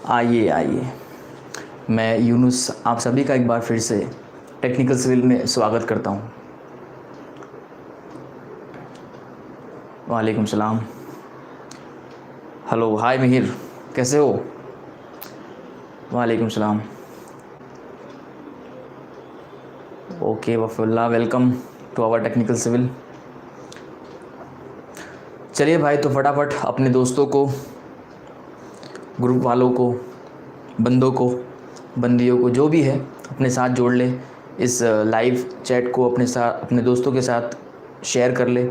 आइए आइए, मैं यूनुस आप सभी का एक बार फिर से टेक्निकल सिविल में स्वागत करता हूँ। वालेकुम सलाम। हेलो, हाय मिहिर, कैसे हो? वालेकुम सलाम। Okay Wafulla, welcome to our technical civil. चलिए भाई, तो फटाफट अपने दोस्तों को, ग्रुप वालों को, बंदों को, बंदियों को, जो भी है अपने साथ जोड़ ले। इस लाइव चैट को अपने साथ, अपने दोस्तों के साथ शेयर कर ले,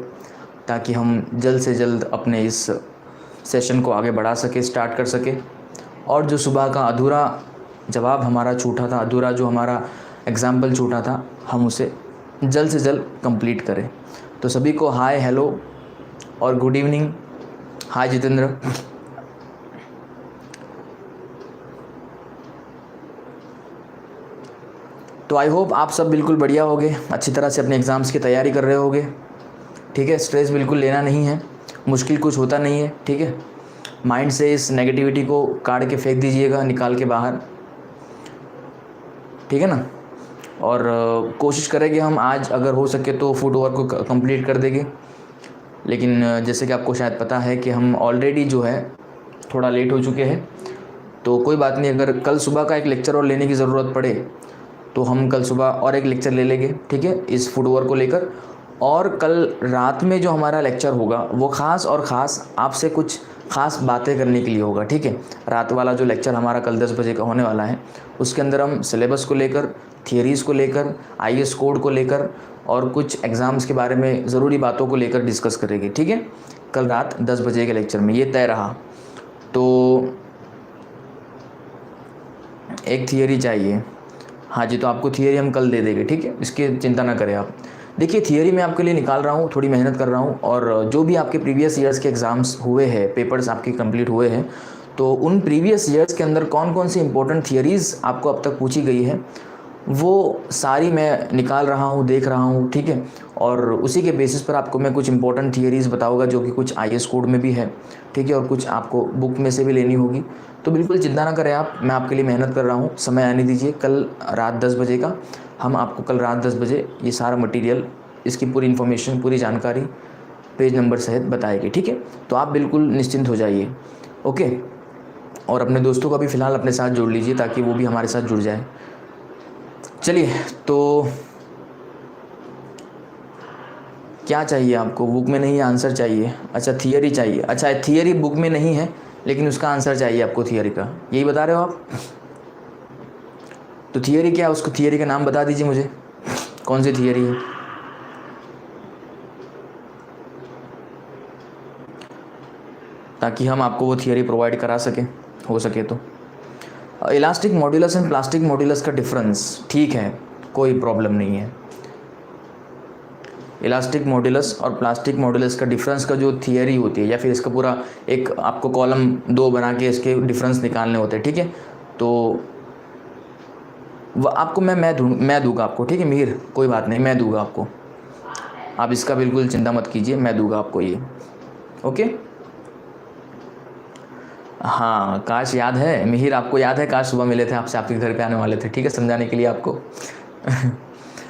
ताकि हम जल्द से जल्द अपने इस सेशन को आगे बढ़ा सके, स्टार्ट कर सके। और जो सुबह का अधूरा जवाब हमारा छूटा था, अधूरा जो हमारा एग्ज़ाम्पल छूटा था, हम उसे जल्द से जल्द कंप्लीट करें। तो सभी को हाय, हेलो और गुड इवनिंग। हाय जितेंद्र। तो आई होप आप सब बिल्कुल बढ़िया होगे, अच्छी तरह से अपने एग्ज़ाम्स की तैयारी कर रहे होगे। ठीक है, स्ट्रेस बिल्कुल लेना नहीं है, मुश्किल कुछ होता नहीं है। ठीक है, माइंड से इस नेगेटिविटी को काट के फेंक दीजिएगा, निकाल के बाहर। ठीक है ना। और कोशिश करेंगे हम आज अगर हो सके तो फुटवर्क को कंप्लीट कर देंगे। लेकिन जैसे कि आपको शायद पता है कि हम ऑलरेडी जो है थोड़ा लेट हो चुके हैं, तो कोई बात नहीं। अगर कल सुबह का एक लेक्चर और लेने की ज़रूरत पड़े तो हम कल सुबह और एक लेक्चर ले लेंगे, ठीक है, इस फुटवर्क को लेकर। और कल रात में जो हमारा लेक्चर होगा वो ख़ास और ख़ास आपसे कुछ ख़ास बातें करने के लिए होगा। ठीक है, रात वाला जो लेक्चर हमारा कल 10 बजे का होने वाला है, उसके अंदर हम सिलेबस को लेकर, थियरीज़ को लेकर, IAS कोड को लेकर और कुछ एग्ज़ाम्स के बारे में ज़रूरी बातों को लेकर डिस्कस करेंगे। ठीक है, कल रात 10 बजे के लेक्चर में ये तय रहा। तो एक थियरी चाहिए। हाँ जी, तो आपको थियरी हम कल दे देंगे। ठीक है, इसकी चिंता ना करें आप। देखिए, थियरी मैं आपके लिए निकाल रहा हूँ, थोड़ी मेहनत कर रहा हूँ। और जो भी आपके प्रीवियस ईयर्स के एग्ज़ाम्स हुए हैं, पेपर्स आपके कंप्लीट हुए हैं, तो उन प्रीवियस ईयर्स के अंदर कौन कौन सी इंपॉर्टेंट थियरीज़ आपको अब तक पूछी गई है, वो सारी मैं निकाल रहा हूँ, देख रहा हूँ। ठीक है, और उसी के बेसिस पर आपको मैं कुछ इंपॉर्टेंट थियरीज़ बताऊँगा, जो कि कुछ IAS कोड में भी है। ठीक है, और कुछ आपको बुक में से भी लेनी होगी। तो बिल्कुल चिंता ना करें आप, मैं आपके लिए मेहनत कर रहा हूँ। समय आने दीजिए, कल रात 10 बजे का हम आपको कल रात 10 बजे ये सारा मटेरियल, इसकी पूरी इन्फॉर्मेशन, पूरी जानकारी पेज नंबर सहित बताएगी। ठीक है, तो आप बिल्कुल निश्चिंत हो जाइए। ओके, और अपने दोस्तों को भी फ़िलहाल अपने साथ जोड़ लीजिए, ताकि वो भी हमारे साथ जुड़ जाए। चलिए, तो क्या चाहिए आपको? बुक में नहीं, आंसर चाहिए? अच्छा, थियरी चाहिए। अच्छा, थियरी बुक में नहीं है, लेकिन उसका आंसर चाहिए आपको थियरी का, यही बता रहे हो आप? तो थियरी क्या है, उसको थियरी का नाम बता दीजिए मुझे, कौन सी थियरी है? ताकि हम आपको वो थियरी प्रोवाइड करा सकें, हो सके तो। Elastic modulus and plastic modulus का डिफरेंस, ठीक है, कोई प्रॉब्लम नहीं है। इलास्टिक मॉड्यूलस और प्लास्टिक मॉड्यूलस का डिफरेंस का जो थियरी होती है, या फिर इसका पूरा एक आपको कॉलम 2 बना के इसके डिफरेंस निकालने होते हैं। ठीक है, तो वह आपको मैं दूंगा आपको। ठीक है मिहिर, कोई बात नहीं, मैं दूंगा आपको, आप इसका बिल्कुल चिंता मत कीजिए, मैं दूंगा आपको ये। ओके, हाँ, काश याद है मिहिर, आपको याद है, काश सुबह मिले थे आपसे, आपके घर पे आने वाले थे। ठीक है, समझाने के लिए आपको।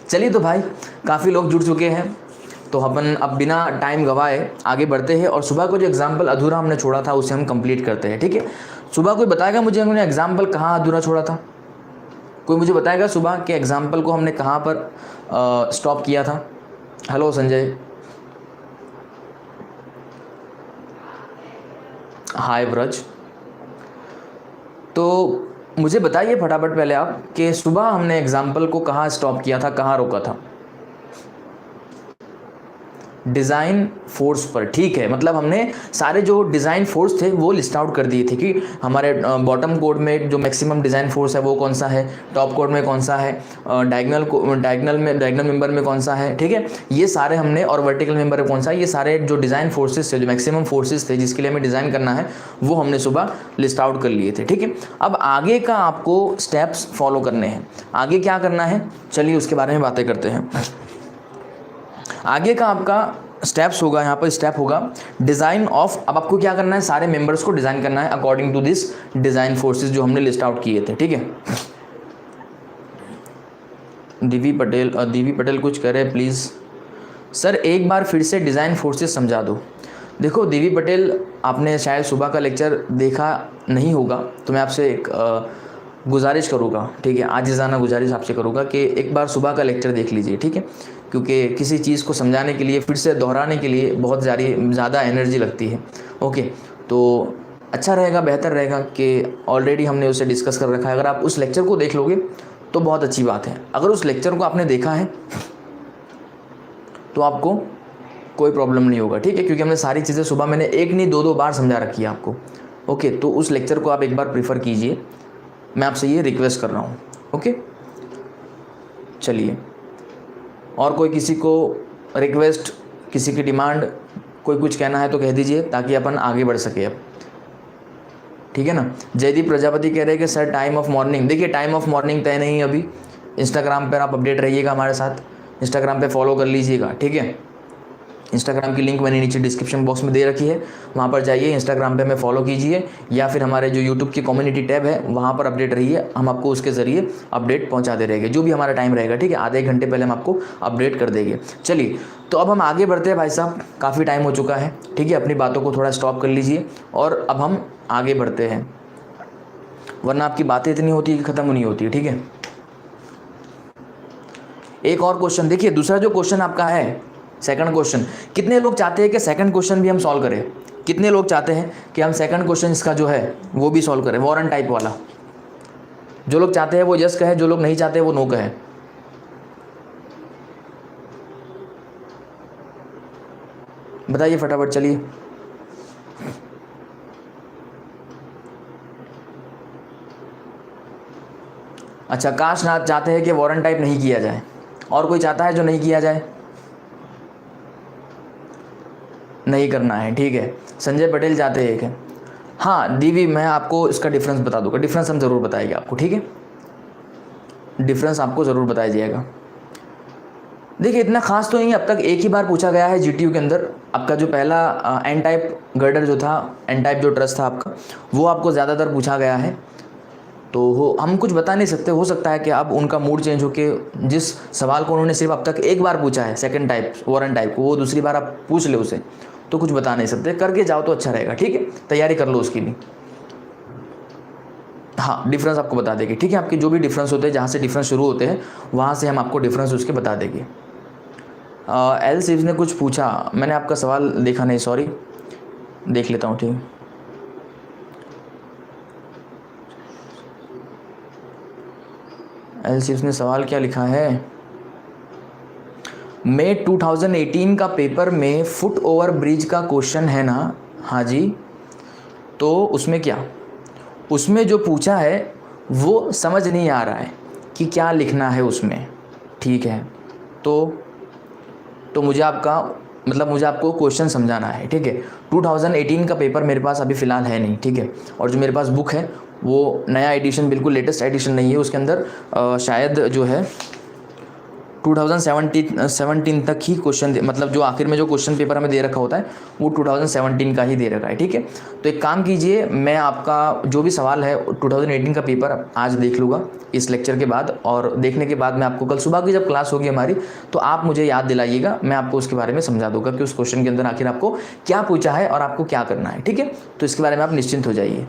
चलिए, तो भाई काफ़ी लोग जुड़ चुके हैं, तो अपन अब बिना टाइम गवाए आगे बढ़ते हैं और सुबह को जो एग्जाम्पल अधूरा हमने छोड़ा था उसे हम कंप्लीट करते हैं। ठीक है, सुबह कोई बताएगा मुझे हमने एग्जाम्पल कहाँ अधूरा छोड़ा था? कोई मुझे बताएगा सुबह के एग्जाम्पल को हमने कहाँ पर स्टॉप किया था? हेलो संजय, हाय ब्रज। तो मुझे बताइए फटाफट पहले आप कि सुबह हमने एग्जाम्पल को कहाँ स्टॉप किया था, कहाँ रोका था? डिज़ाइन फोर्स पर। ठीक है, मतलब हमने सारे जो डिज़ाइन फोर्स थे वो लिस्ट आउट कर दिए थे कि हमारे बॉटम कोड में जो मैक्सिमम डिज़ाइन फोर्स है वो कौन सा है, टॉप कोड में कौन सा है, डायगनल मेंबर में कौन सा है। ठीक है, ये सारे हमने, और वर्टिकल मेंबर में कौन सा है, ये सारे जो डिज़ाइन फोर्सेस थे, जो मैक्सिमम फोर्सेस थे जिसके लिए हमें डिज़ाइन करना है, वो हमने सुबह लिस्ट आउट कर लिए थे। ठीक है, अब आगे का आपको स्टेप्स फॉलो करने हैं। आगे क्या करना है, चलिए उसके बारे में बातें करते हैं। आगे का आपका स्टेप्स होगा, यहाँ पर स्टेप होगा डिज़ाइन ऑफ। अब आपको क्या करना है, सारे मेंबर्स को डिज़ाइन करना है according to this design forces जो हमने लिस्ट आउट किए थे, ठीक है। दीवी पटेल कुछ करे प्लीज़। सर एक बार फिर से डिज़ाइन फोर्सेस समझा दो। देखो दीवी पटेल, आपने शायद सुबह का लेक्चर देखा नहीं होगा, तो मैं आपसे एक गुजारिश करूँगा, ठीक है, आजिज़ाना गुजारिश आपसे करूँगा कि एक बार सुबह का लेक्चर देख लीजिए, ठीक है, क्योंकि किसी चीज़ को समझाने के लिए फिर से दोहराने के लिए बहुत ज़्यादा एनर्जी लगती है। ओके, तो अच्छा रहेगा, बेहतर रहेगा कि ऑलरेडी हमने उसे डिस्कस कर रखा है, अगर आप उस लेक्चर को देख लोगे तो बहुत अच्छी बात है। अगर उस लेक्चर को आपने देखा है तो आपको कोई प्रॉब्लम नहीं होगा, ठीक है, क्योंकि हमने सारी चीज़ें सुबह मैंने एक नहीं दो बार समझा रखी है आपको। ओके, तो उस लेक्चर को आप एक बार प्रीफर कीजिए, मैं आपसे ये रिक्वेस्ट कर रहा हूँ। ओके, चलिए, और कोई किसी को रिक्वेस्ट, किसी की डिमांड, कोई कुछ कहना है तो कह दीजिए ताकि अपन आगे बढ़ सके अब, ठीक है ना। जयदीप प्रजापति कह रहे हैं कि सर टाइम ऑफ मॉर्निंग, देखिए टाइम ऑफ मॉर्निंग तय नहीं है अभी। इंस्टाग्राम पर आप अपडेट रहिएगा हमारे साथ, इंस्टाग्राम पे फॉलो कर लीजिएगा, ठीक है। इंस्टाग्राम की लिंक मैंने नीचे डिस्क्रिप्शन बॉक्स में दे रखी है, वहाँ पर जाइए, इंस्टाग्राम पे हमें फॉलो कीजिए, या फिर हमारे जो यूट्यूब की कम्युनिटी टैब है वहाँ पर अपडेट रहिए, हम आपको उसके ज़रिए अपडेट पहुँचाते रहेंगे, जो भी हमारा टाइम रहेगा, ठीक है, आधे एक घंटे पहले हम आपको अपडेट कर देंगे। चलिए, तो अब हम आगे बढ़ते हैं भाई साहब, काफ़ी टाइम हो चुका है, ठीक है, अपनी बातों को थोड़ा स्टॉप कर लीजिए और अब हम आगे बढ़ते हैं, वरना आपकी बातें इतनी होती है कि ख़त्म नहीं होती है, ठीक है। एक और क्वेश्चन देखिए, दूसरा जो क्वेश्चन आपका है, सेकंड क्वेश्चन, कितने लोग चाहते हैं कि सेकंड क्वेश्चन भी हम सॉल्व करें? कितने लोग चाहते हैं कि हम सेकंड क्वेश्चन इसका जो है वो भी सॉल्व करें, वॉरेंट टाइप वाला? जो लोग चाहते हैं वो यस कहे, जो लोग नहीं चाहते वो नो कहे। बताइए फटाफट, चलिए। अच्छा, काशनाथ चाहते हैं कि वॉरेंट टाइप नहीं किया जाए, और कोई चाहता है जो नहीं किया जाए? नहीं करना है, ठीक है। संजय पटेल चाहते हैं कि हाँ दीवी, मैं आपको इसका डिफरेंस बता दूंगा, डिफरेंस हम ज़रूर बताएंगे आपको, ठीक है, डिफरेंस आपको ज़रूर बताया जाएगा। देखिए इतना खास तो नहीं, अब तक एक ही बार पूछा गया है जीटीयू के अंदर। आपका जो पहला एन टाइप गर्डर जो था, एन टाइप जो ट्रस्ट था आपका, वो आपको ज़्यादातर पूछा गया है, तो हम कुछ बता नहीं सकते, हो सकता है कि अब उनका मूड चेंज होके जिस सवाल को उन्होंने सिर्फ अब तक एक बार पूछा है, सेकंड टाइप वॉरेंट टाइप को, वो दूसरी बार आप पूछ ले उसे, तो कुछ बता नहीं सकते, करके जाओ तो अच्छा रहेगा, ठीक है, तैयारी कर लो उसकी भी। हाँ, डिफरेंस आपको बता देंगे, ठीक है, आपके जो भी डिफरेंस होते हैं, जहाँ से डिफरेंस शुरू होते हैं वहाँ से हम आपको डिफरेंस उसके बता देंगे। एल सिव्स ने कुछ पूछा, मैंने आपका सवाल देखा नहीं, सॉरी, देख लेता हूँ, ठीक है। एल सिव्स ने सवाल क्या लिखा है? मई 2018 का पेपर में फुट ओवर ब्रिज का क्वेश्चन है ना? हाँ जी, तो उसमें क्या, उसमें जो पूछा है वो समझ नहीं आ रहा है कि क्या लिखना है उसमें, ठीक है, तो मुझे आपको क्वेश्चन समझाना है, ठीक है। 2018 का पेपर मेरे पास अभी फ़िलहाल है नहीं, ठीक है, और जो मेरे पास बुक है वो नया एडिशन, बिल्कुल लेटेस्ट एडिशन नहीं है, उसके अंदर शायद जो है 2017 तक ही क्वेश्चन, मतलब जो आखिर में जो क्वेश्चन पेपर हमें दे रखा होता है वो 2017 का ही दे रखा है, ठीक है। तो एक काम कीजिए, मैं आपका जो भी सवाल है 2018 का पेपर आज देख लूँगा इस लेक्चर के बाद, और देखने के बाद मैं आपको कल सुबह की जब क्लास होगी हमारी तो आप मुझे याद दिलाइएगा, मैं आपको उसके बारे में समझा दूँगा कि उस क्वेश्चन के अंदर आखिर आपको क्या पूछा है और आपको क्या करना है, ठीक है। तो इसके बारे में आप निश्चिंत हो जाइए।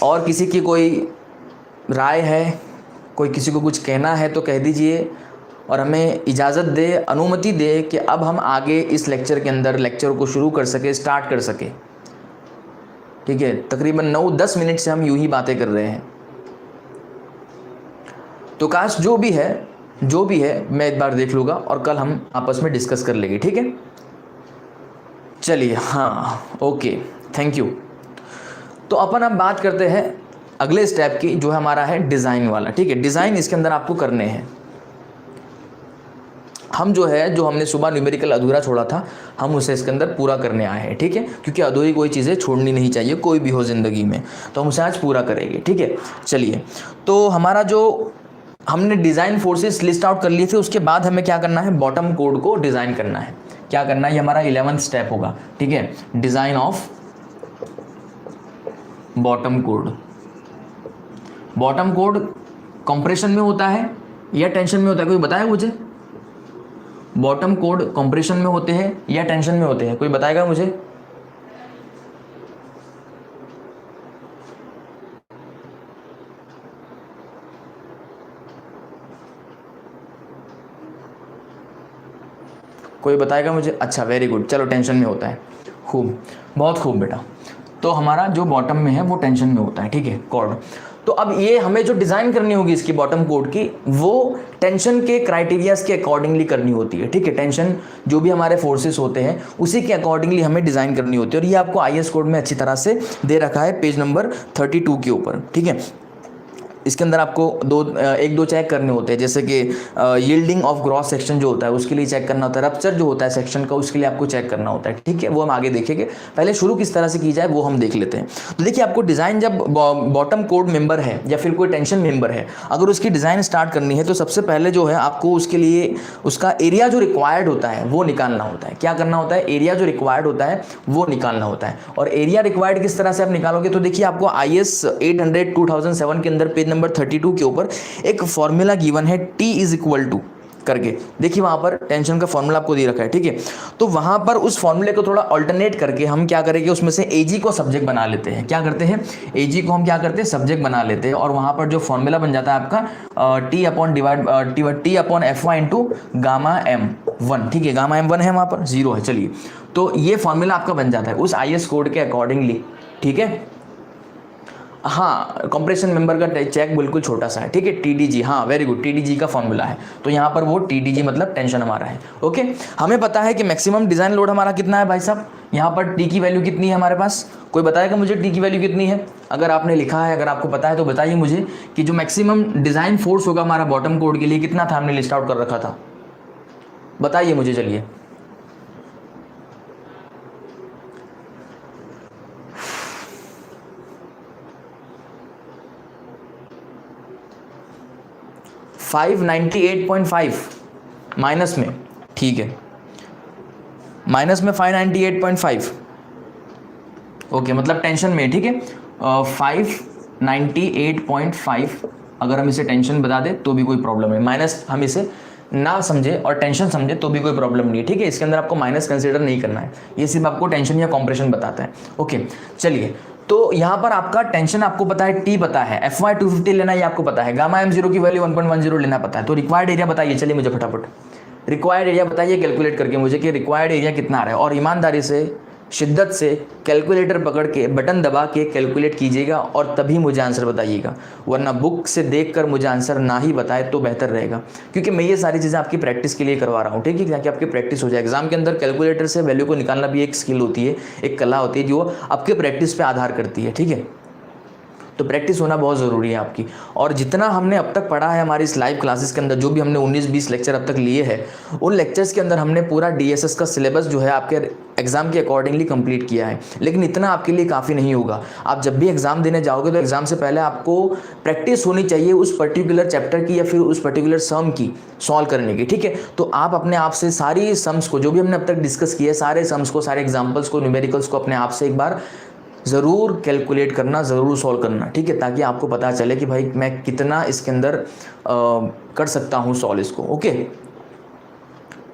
और किसी की कोई राय है, कोई किसी को कुछ कहना है तो कह दीजिए, और हमें इजाज़त दे, अनुमति दे कि अब हम आगे इस लेक्चर के अंदर लेक्चर को शुरू कर सके, स्टार्ट कर सके, ठीक है। तकरीबन 9-10 मिनट से हम यूं ही बातें कर रहे हैं, तो काश जो भी है मैं एक बार देख लूँगा और कल हम आपस में डिस्कस कर लेंगे, ठीक है। चलिए, हाँ, ओके, थैंक यू। तो अपन अब बात करते हैं अगले स्टेप की, जो हमारा है डिज़ाइन वाला, ठीक है। डिज़ाइन इसके अंदर आपको करने हैं, हम जो हमने सुबह न्यूमेरिकल अधूरा छोड़ा था, हम उसे इसके अंदर पूरा करने आए हैं, ठीक है, क्योंकि अधूरी कोई चीज़ें छोड़नी नहीं चाहिए, कोई भी हो ज़िंदगी में, तो हम उसे आज पूरा करेंगे, ठीक है। चलिए, तो हमारा जो हमने डिज़ाइन फोर्सेस लिस्ट आउट कर लिए थे, उसके बाद हमें क्या करना है, बॉटम कोड को डिज़ाइन करना है। क्या करना है, ये हमारा 11th स्टेप होगा, ठीक है, design of bottom code. Bottom code compression में होता है या टेंशन में होता है, कोई बताए मुझे? बॉटम कोड कंप्रेशन में होते हैं या टेंशन में होते हैं, कोई बताएगा मुझे? कोई बताएगा मुझे? अच्छा, वेरी गुड, चलो टेंशन में होता है, खूब, बहुत खूब बेटा। तो हमारा जो बॉटम में है वो टेंशन में होता है, ठीक है, कॉर्ड। तो अब ये हमें जो डिज़ाइन करनी होगी इसकी बॉटम कोड की, वो टेंशन के क्राइटेरियाज के अकॉर्डिंगली करनी होती है, ठीक है। टेंशन जो भी हमारे फोर्सेस होते हैं उसी के अकॉर्डिंगली हमें डिज़ाइन करनी होती है, और ये आपको आईएस कोड में अच्छी तरह से दे रखा है पेज नंबर 32 के ऊपर, ठीक है। इसके अंदर आपको एक दो चेक करने होते हैं, जैसे कि यील्डिंग ऑफ ग्रॉस सेक्शन जो होता है उसके लिए चेक करना होता है, रप्चर जो होता है सेक्शन का उसके लिए आपको चेक करना होता है, ठीक है। वो हम आगे देखेंगे, पहले शुरू किस तरह से की जाए वो हम देख लेते हैं। तो देखिए, आपको डिज़ाइन जब बॉटम कोड मेंबर है या फिर कोई टेंशन मेंबर है, अगर उसकी डिज़ाइन स्टार्ट करनी है तो सबसे पहले जो है आपको उसके लिए उसका एरिया जो रिक्वायर्ड होता है वो निकालना होता है। क्या करना होता है? एरिया जो रिक्वायर्ड होता है वो निकालना होता है। और एरिया रिक्वायर्ड किस तरह से आप निकालोगे, तो देखिए आपको IS 800 2007 के अंदर पेज नंबर 32 के ऊपर एक फॉर्मूला गिवन है, T इज इक्वल टू करके। देखिए वहां पर टेंशन का फॉर्मूला आपको दे रखा है, ठीक है। तो वहां पर उस फॉर्मूले को थोड़ा अल्टरनेट करके हम क्या करेंगे, उसमें से AG को सब्जेक्ट बना लेते हैं। क्या करते हैं? AG को हम क्या करते हैं, सब्जेक्ट बना लेते हैं, और वहां पर जो फॉर्मूला बन जाता है आपका T upon FY into gamma M1, ठीक है। गामा M1 है, वहां पर 0 है, चलिए। तो ये फॉर्मूला आपका बन जाता है उस IS कोड के अकॉर्डिंगली, ठीक है। हाँ, कंप्रेशन मेंबर का चेक बिल्कुल छोटा सा है, ठीक है, TDG, हाँ वेरी गुड, TDG का फॉर्मूला है, तो यहाँ पर वो TDG मतलब टेंशन हमारा है, ओके। हमें पता है कि मैक्सिमम डिजाइन लोड हमारा कितना है भाई साहब, यहाँ पर T की वैल्यू कितनी है हमारे पास, कोई बताएगा मुझे T की वैल्यू कितनी है? अगर आपने लिखा है, अगर आपको पता है तो बताइए मुझे कि जो मैक्सिमम डिजाइन फोर्स होगा हमारा बॉटम कोड के लिए कितना था, हमने लिस्ट आउट कर रखा था, बताइए मुझे, चलिए। $598.5 माइनस में, ठीक है, माइनस में 598.5, ओके, मतलब टेंशन में, ठीक है। 598.5 अगर हम इसे टेंशन बता दें तो भी कोई प्रॉब्लम नहीं, माइनस हम इसे ना समझे और टेंशन समझे तो भी कोई प्रॉब्लम नहीं है, ठीक है। इसके अंदर आपको माइनस कंसीडर नहीं करना है, ये सिर्फ आपको टेंशन या कॉम्प्रेशन बताता है, ओके। चलिए, तो यहाँ पर आपका टेंशन आपको पता है, T पता है, FY 250 लेना ये आपको पता है, गामा M0 की वैल्यू 1.10 लेना पता है। तो रिक्वायर्ड एरिया बताइए, चलिए मुझे फटाफट रिक्वायर्ड एरिया बताइए कैलकुलेट करके मुझे कि रिक्वायर्ड एरिया कितना आ रहा है, और ईमानदारी से, शिद्दत से कैलकुलेटर पकड़ के बटन दबा के कैलकुलेट कीजिएगा और तभी मुझे आंसर बताइएगा, वरना बुक से देखकर मुझे आंसर ना ही बताए तो बेहतर रहेगा, क्योंकि मैं ये सारी चीज़ें आपकी प्रैक्टिस के लिए करवा रहा हूँ, ठीक है, ताकि आपकी प्रैक्टिस हो जाए। एग्जाम के अंदर कैलकुलेटर से वैल्यू को निकालना भी एक स्किल होती है, एक कला होती है जो आपके प्रैक्टिस पर आधार करती है, ठीक है। तो प्रैक्टिस होना बहुत ज़रूरी है आपकी। और जितना हमने अब तक पढ़ा है हमारी इस लाइव क्लासेस के अंदर, जो भी हमने 19-20 लेक्चर अब तक लिए हैं, उन लेक्चर्स के अंदर हमने पूरा DSS का सिलेबस जो है आपके एग्जाम के अकॉर्डिंगली कंप्लीट किया है। लेकिन इतना आपके लिए काफ़ी नहीं होगा। आप जब भी एग्जाम देने जाओगे तो एग्जाम से पहले आपको प्रैक्टिस होनी चाहिए उस पर्टिकुलर चैप्टर की या फिर उस पर्टिकुलर सम की सॉल्व करने की, ठीक है। तो आप अपने आप से सारी सम्स को, जो भी हमने अब तक डिस्कस किया है, सारे सम्स को, सारे एग्जाम्पल्स को, न्यूमेरिकल्स को अपने आप से एक बार ज़रूर कैलकुलेट करना, ज़रूर सॉल्व करना, ठीक है, ताकि आपको पता चले कि भाई मैं कितना इसके अंदर कर सकता हूँ सॉल्व इसको, ओके,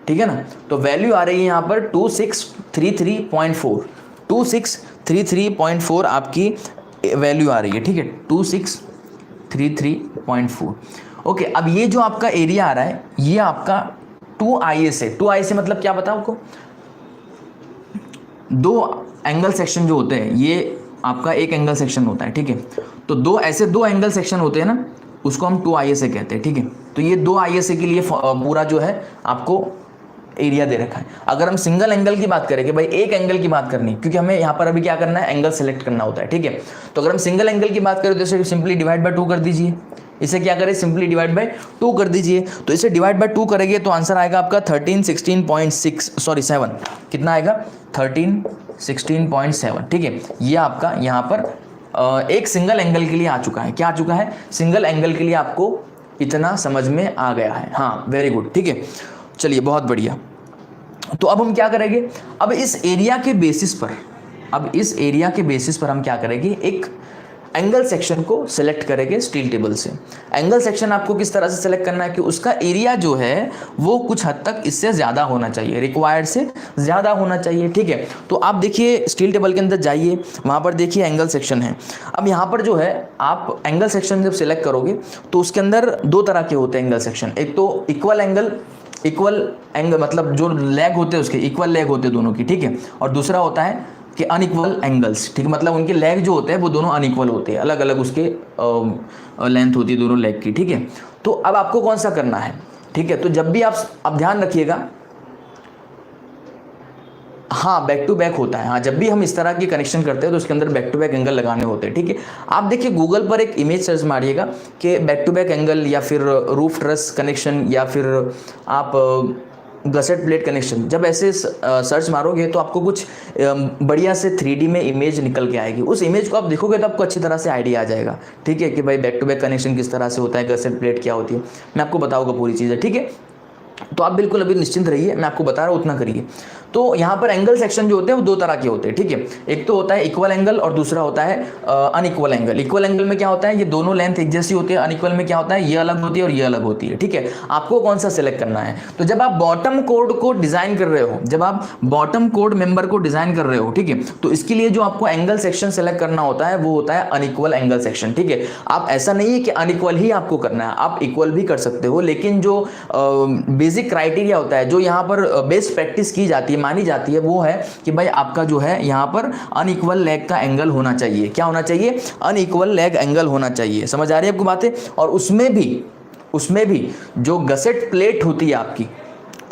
ठीक है ना। तो वैल्यू आ रही है यहाँ पर 2633.4, 2633.4 आपकी वैल्यू आ रही है, ठीक है, 2633.4, ओके। अब ये जो आपका एरिया आ रहा है ये आपका 2IS है। 2IS मतलब क्या पता आपको, दो एंगल सेक्शन जो होते हैं, ये आपका एक एंगल सेक्शन होता है, ठीक है। तो दो एंगल सेक्शन होते हैं ना, उसको हम 2IS कहते हैं, ठीक है। तो ये 2IS के लिए पूरा जो है आपको एरिया दे रखा है। अगर हम सिंगल एंगल की बात करें कि भाई एक एंगल की बात करनी, क्योंकि हमें यहाँ पर अभी क्या करना है, एंगल सेलेक्ट करना होता है, ठीक है। तो अगर हम सिंगल एंगल की बात करें तो इसे सिंपली डिवाइड बाय 2 कर दीजिए, इसे क्या करें, सिंपली डिवाइड बाय 2 कर दीजिए। तो इसे डिवाइड बाय 2 करेंगे तो आंसर आएगा आपका 7, कितना आएगा, 1316.7, ठीक है। ये आपका यहाँ पर एक सिंगल एंगल के लिए आ चुका है। क्या आ चुका है, सिंगल एंगल के लिए आपको इतना समझ में आ गया है, हाँ वेरी गुड, ठीक है। चलिए बहुत बढ़िया। तो अब हम क्या करेंगे, अब इस एरिया के बेसिस पर, अब इस एरिया के बेसिस पर हम क्या करेंगे, एक एंगल सेक्शन को सिलेक्ट करेंगे स्टील टेबल से। एंगल सेक्शन आपको किस तरह से सिलेक्ट करना है कि उसका एरिया जो है वो कुछ हद तक इससे ज़्यादा होना चाहिए, रिक्वायर्ड से ज़्यादा होना चाहिए, ठीक है। तो आप देखिए स्टील टेबल के अंदर जाइए, वहाँ पर देखिए एंगल सेक्शन है। अब यहाँ पर जो है आप एंगल सेक्शन जब सिलेक्ट करोगे तो उसके अंदर दो तरह के होते हैं एंगल सेक्शन। एक तो इक्वल एंगल मतलब जो लेग होते हैं उसके इक्वल लेग होते हैं दोनों की, ठीक है। और दूसरा होता है कि अनइक्वल एंगल्स, ठीक है, मतलब उनके लेग जो होते हैं वो दोनों अनइक्वल होते हैं, अलग अलग उसके लेंथ होती है दोनों लेग की, ठीक है। तो अब आपको कौन सा करना है, ठीक है। तो जब भी आप ध्यान रखिएगा, हाँ बैक टू बैक होता है, हाँ जब भी हम इस तरह की कनेक्शन करते हैं तो उसके अंदर बैक टू बैक एंगल लगाने होते हैं, ठीक है। आप देखिए गूगल पर एक इमेज सर्च मारिएगा कि बैक टू बैक एंगल या फिर रूफ ट्रस कनेक्शन या फिर आप गसेट प्लेट कनेक्शन, जब ऐसे सर्च मारोगे तो आपको कुछ बढ़िया से 3D में इमेज निकल के आएगी। उस इमेज को आप देखोगे तो आपको अच्छी तरह से आइडिया आ जाएगा, ठीक है, कि भाई बैक टू बैक कनेक्शन किस तरह से होता है, गसेट प्लेट क्या होती है, मैं आपको बताऊंगा पूरी चीज़ें, ठीक है। तो आप बिल्कुल अभी निश्चिंत रहिए, मैं आपको बता रहा हूँ उतना करिए। तो यहाँ पर एंगल सेक्शन जो होते हैं वो दो तरह के होते हैं, ठीक है। एक तो होता है इक्वल एंगल और दूसरा होता है अनइक्वल एंगल। इक्वल एंगल में क्या होता है, ये दोनों लेंथ एक जैसी होती है। अनइक्वल में क्या होता है, ये अलग होती है और ये अलग होती है, ठीक है। आपको कौन सा सिलेक्ट करना है, तो जब आप बॉटम कोड को डिजाइन कर रहे हो, जब आप बॉटम कोड मेंबर को डिजाइन कर रहे हो, ठीक है, तो इसके लिए जो आपको एंगल सेक्शन सेलेक्ट करना होता है वो होता है अनइक्वल एंगल सेक्शन, ठीक है। आप ऐसा नहीं है कि अनइक्वल ही आपको करना है, आप इक्वल भी कर सकते हो, लेकिन जो बेसिक क्राइटेरिया होता है, जो यहाँ पर बेस्ट प्रैक्टिस की जाती है, मानी जाती है, वो है कि भाई आपका जो है यहाँ पर अनइक्वल लेग का एंगल होना चाहिए। क्या होना चाहिए, अनइक्वल लेग एंगल होना चाहिए। समझ आ रही है आपको बातें। और उसमें भी जो गसेट प्लेट होती है आपकी,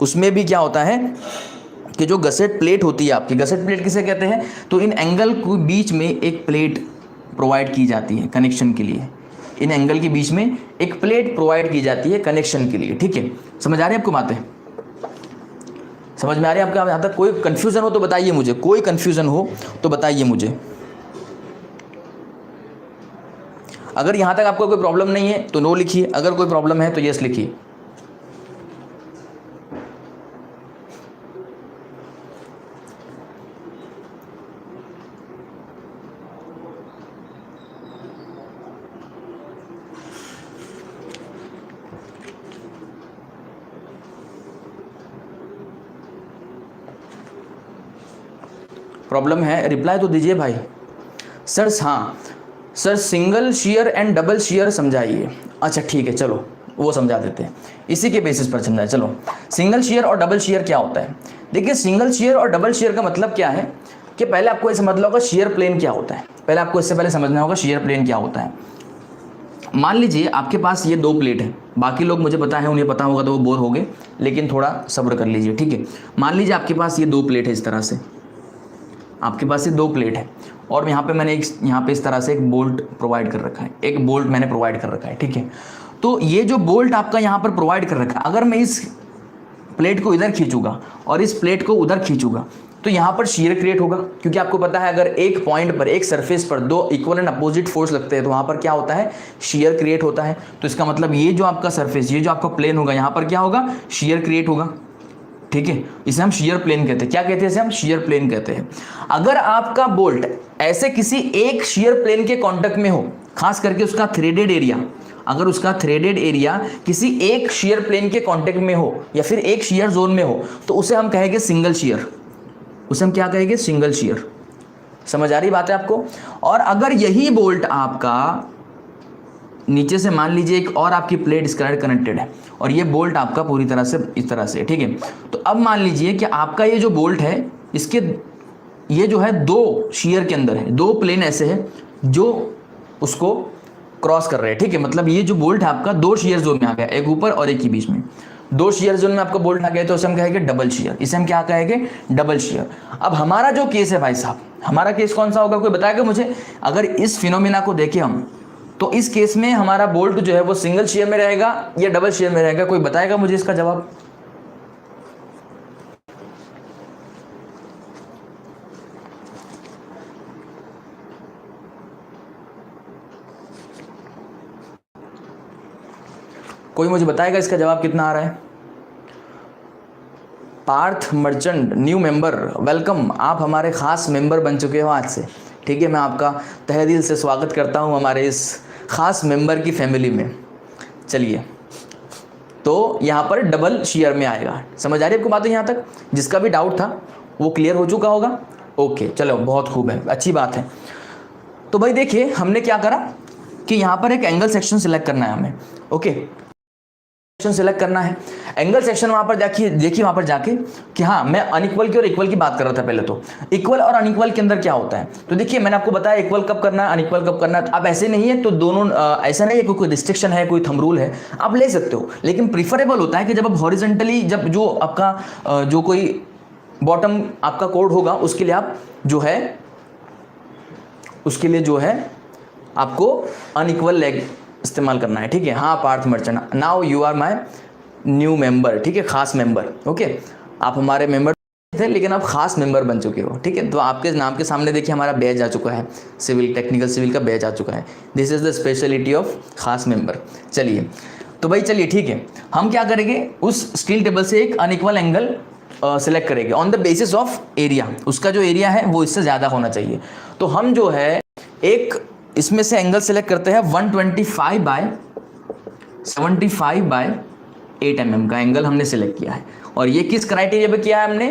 उसमें भी क्या होता है कि जो गसेट प्लेट होती है आपकी, गसेट प्लेट किसे कहते हैं, तो इन एंगल के बीच में एक प्लेट प्रोवाइड की जाती है कनेक्शन के लिए। इन एंगल के बीच में एक प्लेट प्रोवाइड की जाती है कनेक्शन के लिए, ठीक है। समझ आ रही है आपको बातें, समझ में आ रही है आपके। यहाँ तक कोई कंफ्यूजन हो तो बताइए मुझे, कोई कंफ्यूजन हो तो बताइए मुझे। अगर यहाँ तक आपको कोई प्रॉब्लम नहीं है तो नो लिखिए, अगर कोई प्रॉब्लम है तो यस लिखिए। प्रॉब्लम है, रिप्लाई तो दीजिए भाई। सर हाँ sir, single share and double share समझाइए। अच्छा ठीक है, चलो वो समझा देते हैं, इसी के बेसिस पर समझाए। चलो सिंगल शेयर और डबल शेयर क्या होता है। देखिए सिंगल शेयर और डबल शेयर का मतलब क्या है कि पहले आपको ये समझना होगा शेयर प्लेन क्या होता है। पहले आपको इससे पहले समझना होगा शेयर प्लेन क्या होता है। मान लीजिए आपके पास ये दो प्लेट है, बाकी लोग मुझे पता है उन्हें पता होगा तो वो बोर हो गए, लेकिन थोड़ा सब्र कर लीजिए, ठीक है। मान लीजिए आपके पास ये दो प्लेट है, इस तरह से आपके पास ये दो प्लेट है, और यहाँ पे मैंने यहाँ पे इस तरह से एक बोल्ट प्रोवाइड कर रखा है, एक बोल्ट मैंने प्रोवाइड कर रखा है, ठीक है। तो ये जो बोल्ट आपका यहाँ पर प्रोवाइड कर रखा है, अगर मैं इस प्लेट को इधर खींचूंगा और इस प्लेट को उधर खींचूंगा तो यहाँ पर शीयर क्रिएट होगा, क्योंकि आपको पता है अगर एक पॉइंट पर, एक सरफेस पर दो इक्वल एंड अपोजिट फोर्स लगते हैं तो वहाँ पर क्या होता है, शीयर क्रिएट होता है। तो इसका मतलब ये जो आपका सरफेस, ये जो आपका प्लेन होगा, यहाँ पर क्या होगा, शीयर क्रिएट होगा, ठीक है। इसे हम शीयर प्लेन कहते हैं। क्या कहते हैं इसे हम, शीयर प्लेन कहते हैं। अगर आपका बोल्ट ऐसे किसी एक शीयर प्लेन के कांटेक्ट में हो, खास करके उसका थ्रेडेड एरिया, अगर उसका थ्रेडेड एरिया किसी एक शीयर प्लेन के कांटेक्ट में हो या फिर एक शीयर जोन में हो, तो उसे हम कहेंगे सिंगल शीयर। उसे हम क्या कहेंगे, सिंगल शीयर। समझ आ रही बात है आपको। और अगर यही बोल्ट आपका नीचे से, मान लीजिए एक और आपकी प्लेट इसके साथ कनेक्टेड है और ये बोल्ट आपका पूरी तरह से इस तरह से, ठीक है। तो अब मान लीजिए कि आपका ये जो बोल्ट है, इसके ये जो है दो शीयर के अंदर है, दो प्लेन ऐसे है जो उसको क्रॉस कर रहे हैं, ठीक है। मतलब ये जो बोल्ट है आपका दो शीयर जोन में आ गया, एक ऊपर और एक के बीच में, दो शीयर जोन में आपका बोल्ट आ गया, तो इसे हम कहेंगे डबल शीयर। इसे हम क्या कहेंगे, डबल शीयर। अब हमारा जो केस है भाई साहब, हमारा केस कौन सा होगा, कोई बताएगा मुझे। अगर इस फिनोमिना को देखें हम, तो इस केस में हमारा बोल्ट जो है वो सिंगल शेयर में रहेगा या डबल शेयर में रहेगा, कोई बताएगा मुझे इसका जवाब। कोई मुझे बताएगा इसका जवाब कितना आ रहा है। Parth Merchant new member, welcome, आप हमारे ख़ास मेंबर बन चुके हो आज से, ठीक है। मैं आपका तहे दिल से स्वागत करता हूं हमारे इस ख़ास मेंबर की फैमिली में। चलिए, तो यहाँ पर डबल शेयर में आएगा। समझ आ रही है आपको बातें यहाँ तक? जिसका भी डाउट था वो क्लियर हो चुका होगा। ओके, चलो बहुत खूब है, अच्छी बात है। तो भाई देखिए हमने क्या करा कि यहाँ पर एक एंगल सेक्शन सिलेक्ट करना है हमें। ओके, सेक्शन सिलेक्ट करना है, एंगल सेक्शन वहाँ पर देखिए वहाँ पर जाके कि हाँ, मैं अनइक्वल की और इक्वल की बात कर रहा था पहले। तो इक्वल और अनइक्वल के अंदर क्या होता है, तो देखिए मैंने आपको बताया इक्वल कब करना है, अनइक्वल कब करना है। अब ऐसे नहीं है तो दोनों ऐसा नहीं है कोई रिस्ट्रिक्शन है, कोई थंब रूल है, आप ले सकते हो, लेकिन प्रीफरेबल होता है कि जब आप हॉरिजॉन्टली, जब जो आपका जो कोई बॉटम आपका कोड होगा उसके लिए आप जो है, उसके लिए जो है आपको अनइक्वल लेग इस्तेमाल करना है, ठीक है। हाँ Parth Merchant, now you are my new member, ठीक है, खास मेंबर। ओके, आप हमारे मेंबर थे लेकिन आप खास मेंबर बन चुके हो, ठीक है। तो आपके नाम के सामने देखिए हमारा बैज आ चुका है, सिविल, टेक्निकल सिविल का बैज आ चुका है। This is the speciality of खास मेंबर। चलिए, तो भाई चलिए ठीक है, हम क्या करेंगे, उस स्टील टेबल से एक अनइक्वल एंगल सेलेक्ट करेंगे on the basis of area. उसका जो एरिया है वो इससे ज़्यादा होना चाहिए। तो हम जो है एक इसमें से एंगल सेलेक्ट करते हैं 125 बाय 75 बाय 8 mm का एंगल हमने सेलेक्ट किया है। और ये किस क्राइटेरिया पे किया है हमने,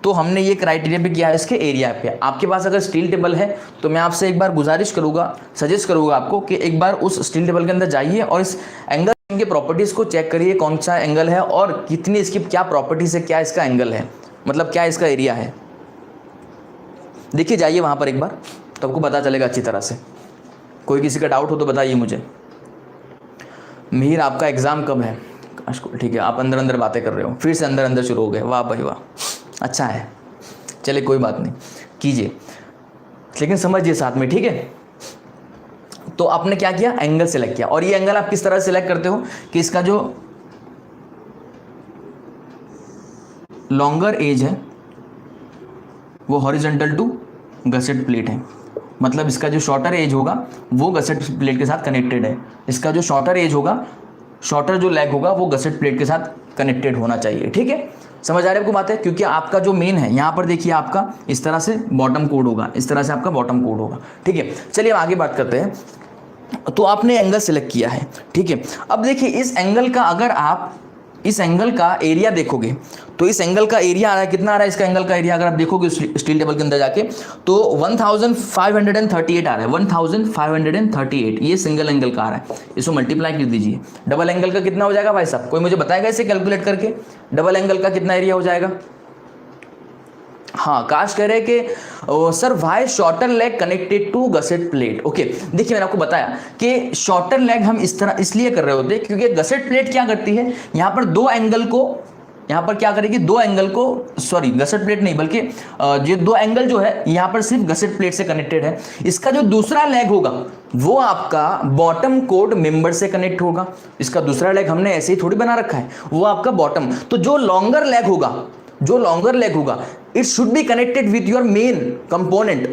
तो हमने ये क्राइटेरिया पे किया है इसके एरिया पे। आपके पास अगर स्टील टेबल है तो मैं आपसे एक बार गुजारिश करूंगा, सजेस्ट करूंगा आपको कि एक बार उस स्टील टेबल के अंदर जाइए और इस एंगल के प्रॉपर्टीज को चेक करिए, कौन सा एंगल है और कितनी इसकी क्या प्रॉपर्टीज है, क्या इसका एंगल है, मतलब क्या इसका एरिया है। देखिए जाइए वहां पर एक बार, तो आपको पता चलेगा अच्छी तरह से। कोई किसी का डाउट हो तो बताइए मुझे। मिहिर, आपका एग्जाम कब है? ठीक है, आप अंदर अंदर बातें कर रहे हो, फिर से अंदर अंदर शुरू हो गए। वाह भाई वाह, अच्छा है, चलिए कोई बात नहीं, कीजिए, लेकिन समझिए साथ में, ठीक है। तो आपने क्या किया, एंगल सेलेक्ट किया। और ये एंगल आप किस तरह सेलेक्ट करते हो कि इसका जो लॉन्गर एज है वो हॉरिजॉन्टल टू गसेट प्लेट है, मतलब इसका जो शॉर्टर एज होगा वो गसेट प्लेट के साथ कनेक्टेड है। इसका जो शॉर्टर एज होगा, शॉर्टर जो लेग होगा वो गसेट प्लेट के साथ कनेक्टेड होना चाहिए, ठीक है। समझ आ रही है आपको बात है? क्योंकि आपका जो मेन है यहाँ पर देखिए आपका इस तरह से बॉटम कोड होगा, इस तरह से आपका बॉटम कोड होगा, ठीक है। चलिए अब आगे बात करते हैं। तो आपने एंगल सेलेक्ट किया है, ठीक है। अब देखिए इस एंगल का, अगर आप इस एंगल का एरिया देखोगे तो इस एंगल का एरिया आ रहा है, कितना आ रहा है इसका एंगल का एरिया, अगर आप देखोगे स्टील टेबल के अंदर जाके तो 1538 आ रहा है, 1538 ये सिंगल एंगल का आ रहा है। इसको मल्टीप्लाई कर दीजिए, डबल एंगल का कितना हो जाएगा भाई साहब, कोई मुझे बताएगा इसे कैलकुलेट करके, डबल एंगल का कितना एरिया हो जाएगा? हाँ, काश कह रहे कि sir why shorter leg connected to gusset plate. Okay, देखिए मैंने आपको बताया कि शॉर्टर लेग हम इस तरह इसलिए कर रहे होते क्योंकि गसेट प्लेट क्या करती है, यहाँ पर दो एंगल को, यहाँ पर क्या करेगी, दो एंगल को, सॉरी गसेट प्लेट नहीं बल्कि ये दो एंगल जो है यहाँ पर सिर्फ गसेट प्लेट से कनेक्टेड है। इसका जो दूसरा लेग होगा वो आपका बॉटम कोड मेंबर से कनेक्ट होगा। इसका दूसरा लेग हमने ऐसे ही थोड़ी बना रखा है, वो आपका बॉटम, तो जो लॉन्गर लेग होगा, जो लॉन्गर लेग होगा it should be connected with your main component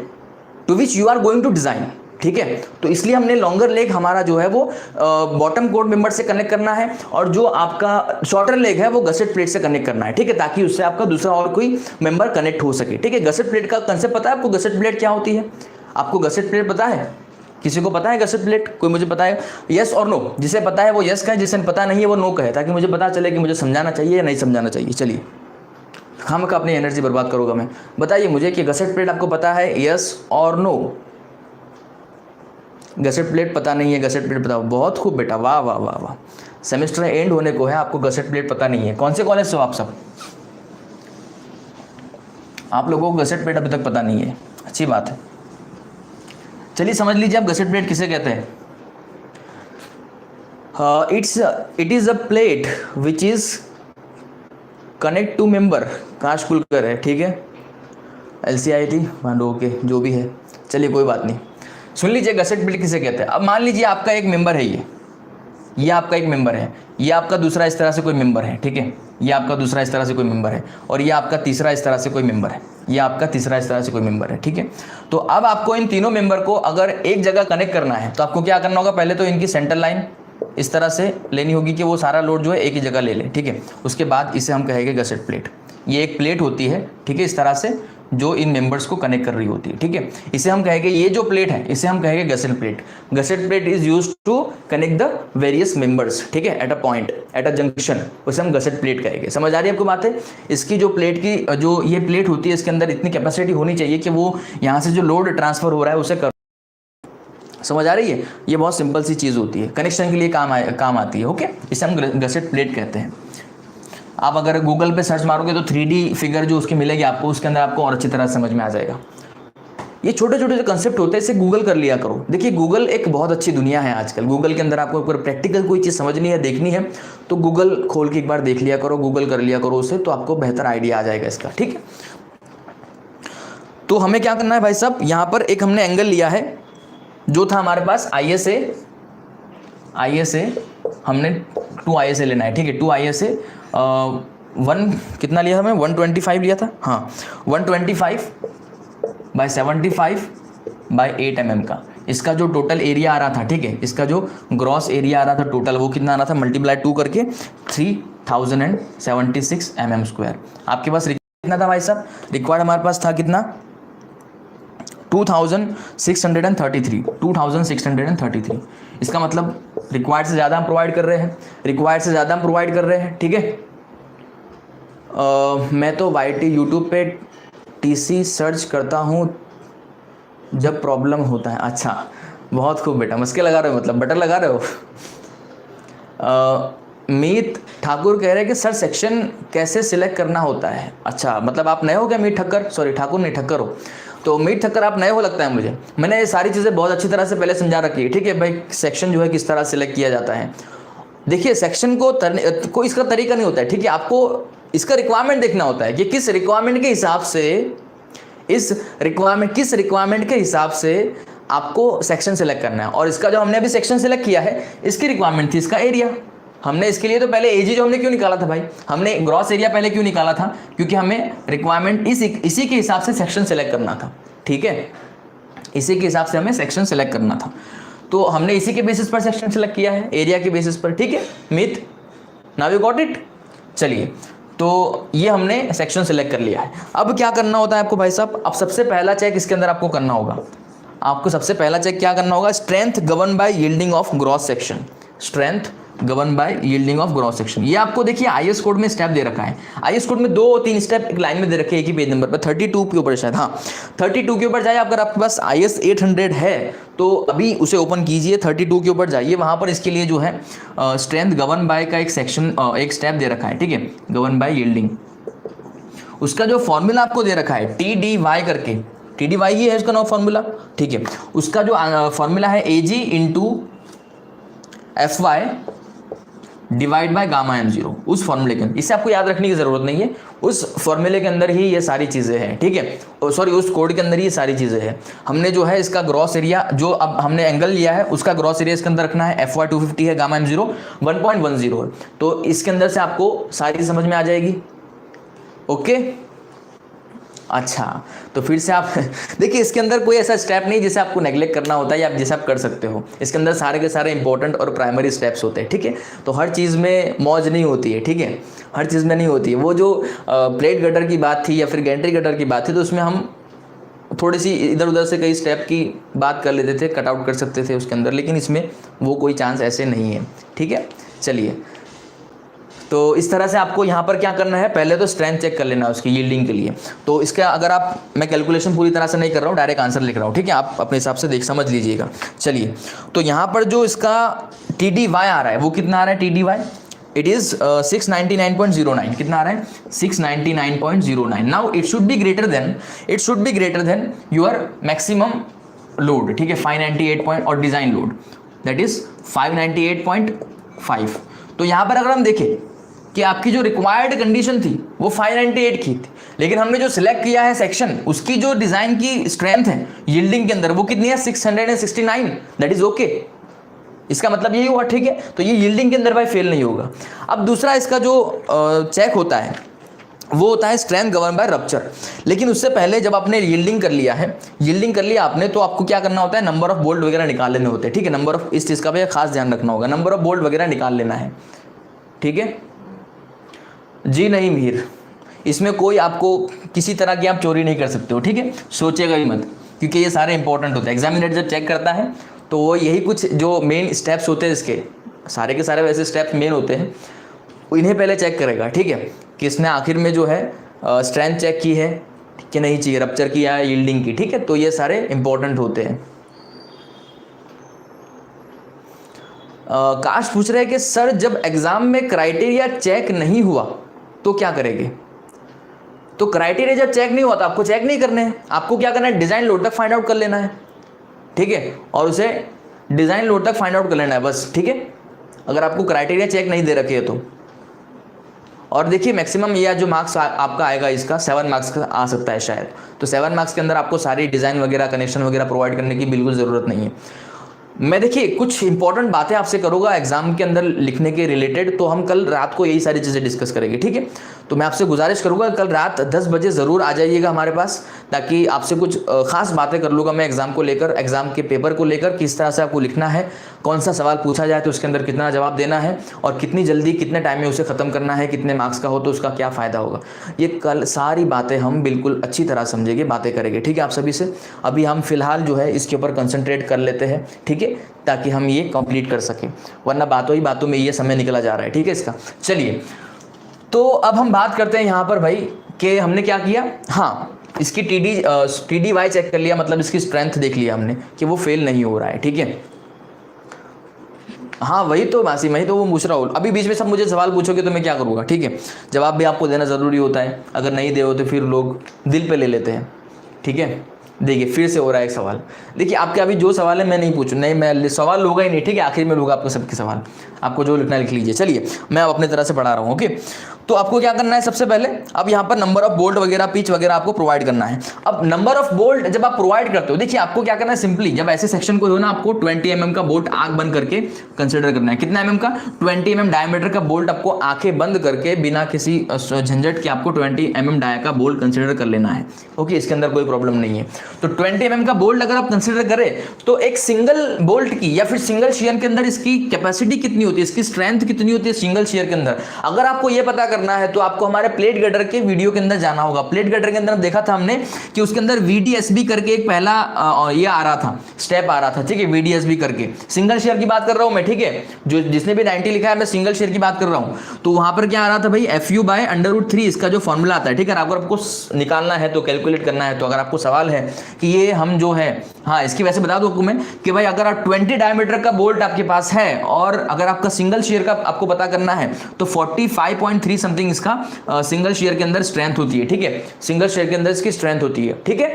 to which you are going to design, ठीक है। तो इसलिए हमने लॉन्गर लेग हमारा जो है वो बॉटम कोड मेंबर से कनेक्ट करना है और जो आपका शॉर्टर लेग है वो गसेट प्लेट से कनेक्ट करना है, ठीक है, ताकि उससे आपका दूसरा और कोई मेंबर कनेक्ट हो सके, ठीक है। गसेट प्लेट का कंसेप्ट पता है आपको? गसेट प्लेट क्या होती है आपको? गसेट प्लेट पता है? किसी को पता है गसेट प्लेट? कोई मुझे बताएगा यस और नो। जिसे पता है वो यस कहे, जिसे पता नहीं है वो नो कहे, ताकि मुझे पता चले कि मुझे समझाना चाहिए या नहीं समझाना चाहिए। चलिए, हम का अपनी एनर्जी बर्बाद करूंगा मैं। बताइए मुझे कि गसेट प्लेट आपको पता है, यस और नो? गसेट प्लेट पता नहीं है, गसेट प्लेट पता, बहुत खूब बेटा, वाह वाह वाह वाह, सेमेस्टर एंड होने को है, आपको गसेट प्लेट पता नहीं है। कौन से कॉलेज से हो आप सब? आप लोगों को गसेट प्लेट अभी तक पता नहीं है, अच्छी बात है। चलिए समझ लीजिए आप गसेट प्लेट किसे कहते हैं। It is a plate which is connect to member. Kash कुलकर है, ठीक है, LCIT भांडो, ओके, जो भी है, चलिए कोई बात नहीं। सुन लीजिए गसेट प्लेट किसे कहते हैं। अब मान लीजिए आपका एक मेंबर है, ये आपका एक मेंबर है, ये आपका दूसरा इस तरह से कोई मेंबर है, ठीक है, ये आपका दूसरा इस तरह से कोई मेंबर है, और ये आपका तीसरा इस तरह से कोई मेंबर है, ये आपका तीसरा इस तरह से कोई मेंबर है, ठीक है। तो अब आपको इन तीनों मेंबर को अगर एक जगह कनेक्ट करना है तो आपको क्या करना होगा, पहले तो इनकी सेंटर लाइन इस तरह से लेनी होगी कि वो सारा लोड जो है एक ही जगह ले ले, ठीक है। उसके बाद इसे हम कहेंगे गसेट प्लेट, ये एक प्लेट होती है, ठीक है, इस तरह से, जो इन मेंबर्स को कनेक्ट कर रही होती है, ठीक है। इसे हम कहेंगे, ये जो प्लेट है इसे हम कहेंगे gusset plate. Gusset plate is used to connect the various members, ठीक है, at a point, at a junction, उसे हम गसेट प्लेट कहेंगे। समझ आ रही है आपको बात है? इसकी जो प्लेट की जो ये प्लेट होती है, इसके अंदर इतनी कैपेसिटी होनी चाहिए कि वो यहाँ से जो लोड ट्रांसफर हो रहा है उसे कर, समझ आ रही है? ये बहुत सिंपल सी चीज़ होती है, कनेक्शन के लिए काम आती है, ओके। इसे हम गसेट प्लेट कहते हैं। आप अगर गूगल पे सर्च मारोगे तो 3D फिगर जो उसकी मिलेगी आपको, उसके अंदर आपको और अच्छी तरह समझ में आ जाएगा। ये छोटे छोटे जो कंसेप्ट होते हैं इसे गूगल कर लिया करो। देखिए गूगल एक बहुत अच्छी दुनिया है आजकल। गूगल के अंदर आपको अगर प्रैक्टिकल कोई चीज़ समझनी है, देखनी है, तो गूगल खोल के एक बार देख लिया करो, गूगल कर लिया करो उसे, तो आपको बेहतर आइडिया आ जाएगा इसका, ठीक है। तो हमें क्या करना है भाई साहब, यहाँ पर एक हमने एंगल लिया है जो था हमारे पास ISA हमने 2 ISA लेना है, ठीक है। 2 ISA 1 कितना लिया था, मैं 125 लिया था, हाँ 125/75/8 mm का इसका जो टोटल एरिया आ रहा था, ठीक है, इसका जो ग्रॉस एरिया आ रहा था टोटल, वो कितना आ रहा था, मल्टीप्लाई 2 करके 3076 mm²। आपके पास कितना था भाई साहब, रिक्वायर्ड हमारे पास था कितना, 2633। इसका मतलब रिक्वायर्ड से ज़्यादा हम प्रोवाइड कर रहे हैं, ठीक है। मैं तो YT यूट्यूब पे TC सर्च करता हूँ जब प्रॉब्लम होता है। अच्छा, बहुत खूब बेटा, मस्के लगा रहे हो, मतलब बटर लगा रहे हो। मीत ठाकुर कह रहे हैं कि सर सेक्शन कैसे सिलेक्ट करना होता है। अच्छा, मतलब आप नए हो क्या मीत ठक्कर, सॉरी ठाकुर नहीं ठक्कर हो, तो मीत ठक्कर आप नए हो लगता है मुझे। मैंने ये सारी चीज़ें बहुत अच्छी तरह से पहले समझा रखी है, ठीक है भाई। सेक्शन जो है किस तरह सिलेक्ट किया जाता है, देखिए सेक्शन को कोई इसका तरीका नहीं होता है, ठीक है। आपको इसका रिक्वायरमेंट देखना होता है कि किस रिक्वायरमेंट के हिसाब से आपको सेक्शन सेलेक्ट करना है। और इसका जो हमने अभी सेक्शन सेलेक्ट किया है, इसकी रिक्वायरमेंट थी इसका एरिया। हमने इसके लिए तो पहले एजी जो हमने क्यों निकाला था भाई, हमने ग्रॉस एरिया पहले क्यों निकाला था, क्योंकि हमें रिक्वायरमेंट इसी के हिसाब से सेक्शन सेलेक्ट करना था, ठीक है। इसी के हिसाब से हमें सेक्शन सेलेक्ट करना था, तो हमने इसी के बेसिस पर सेक्शन सेलेक्ट किया है, एरिया के बेसिस पर, ठीक है। Myth, now you got it. चलिए, तो ये हमने सेक्शन सेलेक्ट कर लिया है। अब क्या करना होता है आपको भाई साहब, अब सबसे पहला चेक इसके अंदर आपको करना होगा। आपको सबसे पहला चेक क्या करना होगा, strength govern by yielding of gross section. Strength govern by yielding of gross section, ये आपको देखिए IS कोड में स्टेप दे रखा है। IS कोड में 2-3 स्टेप एक लाइन में दे रखे हैं, एक ही पेज नंबर पर, 32 के ऊपर शायद, हाँ 32 के ऊपर जाइए। अगर आपके पास IS 800 है तो अभी उसे ओपन कीजिए, 32 के ऊपर जाइए, वहाँ पर इसके लिए जो है स्ट्रेंथ गवर्न बाय का एक सेक्शन, एक स्टेप दे रखा है, ठीक है, गवर्न बाय यील्डिंग। उसका जो फॉर्मूला आपको दे रखा है TDY करके, TDY ही है इसका नाम फॉर्मूला, ठीक है। उसका जो फॉर्मूला है AG into FY divide by gamma M0, उस फॉर्मूले के अंदर, इसे आपको याद रखने की जरूरत नहीं है, उस फॉर्मूले के अंदर ही ये सारी चीज़ें हैं, ठीक है। सॉरी, उस कोड के अंदर ही ये सारी चीज़ें हैं। हमने जो है इसका ग्रॉस एरिया, जो अब हमने एंगल लिया है उसका ग्रॉस एरिया इसके अंदर रखना है, FY 250 है, गामा M0 1.10 है, तो इसके अंदर से आपको सारी समझ में आ जाएगी, ओके। अच्छा, तो फिर से आप देखिए, इसके अंदर कोई ऐसा स्टेप नहीं जिसे आपको नेग्लेक्ट करना होता है या जैसे आप कर सकते हो। इसके अंदर सारे के सारे इंपॉर्टेंट और प्राइमरी स्टेप्स होते हैं, ठीक है। तो हर चीज़ में मौज नहीं होती है, ठीक है, हर चीज़ में नहीं होती है। वो जो प्लेट गटर की बात थी या फिर गैंट्री गटर की बात थी, तो उसमें हम थोड़ी सी इधर उधर से कई स्टेप की बात कर लेते थे, कट आउट कर सकते थे उसके अंदर, लेकिन इसमें वो कोई चांस ऐसे नहीं है, ठीक है। चलिए, तो इस तरह से आपको यहाँ पर क्या करना है, पहले तो स्ट्रेंथ चेक कर लेना है उसकी यील्डिंग के लिए। तो इसका अगर आप, मैं कैलकुलेशन पूरी तरह से नहीं कर रहा हूँ, डायरेक्ट आंसर लिख रहा हूँ, ठीक है, आप अपने हिसाब से समझ लीजिएगा। चलिए, तो यहाँ पर जो इसका TDY आ रहा है वो कितना आ रहा है, TDY इट इज़ 699.09, कितना आ रहा है, 699.09। Now it should be greater then your maximum load, ठीक है, 598 पॉइंट, और डिज़ाइन लोड दैट इज़ 598.5। तो यहाँ पर अगर हम देखें कि आपकी जो रिक्वायर्ड कंडीशन थी वो 598 की थी, लेकिन हमने जो सिलेक्ट किया है सेक्शन, उसकी जो डिजाइन की स्ट्रेंथ है यील्डिंग के अंदर वो कितनी है, 669, दैट इज ओके। इसका मतलब यही हुआ, ठीक है, तो ये यील्डिंग के अंदर भाई फेल नहीं होगा। अब दूसरा इसका जो चेक होता है वो होता है स्ट्रेंथ गवर्न बाय रप्चर। लेकिन उससे पहले जब आपने यील्डिंग कर लिया आपने, तो आपको क्या करना होता है, नंबर ऑफ बोल्ट वगैरह निकाल लेने होते हैं, ठीक है। नंबर ऑफ, इस चीज़ का भी खास ध्यान रखना होगा, नंबर ऑफ बोल्ट वगैरह निकाल लेना है, ठीक है जी। नहीं मीर, इसमें कोई आपको किसी तरह की आप चोरी नहीं कर सकते हो, ठीक है, सोचेगा ही मत, क्योंकि ये सारे इंपॉर्टेंट होते हैं। एग्जामिनर जब चेक करता है तो वो यही कुछ जो मेन स्टेप्स होते हैं इसके, सारे के सारे वैसे स्टेप्स मेन होते हैं, इन्हें पहले चेक करेगा, ठीक है, कि इसने आखिर में जो है स्ट्रेंथ चेक की है कि नहीं चाहिए, रप्चर की या यील्डिंग की, ठीक है, तो ये सारे इंपॉर्टेंट होते हैं। काश पूछ रहे हैं कि सर जब एग्जाम में क्राइटेरिया चेक नहीं हुआ तो क्या करेंगे? तो क्राइटेरिया जब चेक नहीं हुआ तो आपको चेक नहीं करने हैं, आपको क्या करना है, डिजाइन लोड तक फाइंड आउट कर लेना है, ठीक है, और उसे डिजाइन लोड तक फाइंड आउट कर लेना है बस, ठीक है, अगर आपको क्राइटेरिया चेक नहीं दे रखे है तो। और देखिए मैक्सिमम यह जो मार्क्स आपका आएगा इसका 7 मार्क्स का आ सकता है शायद, तो 7 मार्क्स के अंदर आपको सारी डिज़ाइन वगैरह कनेक्शन वगैरह प्रोवाइड करने की बिल्कुल ज़रूरत नहीं है। मैं देखिए कुछ इंपॉर्टेंट बातें आपसे करूँगा एग्जाम के अंदर लिखने के रिलेटेड, तो हम कल रात को यही सारी चीज़ें डिस्कस करेंगे, ठीक है। तो मैं आपसे गुजारिश करूँगा कल रात 10 बजे ज़रूर आ जाइएगा हमारे पास, ताकि आपसे कुछ खास बातें कर लूँगा मैं एग्जाम को लेकर, एग्जाम के पेपर को लेकर, किस तरह से आपको लिखना है, कौन सा सवाल पूछा जाए तो उसके अंदर कितना जवाब देना है, और कितनी जल्दी कितने टाइम में उसे ख़त्म करना है, कितने मार्क्स का हो तो उसका क्या फ़ायदा होगा। ये कल सारी बातें हम बिल्कुल अच्छी तरह समझेंगे, बातें करेंगे, ठीक है आप सभी से। अभी हम फिलहाल जो है इसके ऊपर कंसंट्रेट कर लेते हैं, ठीक है, ताकि हम ये कंप्लीट कर सकें, वरना बातों ही बातों में ये समय निकला जा रहा है, ठीक है इसका। चलिए तो अब हम बात करते हैं यहाँ पर भाई कि हमने क्या किया। हाँ, इसकी TDY चेक कर लिया, मतलब इसकी स्ट्रेंथ देख लिया हमने कि वो फेल नहीं हो रहा है, ठीक है। हाँ वही तो मासी, वही तो वो पूछ रहा हूँ। अभी बीच में सब मुझे सवाल पूछोगे तो मैं क्या करूँगा, ठीक है, जवाब भी आपको देना ज़रूरी होता है, अगर नहीं दे तो फिर लोग दिल पे ले लेते हैं, ठीक है। देखिए फिर से हो रहा है एक सवाल, देखिए आपके अभी जो सवाल है मैं नहीं पूछूँ, नहीं मैं सवाल होगा ही नहीं, ठीक है, आखिर में लूँगा आपको सबके सवाल, आपको जो लिखना लिख लीजिए। चलिए मैं अब अपने तरह से पढ़ा रहा हूँ, ओके। तो आपको क्या करना है सबसे पहले, अब यहाँ पर नंबर ऑफ बोल्ट वगैरह पिच वगैरह आपको प्रोवाइड करना है। अब नंबर ऑफ बोल्ट जब आप प्रोवाइड करते हो, देखिए आपको क्या करना है, सिंपली जब ऐसे सेक्शन को हो ना, आपको 20 mm का बोल्ट आंख बंद करके कंसिडर करना है। कितना mm का? 20 mm डायमीटर का बोल्ट आपको आंखें बंद करके बिना किसी झंझट के आपको 20 mm डाया का बोल्ट कंसिडर कर लेना है, ओके, इसके अंदर कोई प्रॉब्लम नहीं है। तो 20 mm का बोल्ट अगर आप कंसिडर करें तो एक सिंगल बोल्ट की या फिर सिंगल शेयर के अंदर इसकी कैपेसिटी कितनी होती है, इसकी स्ट्रेंथ कितनी होती है सिंगल शेयर के अंदर, अगर आपको ये पता करना है तो आपको हमारे प्लेट गटर के वीडियो के अंदर जाना होगा। प्लेट गटर के अंदर देखा था हमने कि उसके अंदर VDSB करके एक पहला ये आ रहा था, स्टेप आ रहा था, ठीक है, VDSB करके। सिंगल शेयर की बात कर रहा हूं मैं, ठीक है, जो जिसने भी 90 लिखा है मैं सिंगल शेयर की बात कर रहा हूं। तो वहां पर क्या आ रहा था भाई, FU/√3 इसका जो फॉर्मूला आता है, ठीक है। अगर आपको निकालना है तो कैलकुलेट करना है, तो अगर आपको सवाल है कि ये हम जो है, हाँ इसकी वैसे बता दूं आपको मैं कि भाई अगर आप 20 डायमीटर का बोल्ट आपके पास है और अगर आपका सिंगल शेयर का आपको पता करना है तो 45.3 समथिंग इसका सिंगल शेयर के अंदर स्ट्रेंथ होती है, ठीक है, सिंगल शेयर के अंदर इसकी स्ट्रेंथ होती है, ठीक है।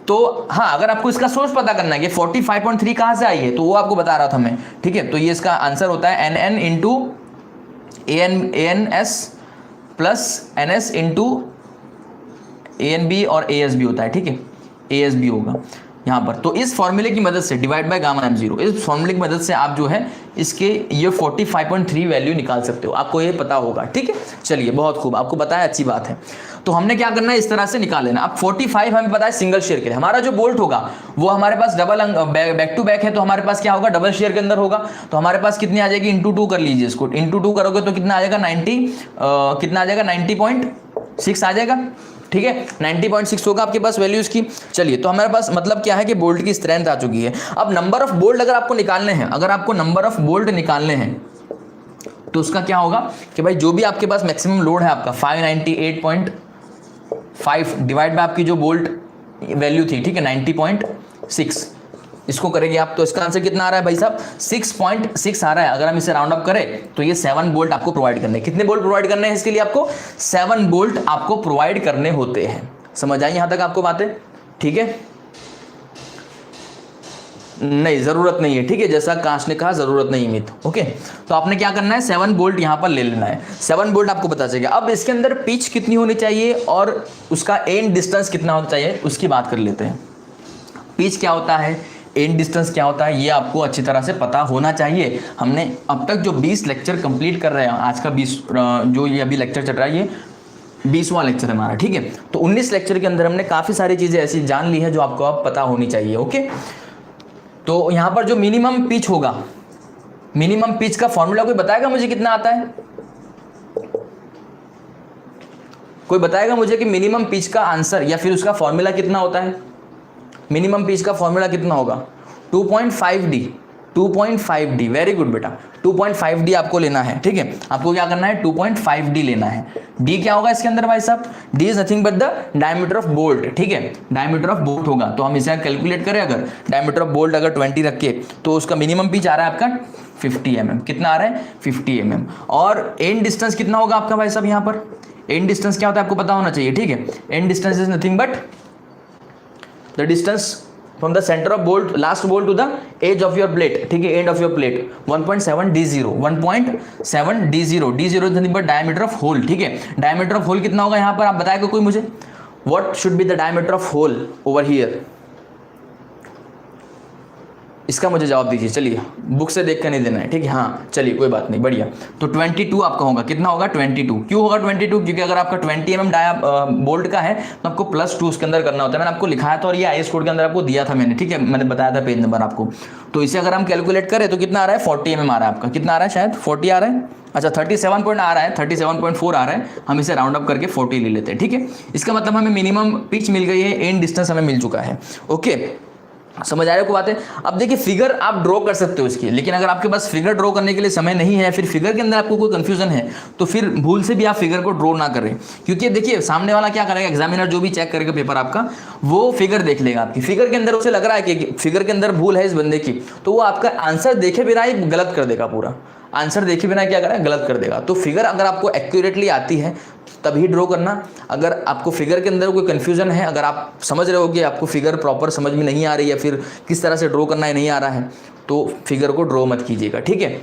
तो हाँ अगर आपको इसका सोर्स पता करना है कि 45.3 कहां से आई है तो वो आपको बता रहा था मैं, ठीक है। तो ये इसका आंसर होता है NN into ANS plus NS into ANB और ASB होता है, ठीक है, ASB होगा यहाँ पर। तो इस फॉर्मूले की मदद से डिवाइड बाय गामा m0, इस फॉर्मूले की मदद से आप जो है इसके ये 45.3 वैल्यू निकाल सकते हो, आपको ये पता होगा, ठीक है। चलिए बहुत खूब, आपको बताया, अच्छी बात है। तो हमने क्या करना है, इस तरह से निकाल लेना। अब 45 हमें पता है सिंगल शेयर के लिए, हमारा जो बोल्ट होगा वो हमारे पास डबल बैक टू बैक है, तो हमारे पास क्या होगा, डबल शेयर के अंदर होगा। तो हमारे पास कितनी आ जाएगी, इंटू 2 कर लीजिए इसको, इंटू 2 करोगे तो कितना आ जाएगा, 90 कितना आ जाएगा, 90.6 आ जाएगा, ठीक है, 90.6 होगा आपके पास वैल्यू इसकी। चलिए तो हमारे पास मतलब क्या है कि बोल्ट की स्ट्रेंथ आ चुकी है। अब नंबर ऑफ बोल्ट अगर आपको निकालने हैं, अगर आपको नंबर ऑफ बोल्ट निकालने हैं तो उसका क्या होगा कि भाई जो भी आपके पास मैक्सिमम लोड है आपका 598.5 डिवाइड बाय आपकी जो बोल्ट वैल्यू थी, ठीक है, 90.6, इसको करेंगे आप तो इसका आंसर कितना आ रहा है भाई साहब, 6.6 आ रहा है। अगर हम इसे राउंड अप करें तो ये 7 बोल्ट आपको प्रोवाइड करने हैं। कितने बोल्ट प्रोवाइड करने हैं इसके लिए आपको, 7 बोल्ट आपको प्रोवाइड करने होते हैं। समझ आई यहां तक आपको बातें, ठीक है। नहीं जरूरत नहीं है, ठीक है, जैसा काश ने कहा जरूरत नहीं मित, ओके। तो आपने क्या करना है, 7 बोल्ट यहां पर ले लेना है, 7 बोल्ट आपको पता चलेगा। अब इसके अंदर पिच कितनी होनी चाहिए और उसका एंड डिस्टेंस कितना होना चाहिए उसकी बात कर लेते हैं। पिच क्या होता है, एंड डिस्टेंस क्या होता है, ये आपको अच्छी तरह से पता होना चाहिए। हमने अब तक जो 20 लेक्चर कंप्लीट कर रहे हैं, आज का 20 जो ये अभी लेक्चर चल रहा है ये 20वां लेक्चर है हमारा, ठीक है। तो 19 लेक्चर के अंदर हमने काफ़ी सारी चीज़ें ऐसी जान ली है जो आपको अब पता होनी चाहिए, ओके। तो यहाँ पर जो मिनिमम पिच होगा, मिनिमम पिच का फॉर्मूला कोई बताएगा मुझे कितना आता है, कोई बताएगा मुझे कि मिनिमम पिच का आंसर या फिर उसका फॉर्मूला कितना होता है? मिनिमम पिच का फॉर्मूला कितना होगा? 2.5D, 2.5D, वेरी गुड बेटा, 2.5D आपको लेना है, ठीक है। आपको क्या करना है? 2.5D लेना है। D क्या होगा इसके अंदर भाई साहब? D is nothing but the diameter of bolt, ठीक है, डायमीटर ऑफ बोल्ट होगा। तो हम इसे कैलकुलेट करें, अगर डायमीटर ऑफ बोल्ट अगर 20 रखे तो उसका मिनिमम पिच आ रहा है आपका 50 mm। कितना आ रहा है? 50 mm। और एंड डिस्टेंस कितना होगा आपका भाई साहब? यहाँ पर एंड डिस्टेंस क्या होता है आपको पता होना चाहिए, ठीक है। And distance is nothing but the distance from the center of bolt, last bolt to the edge of your plate, ठीक है, end of your plate, 1.7D0, 1.7D0, D0 is nothing but diameter of hole, ठीक है। diameter of hole कितना होगा यहाँ पर? आप बताएगा कोई मुझे? what should be the diameter of hole over here? इसका मुझे जवाब दीजिए, चलिए, बुक से देख कर नहीं देना है, ठीक है। हाँ चलिए कोई बात नहीं, बढ़िया। तो 22 आपका होगा। कितना होगा? 22। क्यों होगा 22? क्योंकि अगर आपका 20 mm डाया बोल्ट का है तो आपको +2 उसके अंदर करना होता है। मैंने आपको लिखाया था और ये IS कोड के अंदर आपको दिया था मैंने, ठीक है, मैंने बताया था पेज नंबर आपको। तो इसे अगर हम कैलकुलेट करें तो कितना आ रहा है? 40 mm आ रहा है आपका। कितना आ रहा है? शायद 40 आ रहा है। अच्छा 37 पॉइंट आ रहा है, 37.4 आ रहा है। हम इसे राउंड अप करके 40 ले लेते हैं, ठीक है। इसका मतलब हमें मिनिमम पिच मिल गई है, एंड डिस्टेंस हमें मिल चुका है। ओके, समझ आ रहा है को बात है? अब देखिए फिगर आप ड्रॉ कर सकते हो इसकी, लेकिन अगर आपके पास फिगर ड्रॉ करने के लिए समय नहीं है, फिर फिगर के अंदर आपको कोई कंफ्यूजन है, तो फिर भूल से भी आप फिगर को ड्रॉ ना करें। क्योंकि देखिए सामने वाला क्या करेगा, एग्जामिनर जो भी चेक करेगा पेपर आपका, वो फिगर देख लेगा आपकी। फिगर के अंदर उसे लग रहा है कि फिगर के अंदर भूल है इस बंदे की, तो वो आपका आंसर देखे बिना ही गलत कर देगा, पूरा आंसर देखे बिना क्या करेगा? गलत कर देगा। तो फिगर अगर आपको एक्यूरेटली आती है तभी ड्रॉ करना। अगर आपको फिगर के अंदर कोई कंफ्यूजन है, अगर आप समझ रहे हो कि आपको फिगर प्रॉपर समझ में नहीं आ रही है, फिर किस तरह से ड्रॉ करना है नहीं आ रहा है, तो फिगर को ड्रॉ मत कीजिएगा, ठीक है।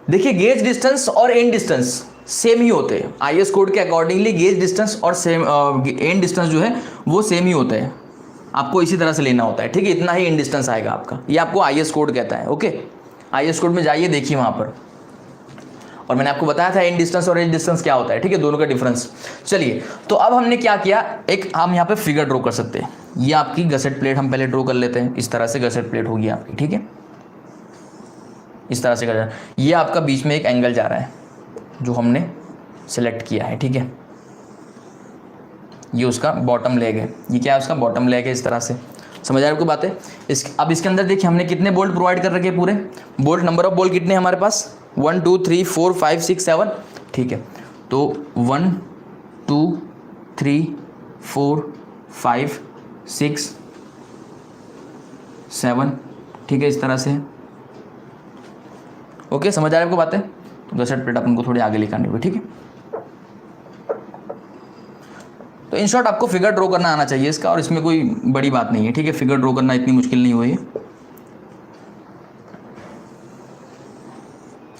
देखिए गेज डिस्टेंस और एंड डिस्टेंस सेम ही होते हैं IS कोड के अकॉर्डिंगली। गेज डिस्टेंस और एंड डिस्टेंस जो है वो सेम ही होता है, आपको इसी तरह से लेना होता है, ठीक है। इतना ही एंड डिस्टेंस आएगा आपका, ये आपको IS कोड कहता है। ओके, IS कोड में जाइए, देखिए वहां पर, और मैंने आपको बताया था एंड डिस्टेंस और एज डिस्टेंस क्या होता है, ठीक है, दोनों का डिफरेंस। चलिए, तो अब हमने क्या किया, एक हम यहाँ पे फिगर ड्रॉ कर सकते हैं। ये आपकी गसेट प्लेट हम पहले ड्रॉ कर लेते हैं। इस तरह से गसेट प्लेट होगी आपकी, ठीक है, इस तरह से कर। ये आपका बीच में एक एंगल जा रहा है जो हमने सेलेक्ट किया है, ठीक है। ये उसका बॉटम लेग है, ये क्या है? उसका बॉटम लेग है। इस तरह से समझ आ रहा है आपको बातें? अब इसके अंदर देखिए हमने कितने बोल्ट प्रोवाइड कर रखे हैं पूरे। बोल्ट नंबर ऑफ बोल्ट कितने हमारे पास? 1 2 3 4 5 6 7, ठीक है। तो 1 2 3 4 5 6 7, ठीक है, इस तरह से। ओके, समझ आ रहा है आपको बातें? तो गसेट प्लेट अपन को थोड़ी आगे लिखानी होगी, ठीक है। तो इन शॉर्ट आपको फिगर ड्रॉ करना आना चाहिए इसका, और इसमें कोई बड़ी बात नहीं है, ठीक है। फिगर ड्रॉ करना इतनी मुश्किल नहीं हुई,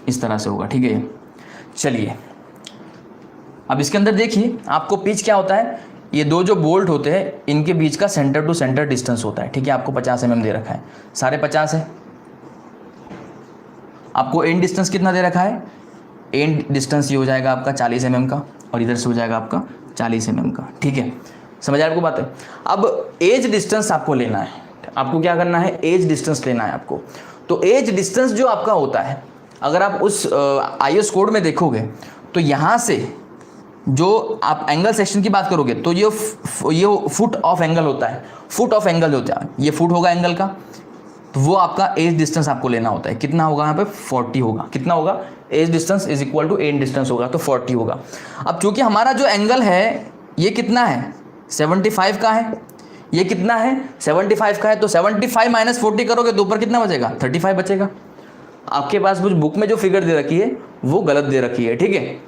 इस तरह से होगा, ठीक है। चलिए, अब इसके अंदर देखिए आपको पिच क्या होता है। ये दो जो बोल्ट होते हैं इनके बीच का सेंटर टू सेंटर डिस्टेंस होता है, ठीक है। आपको 50 mm दे रखा है, सारे 50 है। आपको एंड डिस्टेंस कितना दे रखा है? एंड डिस्टेंस ये हो जाएगा आपका 40 mm का, और इधर से हो जाएगा आपका 40 mm का, ठीक है। समझ आ रहा है आपको बात है? अब एज डिस्टेंस आपको लेना है। आपको क्या करना है? एज डिस्टेंस लेना है आपको। तो एज डिस्टेंस जो आपका होता है, अगर आप उस IS कोड में देखोगे तो यहाँ से जो आप एंगल सेक्शन की बात करोगे तो ये फुट ऑफ एंगल होता है। फुट ऑफ एंगल होता है, ये फुट होगा एंगल का, तो वो आपका एज डिस्टेंस आपको लेना होता है। कितना होगा यहाँ पे? 40 होगा। कितना होगा? Edge distance is equal to end distance होगा, तो 40 होगा। अब चूंकि हमारा जो एंगल है ये कितना है? 75 का है। ये कितना है? 75 का है। तो 75 माइनस 40 करोगे तो ऊपर कितना बचेगा? 35 बचेगा। आपके पास कुछ बुक में जो फिगर दे रखी है वो गलत दे रखी है, ठीक है।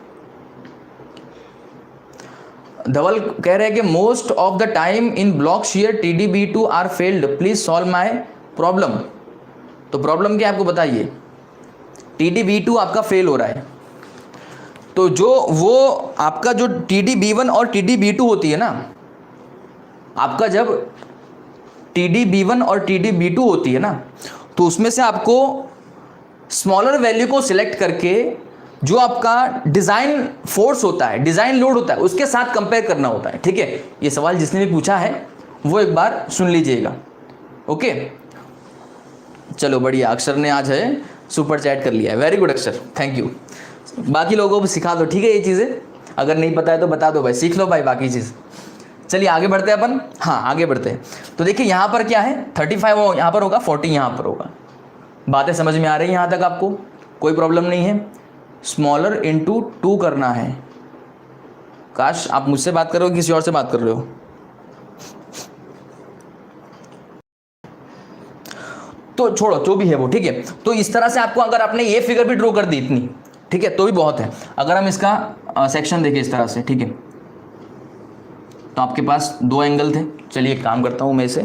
धवल कह रहे हैं कि most of the time in block shear TDB2 are failed, please solve my problem. तो प्रॉब्लम क्या आपको बताइए? TDB2 आपका फेल हो रहा है, तो जो वो आपका जो TDB1 और TDB2 होती है ना, आपका जब TDB1 और TDB2 होती है ना, तो उसमें से आपको स्मॉलर वैल्यू को सिलेक्ट करके जो आपका डिजाइन फोर्स होता है, डिजाइन लोड होता है, उसके साथ कंपेयर करना होता है, ठीक है। ये सवाल जिसने भी पूछा है वो एक बार सुन लीजिएगा, ओके। चलो बढ़िया, अक्षर ने आज है सुपर चैट कर लिया है, वेरी गुड अक्षर, थैंक यू। बाकी लोगों को सिखा दो, ठीक है, ये चीज़ें अगर नहीं पता है तो बता दो भाई, सीख लो भाई बाकी चीज़। चलिए आगे बढ़ते हैं अपन। हाँ आगे बढ़ते हैं। तो देखिए यहाँ पर क्या है, 35 यहाँ पर होगा, 40 यहाँ पर होगा। बातें समझ में आ रही हैं यहाँ तक आपको? कोई प्रॉब्लम नहीं है। स्मॉलर इंटू 2 करना है। काश आप मुझसे बात कर रहे हो किसी और से बात कर रहे हो? तो छोड़ो जो भी है वो, ठीक है। तो इस तरह से आपको, अगर आपने ये फिगर भी ड्रॉ कर दी इतनी, ठीक है, तो भी बहुत है। अगर हम इसका सेक्शन देखें इस तरह से, ठीक है, तो आपके पास 2 एंगल थे। चलिए एक काम करता हूँ, मैं इसे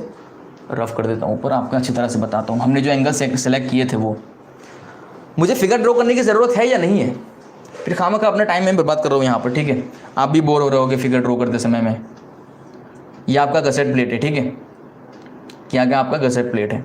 रफ कर देता हूँ ऊपर, आपको अच्छी तरह से बताता हूँ। हमने जो एंगल सेलेक्ट किए थे वो, मुझे फिगर ड्रॉ करने की ज़रूरत है या नहीं है? फिर खामखा अपना टाइम में बर्बाद कर रहा हूँ यहाँ पर, ठीक है। आप भी बोर हो रहे होगे फिगर ड्रॉ करते समय में। ये आपका गसेट प्लेट है, ठीक है, क्या क्या आपका गसेट प्लेट है।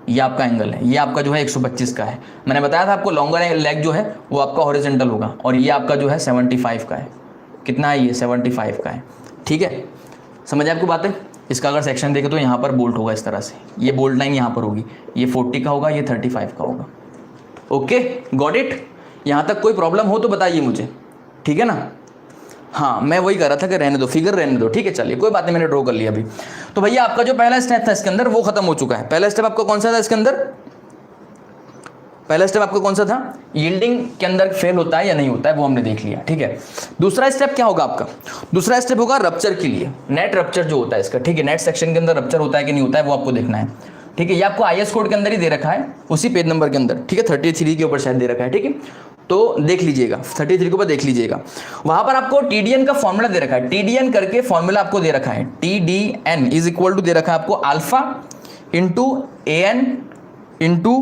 ये आपका एंगल है, ये आपका जो है 125 का है। मैंने बताया था आपको लॉन्गर लेग जो है वो आपका हॉरिजॉन्टल होगा, और ये आपका जो है 75 का है। कितना है ये? 75 का है, ठीक है। समझ आए आपको बातें? इसका अगर सेक्शन देखें तो यहाँ पर बोल्ट होगा इस तरह से, ये बोल्ट लाइन यहाँ पर होगी, ये 40 का होगा, ये 35 का होगा। Okay, got it? यहाँ तक कोई प्रॉब्लम हो तो बताइए मुझे, ठीक है ना? हाँ मैं वही कह रहा था कि रहने दो, फिगर रहने दो, ठीक है। चलिए कोई बात नहीं, मैंने ड्रॉ कर लिया अभी। तो भैया आपका जो पहला स्टेप था इसके अंदर वो खत्म हो चुका है। पहला स्टेप आपका कौन सा था इसके अंदर? पहला स्टेप आपका कौन सा था? यील्डिंग के अंदर फेल होता है या नहीं होता है वो हमने देख लिया, ठीक है। दूसरा स्टेप क्या होगा आपका? दूसरा स्टेप होगा रप्चर के लिए, नेट रप्चर जो होता है इसका, ठीक है। नेट सेक्शन के अंदर रप्चर होता है कि नहीं होता है वो आपको देखना है, ठीक है। ये आपको IS कोड के अंदर ही दे रखा है, उसी पेज नंबर के अंदर, ठीक है। 33 के ऊपर शायद दे रखा है, ठीक है। तो देख लीजिएगा, 33 के ऊपर देख लीजिएगा। वहां पर आपको TDN का फॉर्मूला दे रखा है, TDN करके फॉर्मूला आपको दे रखा है। TDN इज इक्वल टू दे रखा है आपको alpha into AN into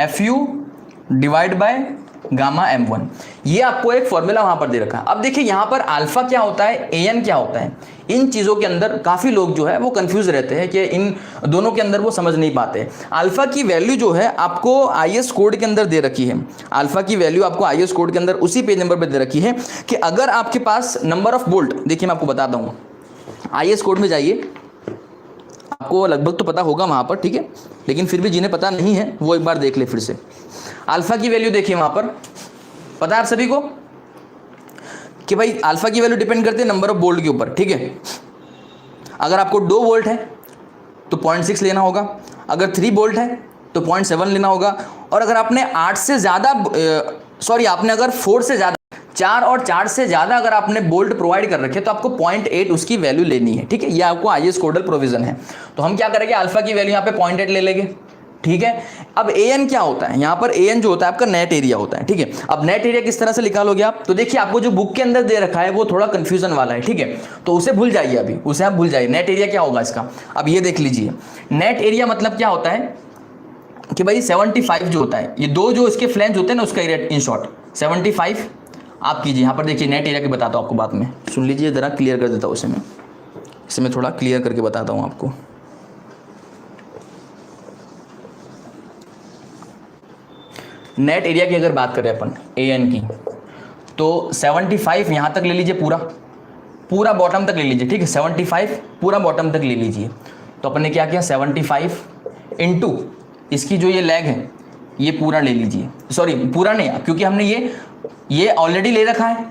FU divide by gamma M1। ये आपको एक फॉर्मूला वहां पर दे रखा है। अब देखिए यहाँ पर अल्फा क्या होता है, AN क्या होता है, इन चीज़ों के अंदर काफ़ी लोग जो है वो कंफ्यूज रहते हैं कि इन दोनों के अंदर वो समझ नहीं पाते। अल्फा की वैल्यू जो है आपको IS कोड के अंदर दे रखी है। अल्फा की वैल्यू आपको IS कोड के अंदर उसी पेज नंबर पर दे रखी है कि अगर आपके पास नंबर ऑफ बोल्ट, देखिए मैं आपको बताता हूँ, IS कोड में जाइए, आपको लगभग तो पता होगा वहाँ पर, ठीक है, लेकिन फिर भी जिन्हें पता नहीं है वो एक बार देख ले फिर से। अल्फा की वैल्यू देखिए वहाँ पर, पता है आप सभी को कि भाई अल्फा की वैल्यू डिपेंड करती है नंबर ऑफ बोल्ट के ऊपर, ठीक है। अगर आपको 2 वोल्ट है तो 0.6 लेना होगा, अगर 3 वोल्ट है तो 0.7 लेना होगा, और अगर आपने 8 से ज़्यादा आपने अगर 4 से ज़्यादा 4 और 4 से ज़्यादा अगर आपने बोल्ट प्रोवाइड कर रखे तो आपको 0.8 उसकी वैल्यू लेनी है, ठीक है। ये आपको IS कोडल प्रोविजन है। तो हम क्या करेंगे, अल्फा की वैल्यू यहाँ पे 0.8 ले लेंगे, ठीक है। अब AN क्या होता है? यहाँ पर AN जो होता है आपका नेट एरिया होता है, ठीक है। अब नेट एरिया किस तरह से निकालोगे आप? तो देखिए आपको जो बुक के अंदर दे रखा है वो थोड़ा कंफ्यूजन वाला है, ठीक है, तो उसे भूल जाइए, अभी उसे आप भूल जाइए। नेट एरिया क्या होगा इसका? अब ये देख लीजिए, नेट एरिया मतलब क्या होता है कि भाई 75 जो होता है, ये 2 जो इसके फ्लैंज होते हैं ना उसका एरिया इन शॉर्ट 75 आप कीजिए। यहाँ पर देखिए नेट एरिया की बताता हूँ आपको बाद में, सुन लीजिए ज़रा, क्लियर कर देता हूँ इसे मैं थोड़ा क्लियर करके बताता हूँ आपको। नेट एरिया की अगर बात करें अपन AN की, तो 75 यहाँ तक ले लीजिए, पूरा बॉटम तक ले लीजिए, ठीक है। 75 पूरा बॉटम तक ले लीजिए। तो अपन ने क्या किया, 75 इंटू इसकी जो ये लेग है ये पूरा ले लीजिए, सॉरी पूरा नहीं, क्योंकि हमने ये ऑलरेडी ले रखा है।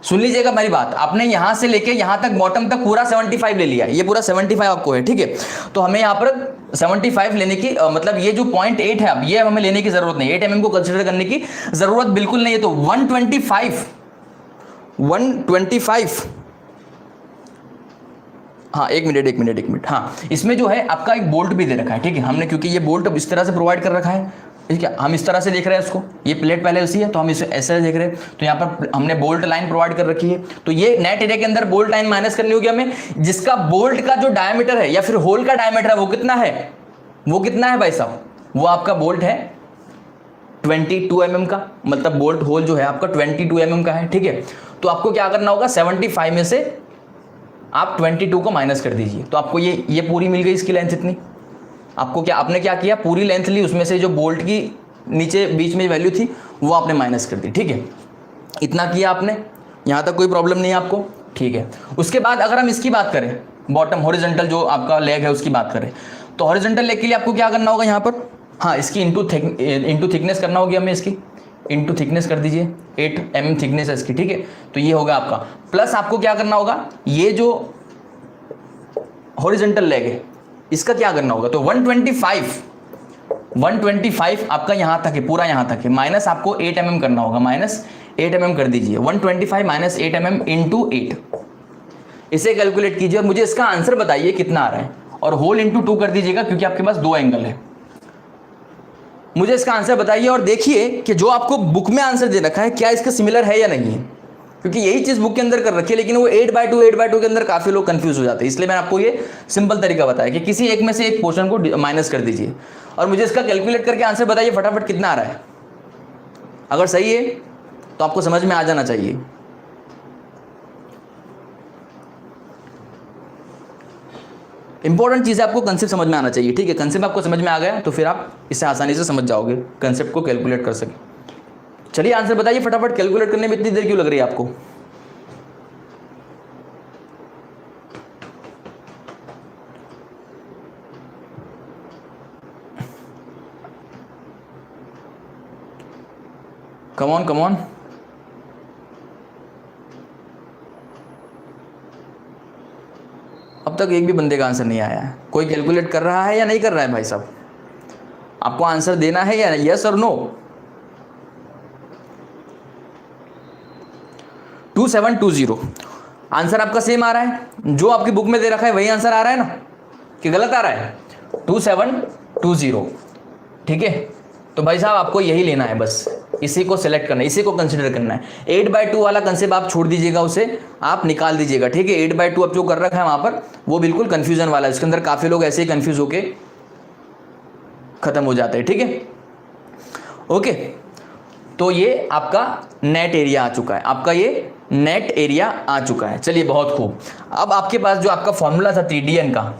सुन लीजिएगा मेरी बात, आपने यहाँ से लेके यहाँ तक बॉटम तक पूरा 75 ले लिया, ये पूरा 75 आपको है, ठीक है। तो हमें यहाँ पर 75 लेने की मतलब ये जो 0.8 है अब ये हमें लेने की जरूरत नहीं, 8 mm को कंसिडर करने की जरूरत बिल्कुल नहीं है। तो 125 हाँ एक मिनट हाँ, इसमें जो है आपका एक बोल्ट भी दे रखा है, ठीक है। हमने क्योंकि ये बोल्ट इस तरह से प्रोवाइड कर रखा है, ठीक है, हम इस तरह से देख रहे हैं इसको, ये प्लेट पहले उसी है तो हम इसे ऐसे देख रहे हैं, तो यहाँ पर हमने बोल्ट लाइन प्रोवाइड कर रखी है। तो ये नेट एरिया के अंदर बोल्ट लाइन माइनस करनी होगी हमें, जिसका बोल्ट का जो डायमीटर है या फिर होल का डायमीटर है वो कितना है, भाई साहब, वो आपका बोल्ट है 22 mm का, मतलब बोल्ट होल जो है आपका 22 mm का है, ठीक है। तो आपको क्या करना होगा, 75 में से आप 22 को माइनस कर दीजिए, तो आपको ये पूरी मिल गई इसकी लेंथ इतनी। आपने क्या किया, पूरी लेंथ ली, उसमें से जो बोल्ट की नीचे बीच में वैल्यू थी वो आपने माइनस कर दी, ठीक है। इतना किया आपने, यहाँ तक कोई प्रॉब्लम नहीं है आपको, ठीक है। उसके बाद अगर हम इसकी बात करें, बॉटम हॉरिजॉन्टल जो आपका लेग है उसकी बात करें, तो हॉरिजॉन्टल लेग के लिए आपको क्या करना होगा यहाँ पर, हाँ इसकी इंटू थिकनेस करना होगी हमें, इसकी इंटू थिकनेस कर दीजिए, 8 mm थिकनेस है इसकी, ठीक है। तो ये होगा आपका, प्लस आपको क्या करना होगा, ये जो हॉरिजॉन्टल लेग है इसका क्या करना होगा, तो 125 आपका यहां तक है, पूरा यहां तक है, माइनस आपको 8 mm करना होगा, माइनस 8 mm कर दीजिए, 125 माइनस 8 mm इंटू 8, इसे कैलकुलेट कीजिए और मुझे इसका आंसर बताइए कितना आ रहा है, और होल इंटू 2 कर दीजिएगा क्योंकि आपके पास 2 एंगल है। मुझे इसका आंसर बताइए और देखिए कि जो आपको बुक में आंसर दे रखा है क्या इसका सिमिलर है या नहीं है, क्योंकि यही चीज बुक के अंदर कर रखी है, लेकिन वो 8/2 के अंदर काफी लोग कंफ्यूज हो जाते हैं, इसलिए मैंने आपको ये सिंपल तरीका बताया कि किसी एक में से एक पोर्शन को माइनस कर दीजिए और मुझे इसका कैलकुलेट करके आंसर बताइए फटाफट कितना आ रहा है। अगर सही है तो आपको समझ में आ जाना चाहिए। इंपॉर्टेंट चीज़ है, आपको कंसेप्ट समझ में आना चाहिए, ठीक है। कंसेप्ट आपको समझ में आ गया तो फिर आप इससे आसानी से समझ जाओगे, कंसेप्ट को कैलकुलेट कर सके। चलिए आंसर बताइए फटाफट, कैलकुलेट करने में इतनी देर क्यों लग रही है आपको। कम ऑन कम ऑन, अब तक एक भी बंदे का आंसर नहीं आया है। कोई कैलकुलेट कर रहा है या नहीं कर रहा है भाई साहब, आपको आंसर देना है या यस और नो। 2720 आंसर आपका सेम आ रहा है, जो आपकी बुक में दे रखा है वही आंसर आ रहा है ना, कि गलत आ रहा है, 2720, ठीक है। तो भाई साहब आपको यही लेना है, बस इसी को सिलेक्ट करना है, इसी को कंसिडर करना है। 8/2 वाला कंसेप्ट आप छोड़ दीजिएगा, उसे आप निकाल दीजिएगा, ठीक है। 8/2 अब जो कर रखा है वहां पर वो बिल्कुल कंफ्यूजन वाला है, इसके अंदर काफी लोग ऐसे ही कंफ्यूज होके खत्म हो जाते हैं, ठीक है। ओके, तो ये आपका नेट एरिया आ चुका है, आपका ये नेट एरिया आ चुका है। चलिए बहुत खूब। अब आपके पास जो आपका फॉर्मूला था 3DN का,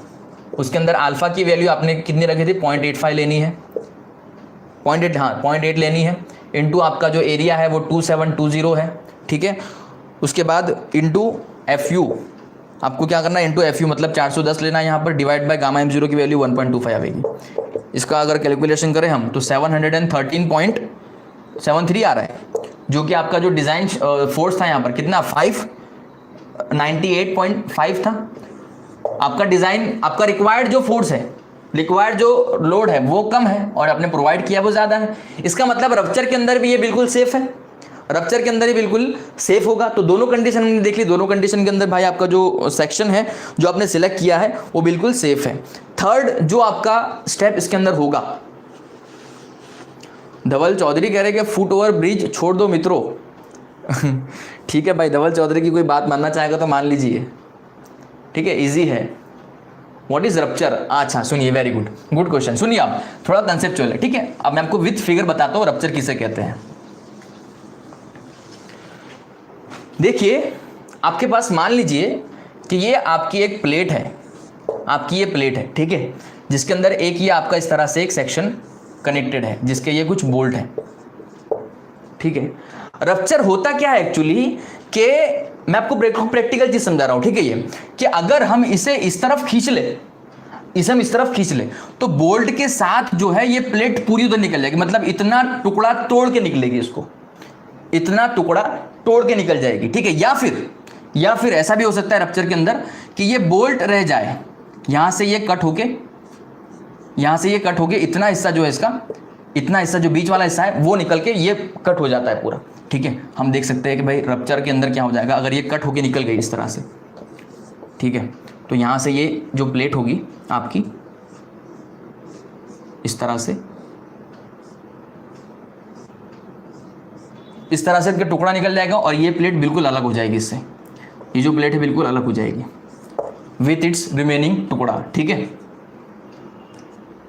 उसके अंदर अल्फा की वैल्यू आपने कितनी रखी थी, 0.85 लेनी है, 0.8, हाँ 0.8 लेनी है, इंटू आपका जो एरिया है वो 2720 है, ठीक है। उसके बाद इंटू FU, आपको क्या करना है, इंटू FU मतलब 410 लेना है यहाँ पर, डिवाइड बाय गामा M0 की वैल्यू 1.25 आएगी। इसका अगर कैलकुलेशन करें हम तो 713.73 आ रहा है, जो कि आपका जो डिज़ाइन फोर्स था यहाँ पर कितना 598.5 था। आपका डिज़ाइन, आपका रिक्वायर्ड जो फोर्स है, रिक्वायर्ड जो लोड है वो कम है और आपने प्रोवाइड किया वो ज़्यादा है। इसका मतलब रप्चर के अंदर भी ये बिल्कुल सेफ है, रप्चर के अंदर ही बिल्कुल सेफ होगा। तो दोनों कंडीशन हमने देख ली, दोनों कंडीशन के अंदर भाई आपका जो सेक्शन है जो आपने सिलेक्ट किया है वो बिल्कुल सेफ है। थर्ड जो आपका स्टेप इसके अंदर होगा, धवल चौधरी कह रहे कि फुट ओवर ब्रिज छोड़ दो मित्रों। ठीक है भाई, धवल चौधरी की कोई बात मानना चाहेगा तो मान लीजिए, ठीक है, इजी है। व्हाट इज रप्चर, अच्छा सुनिए, वेरी गुड, गुड क्वेश्चन। सुनिए आप, थोड़ा कंसेप्चुअल है, ठीक है। अब मैं आपको विथ फिगर बताता हूँ रप्चर किसे कहते हैं। देखिए आपके पास मान लीजिए कि ये आपकी एक प्लेट है, आपकी ये प्लेट है, ठीक है, जिसके अंदर एक ये आपका इस तरह से एक सेक्शन कनेक्टेड है, जिसके ये कुछ बोल्ट है, ठीक है। रप्चर होता क्या है एक्चुअली, कि मैं आपको प्रैक्टिकल चीज समझा रहा हूं, ठीक है, ये कि अगर हम इसे इस तरफ खींच ले, इसे हम इस तरफ खींच ले तो बोल्ट के साथ जो है ये प्लेट पूरी उधर निकल जाएगी, मतलब इतना टुकड़ा तोड़ के निकलेगी, इसको इतना टुकड़ा तोड़ के निकल जाएगी, ठीक है। या फिर ऐसा भी हो सकता है रप्चर के अंदर कि ये बोल्ट रह जाए, यहां से ये कट होके, यहां से ये कट होके इतना हिस्सा जो है इसका, इतना हिस्सा जो बीच वाला हिस्सा है वो निकल के ये कट हो जाता है पूरा, ठीक है। हम देख सकते हैं कि भाई रप्चर के अंदर क्या हो जाएगा अगर ये कट होके निकल गई इस तरह से, ठीक है। तो यहां से ये जो प्लेट होगी आपकी इस तरह से, इस तरह से इसका टुकड़ा निकल जाएगा और ये प्लेट बिल्कुल अलग हो जाएगी इससे, ये जो प्लेट है बिल्कुल अलग हो जाएगी विथ इट्स रिमेनिंग टुकड़ा, ठीक है।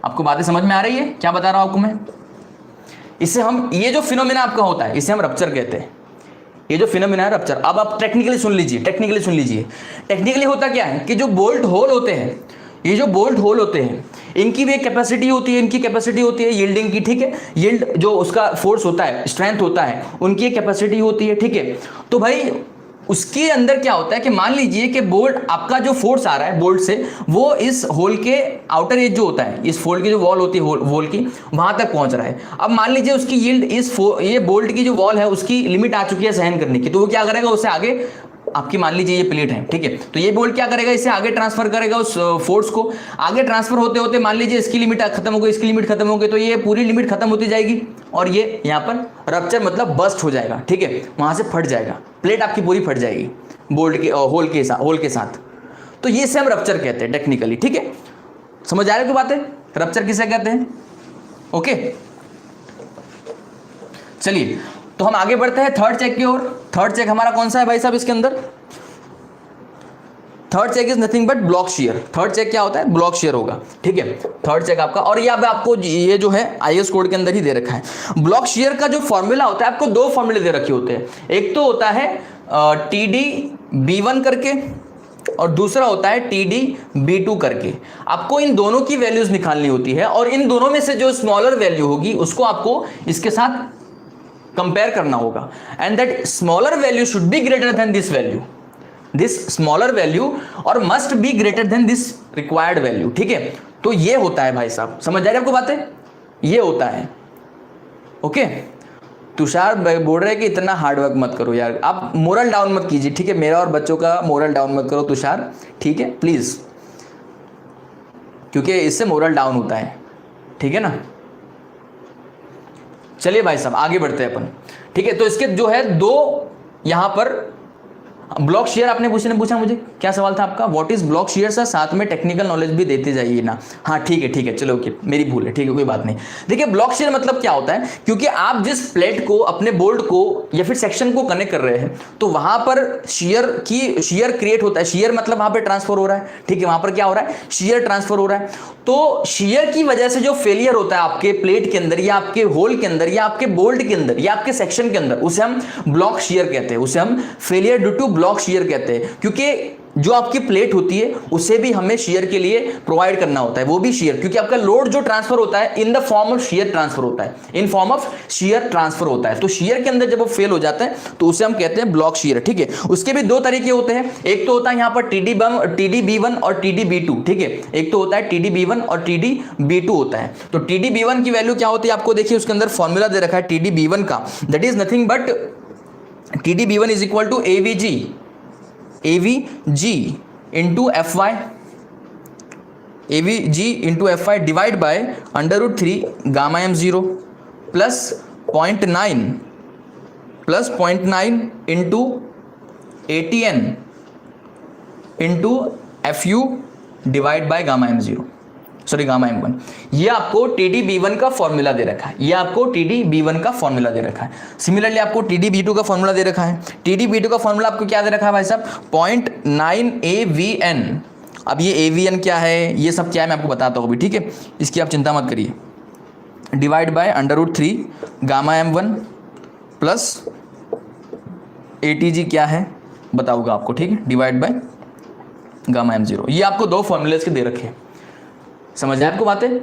आपको बातें समझ में आ रही है क्या बता रहा हूं आपको मैं। इससे हम, ये जो फिनोमिना आपका होता है इसे हम रप्चर कहते हैं, ये जो फिनोमिना है रप्चर। अब आप टेक्निकली सुन लीजिए, टेक्निकली सुन लीजिए। टेक्निकली होता क्या है कि जो बोल्ट होल होते हैं, ये जो बोल्ट होल होते हैं इनकी भी एक कैपेसिटी होती है, इनकी कैपेसिटी होती है यील्डिंग की, ठीक है। यील्ड जो उसका फोर्स होता है, स्ट्रेंथ होता है, उनकी एक कैपेसिटी होती है, ठीक है। तो भाई उसके अंदर क्या होता है कि मान लीजिए कि बोल्ट आपका जो फोर्स आ रहा है बोल्ट से वो इस होल के आउटर एज जो होता है, इस फोल्ड की जो वॉल होती है होल की, वहां तक पहुंच रहा है। अब मान लीजिए उसकी यील्ड ये बोल्ट की जो वॉल है उसकी लिमिट आ चुकी है सहन करने की, तो वो क्या करेगा, उससे आगे आपकी मान लीजिए ये प्लेट है, ठीक है, तो ये बोल्ट क्या करेगा, इसे आगे ट्रांसफर करेगा उस फोर्स को। आगे ट्रांसफर होते होते मान लीजिए इसकी लिमिट खत्म हो गई, इसकी लिमिट खत्म हो गई, तो ये पूरी लिमिट खत्म होती जाएगी और ये यहाँ पर रप्चर मतलब बस्ट हो जाएगा, ठीक है, वहां से फट जाएगा, प्लेट आपकी पूरी फट जाएगी बोल्ट के होल के साथ। तो ये से हम रप्चर कहते हैं टेक्निकली, ठीक है, समझ आ रही है बात है, रप्चर किसे कहते हैं। ओके चलिए, तो हम आगे बढ़ते हैं थर्ड चेक की ओर। थर्ड चेक हमारा कौन सा है भाई साहब इसके अंदर? Third check is nothing but block shear. Third check क्या होता है? ब्लॉक शियर होगा, ठीक है, थर्ड चेक आपका। और ये अब आपको ये जो है आईएस कोड के अंदर ही दे रखा है। ब्लॉक शियर का जो फॉर्मूला होता है, आपको दो फॉर्मूले दे रखे होते हैं, एक तो होता है TD-B1 करके और दूसरा होता है TD-B2 करके। आपको इन दोनों की वैल्यूज निकालनी होती है और इन दोनों में से जो स्मॉलर वैल्यू होगी उसको आपको इसके साथ कंपेयर करना होगा, and that smaller value should be greater than this value, this smaller value और must be greater than this required value, ठीक है। तो ये होता है भाई साहब, समझ आ रही है आपको बातें, ये होता है। ओके, तुषार बोल रहे हैं कि इतना हार्डवर्क मत करो यार, आप मोरल डाउन मत कीजिए, ठीक है, मेरा और बच्चों का मोरल डाउन मत करो तुषार, ठीक है प्लीज, क्योंकि इससे मोरल डाउन होता है, ठीक है ना। चलिए भाई साहब आगे बढ़ते हैं अपन, ठीक है। तो इसके जो है दो यहां पर ब्लॉक शेयर आपने पूछा मुझे, क्या सवाल था आपका? What is block share sir, साथ में टेक्निकल नॉलेज भी देते जाइए ना। हाँ ठीक है चलो, ओके मेरी भूल है, ठीक है कोई बात नहीं। देखिए ब्लॉक शेयर मतलब क्या होता है, क्योंकि आप जिस प्लेट को अपने बोल्ट को या फिर सेक्शन को कनेक्ट कर रहे हैं तो वहां पर शेयर क्रिएट होता है। शेयर मतलब वहां पर ट्रांसफर हो रहा है, ठीक है, वहां पर क्या हो रहा है, शेयर ट्रांसफर हो रहा है। तो शेयर की वजह से जो फेलियर होता है आपके प्लेट के अंदर या आपके होल के अंदर या आपके बोल्ट के अंदर या आपके सेक्शन के अंदर, उसे हम ब्लॉक शेयर कहते हैं, उसे हम failure due to block shear कहते हैं। क्योंकि जो आपकी प्लेट होती है उसे भी हमें शेयर के लिए प्रोवाइड करना होता है, वो भी शेयर, क्योंकि आपका लोड जो ट्रांसफर होता है in the form of share transfer होता है, in form of share transfer होता है। तो शेयर के अंदर जब वो फेल हो जाता है तो उसे हम कहते हैं ब्लॉक शेयर, ठीक है। उसके भी दो तरीके होते हैं, एक तो होता है यहां पर TD-B1 और TD-B2, ठीक है, एक तो होता है TD-B1 और TD-B2 होता है। तो TD-B1 की वैल्यू क्या होती है आपको देखिए उसके अंदर फॉर्मूला दे रखा है TD-B1 का, that is nothing but TD-B1 is equal to AVG into FY, AVG into FY divide by √3 gamma M0 plus 0.9 into ATN into FU divide by gamma M0, sorry gamma M1। ये आपको TD-B1 का formula दे रखा है, ये आपको TD-B1 का formula दे रखा है। सिमिलरली आपको TD-B2 का फॉर्मूला दे रखा है। TD-B2 का फॉर्मूला आपको क्या दे रखा है भाई साहब? 0.9 AVN। अब ये AVN क्या है, ये सब क्या है मैं आपको बताता हूँ अभी, ठीक है, इसकी आप चिंता मत करिए। Divide by √3 gamma M1 plus ATG क्या है बताऊंगा आपको, ठीक है, डिवाइड बाय गामा M0। ये आपको दो फॉर्मूले के दे रखे हैं, समझ आए आपको बातें?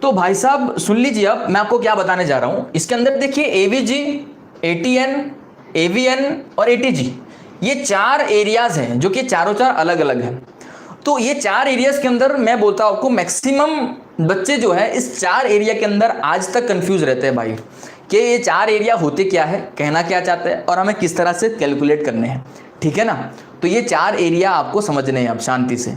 तो भाई साहब सुन लीजिए, अब मैं आपको क्या बताने जा रहा हूं। इसके अंदर देखिए AVG, ATN, AVN और ATG, ये चार एरियाज हैं जो कि चारों चार अलग अलग हैं। तो ये चार एरियाज के अंदर मैं बोलता हूं आपको मैक्सिमम बच्चे जो है इस चार एरिया के अंदर आज तक कंफ्यूज रहते हैं भाई, कि ये चार एरिया होते क्या है, कहना क्या चाहते हैं और हमें किस तरह से कैलकुलेट करने हैं, ठीक है ना। तो ये चार एरिया आपको समझने हैं अब शांति से।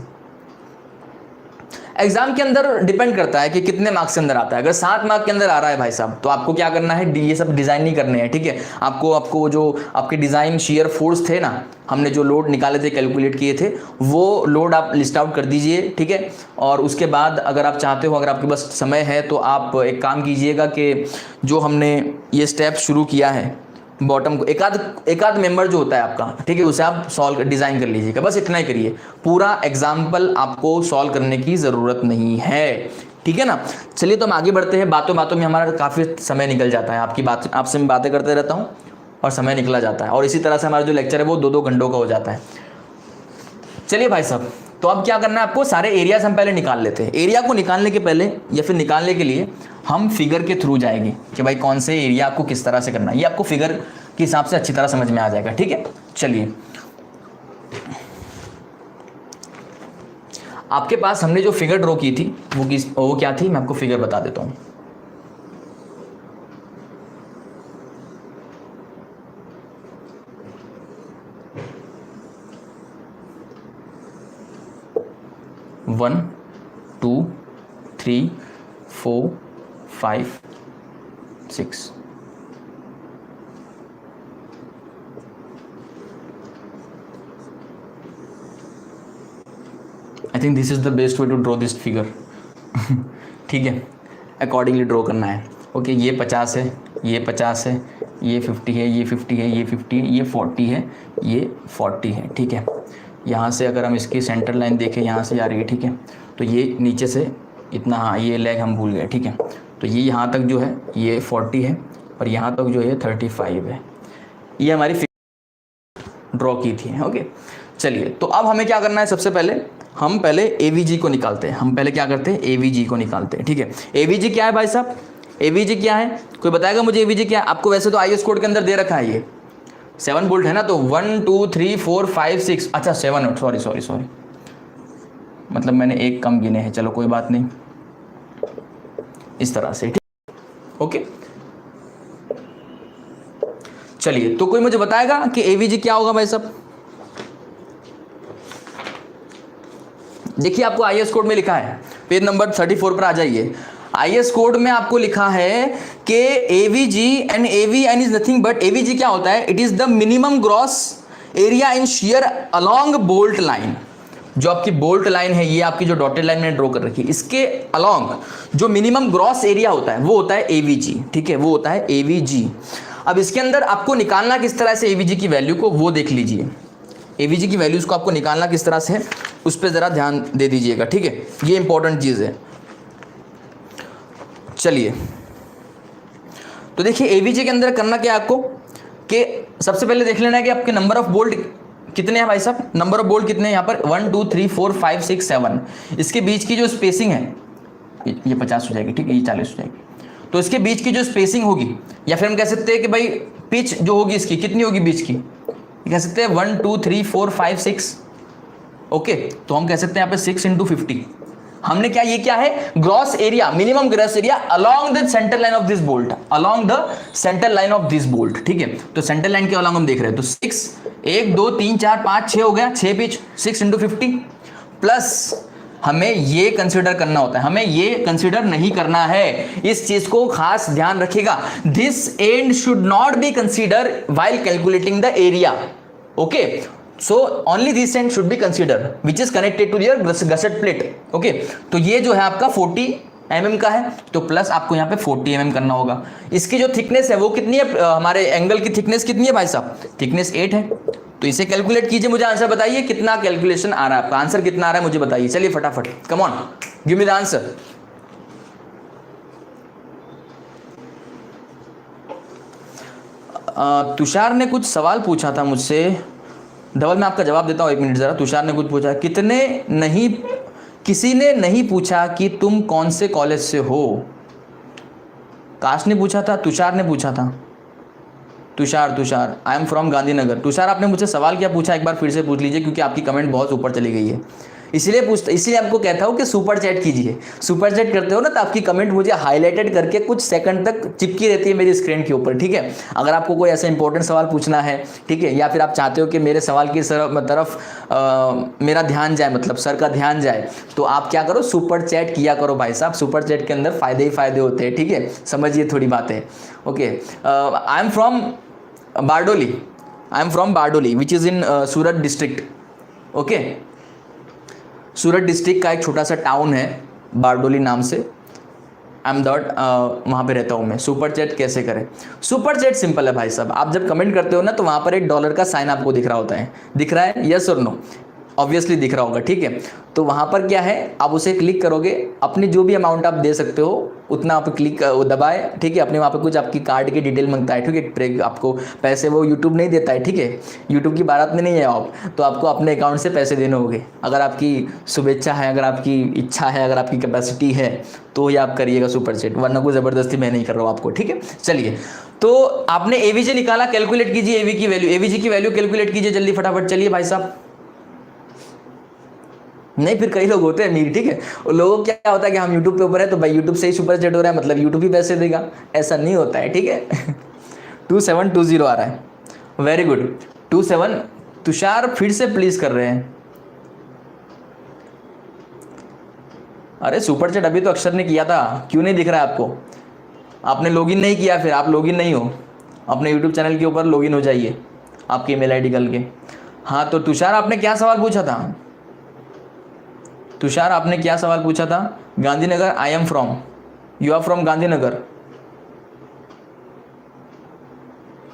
एग्जाम के अंदर डिपेंड करता है कि कितने मार्क्स के अंदर आता है। अगर 7 मार्क के अंदर आ रहा है भाई साहब तो आपको क्या करना है, ये सब डिजाइन नहीं करने हैं, ठीक है। आपको जो आपके डिजाइन शेयर फोर्स थे ना, हमने जो लोड निकाले थे, कैलकुलेट किए थे, वो लोड आप लिस्ट आउट कर दीजिए, ठीक है। और उसके बाद अगर आप चाहते हो, अगर आपके पास समय है तो आप एक काम कीजिएगा कि जो हमने ये स्टेप शुरू किया है बॉटम को, एक आध मेंबर जो होता है आपका, ठीक है, उसे आप सॉल्व डिजाइन कर लीजिएगा, बस इतना ही करिए। पूरा एग्जाम्पल आपको सॉल्व करने की जरूरत नहीं है, ठीक है ना। चलिए तो हम आगे बढ़ते हैं। बातों बातों में हमारा काफी समय निकल जाता है, आपसे मैं बातें करते रहता हूँ और समय निकला जाता है, और इसी तरह से हमारा जो लेक्चर है वो 2-2 घंटों का हो जाता है। चलिए भाई साहब, तो अब क्या करना है आपको, सारे एरियाज हम पहले निकाल लेते हैं। एरिया को निकालने के पहले या फिर निकालने के लिए हम फिगर के थ्रू जाएंगे कि भाई कौन से एरिया आपको किस तरह से करना है। ये आपको फिगर के हिसाब से अच्छी तरह समझ में आ जाएगा, ठीक है। चलिए, आपके पास हमने जो फिगर ड्रॉ की थी वो क्या थी, मैं आपको फिगर बता देता हूं। One, 2, 3, 4, 5, 6। I think this is the best way to draw this figure. ठीक है, अकॉर्डिंगली ड्रॉ करना है। ओके, ये 50 है, ये 50 है, ये 50 है, ये 50 है, ये 50 है, ये 40 है, ये 40 है, ठीक है। यहाँ से अगर हम इसकी सेंटर लाइन देखें, यहाँ से आ रही है, ठीक है। तो ये नीचे से इतना, हाँ ये लेग हम भूल गए, ठीक है। तो ये यहाँ तक जो है ये 40 है और यहाँ तक जो है 35 है। ये हमारी फिगर ड्रॉ की थी। ओके, चलिए, तो अब हमें क्या करना है, सबसे पहले हम पहले AVG को निकालते हैं। हम पहले क्या करते हैं, AVG को निकालते हैं, ठीक है। AVG क्या है भाई साहब, AVG क्या है, कोई बताएगा मुझे AVG क्या है? आपको वैसे तो IS कोड के अंदर दे रखा है, ये 7 वोल्ट है ना, तो 1 2 3 4 5 6, अच्छा 7, सॉरी, मतलब मैंने एक कम गिने हैं, चलो कोई बात नहीं, इस तरह से, ठीक। ओके, चलिए, तो कोई मुझे बताएगा कि AVG क्या होगा भाई साहब? देखिए, आपको IS कोड में लिखा है, पेज नंबर 34 पर आ जाइए। IS कोड में आपको लिखा है कि AVG and AVN is nothing but, AVG क्या होता है, it is the minimum gross area in shear along bolt line. जो आपकी बोल्ट लाइन है, ये आपकी जो डॉटेड लाइन मैंने ड्रॉ कर रखी है, इसके अलोंग जो मिनिमम ग्रॉस एरिया होता है वो होता है AVG, ठीक है, वो होता है AVG। अब इसके अंदर आपको निकालना किस तरह से AVG की वैल्यू को, वो देख लीजिए। AVG की वैल्यूज को आपको निकालना किस तरह से है, उस पर जरा ध्यान दे दीजिएगा, ठीक है, ये इंपॉर्टेंट चीज है। चलिए, तो देखिए AVG के अंदर करना क्या है आपको, कि सबसे पहले देख लेना है कि आपके नंबर ऑफ बोल्ट कितने हैं भाई साहब, नंबर ऑफ बोल्ट कितने हैं यहाँ पर, 1 2 3 4 5 6 7। इसके बीच की जो स्पेसिंग है ये 50 हो जाएगी, ठीक है, ये 40 हो जाएगी। तो इसके बीच की जो स्पेसिंग होगी, या फिर हम कह सकते हैं कि भाई पिच जो होगी इसकी कितनी होगी बीच की, कह सकते हैं 1 2 3 4 5 6। ओके, तो हम कह सकते हैं यहाँ पे 6 × 50। हमने क्या, ये क्या है, gross area, minimum gross area along the centre line of this bolt, along the centre line of this bolt, ठीक है। तो सेंटर लाइन के अलोंग हम देख रहे हैं, तो 6, 1 2 3 4 5 6 हो गया, 6 पिच, 6 × 50 प्लस हमें ये कंसीडर करना होता है, हमें ये कंसीडर नहीं करना है, इस चीज को खास ध्यान रखिएगा। This and should not be consider while calculating the area. Okay, so only this end should be considered which is connected to your gusset plate। okay, तो ये जो है आपका 40 mm का है, तो प्लस आपको यहाँ पे 40 mm करना होगा। इसकी जो थिकनेस है वो कितनी है, हमारे एंगल की थिकनेस कितनी है भाई साहब, थिकनेस 8 है। तो इसे कैलकुलेट कीजिए, मुझे आंसर बताइए कितना कैलकुलेशन आ रहा है आपका, आंसर कितना आ रहा है मुझे बताइए। चलिए फटाफट, come on, give me the answer. Tushar ने कुछ सवाल पूछा था मुझसे, डबल मैं आपका जवाब देता हूँ, 1 मिनट जरा। तुषार ने कुछ पूछा, किसी ने नहीं पूछा कि तुम कौन से कॉलेज से हो। काश ने पूछा था, तुषार ने पूछा था। तुषार आई एम फ्रॉम गांधीनगर। तुषार, आपने मुझसे सवाल क्या पूछा, एक बार फिर से पूछ लीजिए, क्योंकि आपकी कमेंट बहुत ऊपर चली गई है, इसलिए आपको कहता हूँ कि सुपर चैट कीजिए। सुपर चैट करते हो ना, तो आपकी कमेंट मुझे हाईलाइटेड करके कुछ सेकंड तक चिपकी रहती है मेरी स्क्रीन के ऊपर, ठीक है। अगर आपको कोई ऐसा इंपॉर्टेंट सवाल पूछना है, ठीक है, या फिर आप चाहते हो कि मेरे सवाल की तरफ मेरा ध्यान जाए, मतलब सर का ध्यान जाए, तो आप क्या करो, सुपर चैट किया करो भाई साहब। सुपर चैट के अंदर फायदे ही फायदे होते हैं, ठीक है, समझिए थोड़ी बातें। Okay, I am from Bardoli which is in Surat district. Okay, Surat district का एक छोटा सा टाउन है बारडोली नाम से, अहमदाबाद, वहाँ पे रहता हूँ मैं। सुपर चैट कैसे करें? सुपर चैट सिंपल है भाई साहब, आप जब कमेंट करते हो ना, तो वहाँ पर एक डॉलर का साइन आपको दिख रहा होता है, दिख रहा है, यस और नो, ऑब्वियसली दिख रहा होगा, ठीक है। तो वहाँ पर क्या है, आप उसे क्लिक करोगे, अपनी जो भी अमाउंट आप दे सकते हो उतना आप क्लिक दबाए, ठीक है। अपने वहाँ पे कुछ आपकी कार्ड की डिटेल मांगता है, ठीक है, आपको पैसे वो यूट्यूब नहीं देता है, ठीक है, यूट्यूब की बारात में नहीं है आप, तो आपको अपने अकाउंट से पैसे देने होंगे। अगर आपकी शुभेच्छा है, अगर आपकी इच्छा है, अगर आपकी कैपेसिटी है, तो ये आप करिएगा सुपर चैट, वरना कोई ज़बरदस्ती मैं नहीं कर रहा हूँ आपको, ठीक है। चलिए, तो आपने एवीजी निकाला, कैलकुलेट कीजिए एवी की वैल्यू, एवीजी की वैल्यू कैलकुलेट कीजिए जल्दी फटाफट, चलिए भाई साहब। नहीं, फिर कई लोग होते हैं मीर, ठीक है, उन लोगों को क्या होता है कि हम यूट्यूब पे ऊपर है तो भाई यूट्यूब से ही सुपर चैट हो रहा है मतलब यूट्यूब ही पैसे देगा, ऐसा नहीं होता है, ठीक है। 2720 आ रहा है, वेरी गुड। 27 तुषार फिर से प्लीज कर रहे हैं। अरे सुपर चैट अभी तो अक्षर ने किया था, क्यों नहीं दिख रहा है आपको? आपने लॉगिन नहीं किया, फिर आप लॉगिन नहीं हो, अपने यूट्यूब चैनल के ऊपर लॉगिन हो जाइए आपकी ईमेल आईडी डाल के। हाँ तो तुषार आपने क्या सवाल पूछा था? तुषार आपने क्या सवाल पूछा था? Gandhinagar, I am from, you are from Gandhinagar.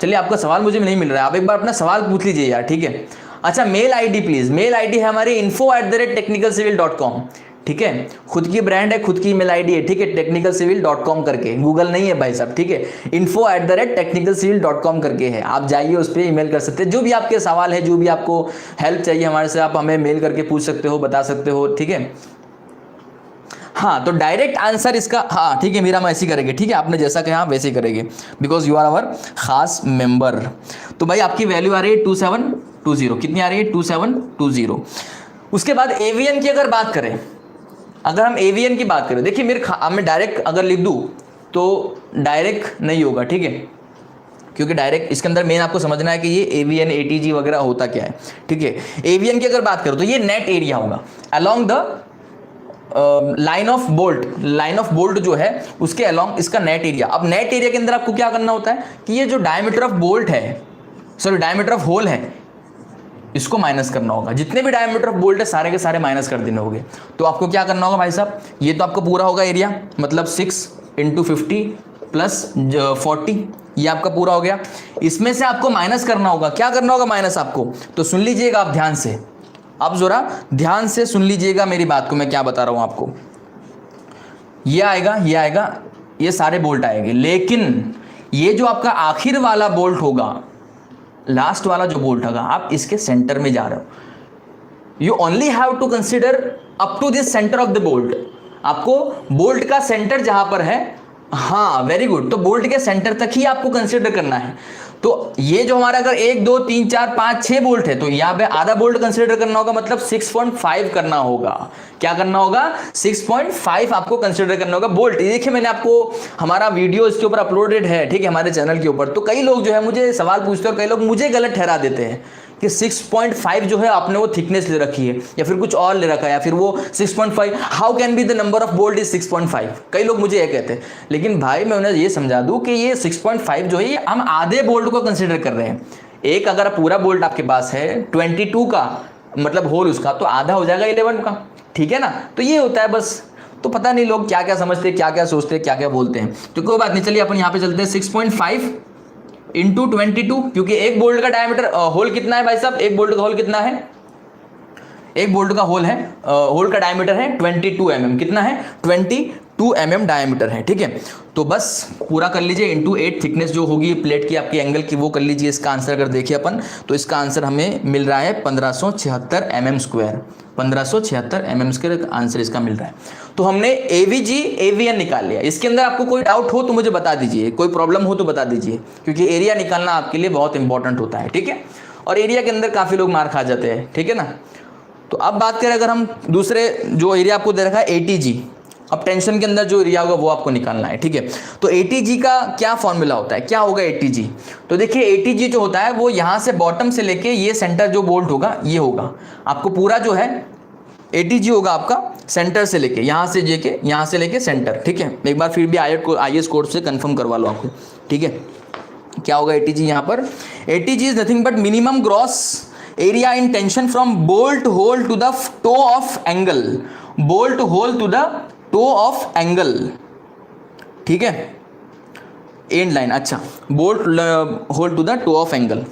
चलिए आपका सवाल मुझे नहीं मिल रहा है, आप एक बार अपना सवाल पूछ लीजिए यार, ठीक है। अच्छा mail ID please, mail ID है हमारी info@technicalcivil.com, ठीक है, खुद की ब्रांड है, खुद की ईमेल आईडी है, ठीक है, technicalcivil.com करके, गूगल नहीं है भाई साहब, ठीक है, info@technicalcivil.com करके है, आप जाइए उस पर ईमेल कर सकते हैं, जो भी आपके सवाल है, जो भी आपको हेल्प चाहिए हमारे से, आप हमें मेल करके पूछ सकते हो, बता सकते हो, ठीक है। हाँ तो डायरेक्ट आंसर इसका, हाँ ठीक है मीरा, मैं ऐसे ही करेंगे, ठीक है, आपने जैसा कहा वैसे ही करेंगे, बिकॉज यू आर आवर खास मेंबर। तो भाई आपकी वैल्यू आ रही है 2720, कितनी आ रही है? 2720। उसके बाद एवीएन की अगर बात करें, अगर हम एवीएन की बात करें, देखिए मैं डायरेक्ट अगर लिख दूं तो डायरेक्ट नहीं होगा, ठीक है, क्योंकि डायरेक्ट इसके अंदर मेन आपको समझना है कि ये एवीएन एटीजी वगैरह होता क्या है, ठीक है। एवीएन की अगर बात करो तो ये नेट एरिया होगा along the line of bolt, line of bolt जो है उसके अलोंग इसका नेट एरिया। अब नेट एरिया के अंदर आपको क्या करना होता है कि ये जो डायमीटर ऑफ बोल्ट है, सॉरी डायमीटर ऑफ होल है, इसको माइनस करना होगा, जितने भी डायमीटर ऑफ बोल्ट है सारे के सारे माइनस कर देने होंगे। तो आपको क्या करना होगा भाई साहब, ये तो आपका पूरा होगा एरिया, मतलब 6 × 50 + 40, ये आपका पूरा हो गया। इसमें से आपको माइनस करना होगा, क्या करना होगा माइनस आपको, तो सुन लीजिएगा आप ध्यान से, आप जरा ध्यान से सुन लीजिएगा मेरी बात को, मैं क्या बता रहा हूं आपको। ये आएगा, ये आएगा, ये सारे बोल्ट आएंगे, लेकिन ये जो आपका आखिर वाला बोल्ट होगा, लास्ट वाला जो बोल्ट होगा, आप इसके सेंटर में जा रहे हो, you only have to consider up to this centre of the bolt. आपको बोल्ट का सेंटर जहां पर है, हाँ वेरी गुड, तो बोल्ट के सेंटर तक ही आपको कंसिडर करना है। तो ये जो हमारा अगर 1 2 3 4 5 6 बोल्ट है, तो यहाँ पे आधा बोल्ट कंसिडर करना होगा, मतलब 6.5 करना होगा। क्या करना होगा? 6.5 आपको कंसिडर करना होगा बोल्ट। देखिए मैंने आपको हमारा वीडियो इसके ऊपर अपलोडेड है, ठीक है, हमारे चैनल के ऊपर। तो कई लोग जो है मुझे सवाल पूछते हैं और कई लोग मुझे गलत ठहरा देते हैं कि 6.5 जो है आपने वो थिकनेस ले रखी है या फिर कुछ और ले रखा है, या फिर वो 6.5, how can be the number of bolt is 6.5, कई लोग मुझे ये कहते हैं। लेकिन भाई मैं उन्हें ये समझा दूं कि ये 6.5 जो है ये हम आधे बोल्ट को कंसिडर कर रहे हैं। एक अगर पूरा बोल्ट आपके पास है 22 का, मतलब होल उसका, तो आधा हो जाएगा 11 का, ठीक है ना। तो ये होता है बस। तो पता नहीं लोग क्या क्या समझते हैं, क्या क्या सोचते हैं, क्या क्या बोलते हैं, तो कोई बात नहीं। चलिए अपन यहाँ पे चलते हैं 6.5 × 22, क्योंकि एक बोल्ट का डायमीटर होल कितना है भाई साहब, एक बोल्ट का होल कितना है, एक बोल्ट का होल है, होल का डायमीटर है 22 mm, कितना है 22 mm डायमीटर है, ठीक है। तो बस पूरा कर लीजिए, × 8 थिकनेस जो होगी प्लेट की आपकी एंगल की, वो कर लीजिए। इसका आंसर अगर देखिए अपन, तो इसका आंसर हमें मिल रहा है 1576 mm², 1576 mm² आंसर इसका मिल रहा है। तो हमने एवीजी एवीएन निकाल लिया। इसके अंदर आपको कोई डाउट हो तो मुझे बता दीजिए, कोई प्रॉब्लम हो तो बता दीजिए, क्योंकि एरिया निकालना आपके लिए बहुत इंपॉर्टेंट होता है, ठीक है। और एरिया के अंदर काफ़ी लोग मार खा जाते हैं, ठीक है ना। तो अब बात करें अगर हम दूसरे जो एरिया आपको दे रखा है एटीजी, अब टेंशन के अंदर जो एरिया होगा वो आपको निकालना है, ठीक है। तो एटीजी का क्या फॉर्मूला होता है, क्या होगा एटीजी? तो देखिए एटीजी जो होता है वो यहाँ से बॉटम से लेके ये सेंटर जो बोल्ट होगा ये होगा, आपको पूरा जो है एटीजी होगा आपका सेंटर से लेके यहाँ से लेके सेंटर, ठीक है। एक बार फिर भी आईएएस कोड से कंफर्म करवा लो आपको, ठीक है। क्या होगा एटीजी यहाँ पर? ATG is nothing but minimum gross area in tension from bolt hole to the toe of angle, bolt hole to the toe of angle, ठीक है, एंड लाइन। अच्छा, bolt hole to the toe of angle.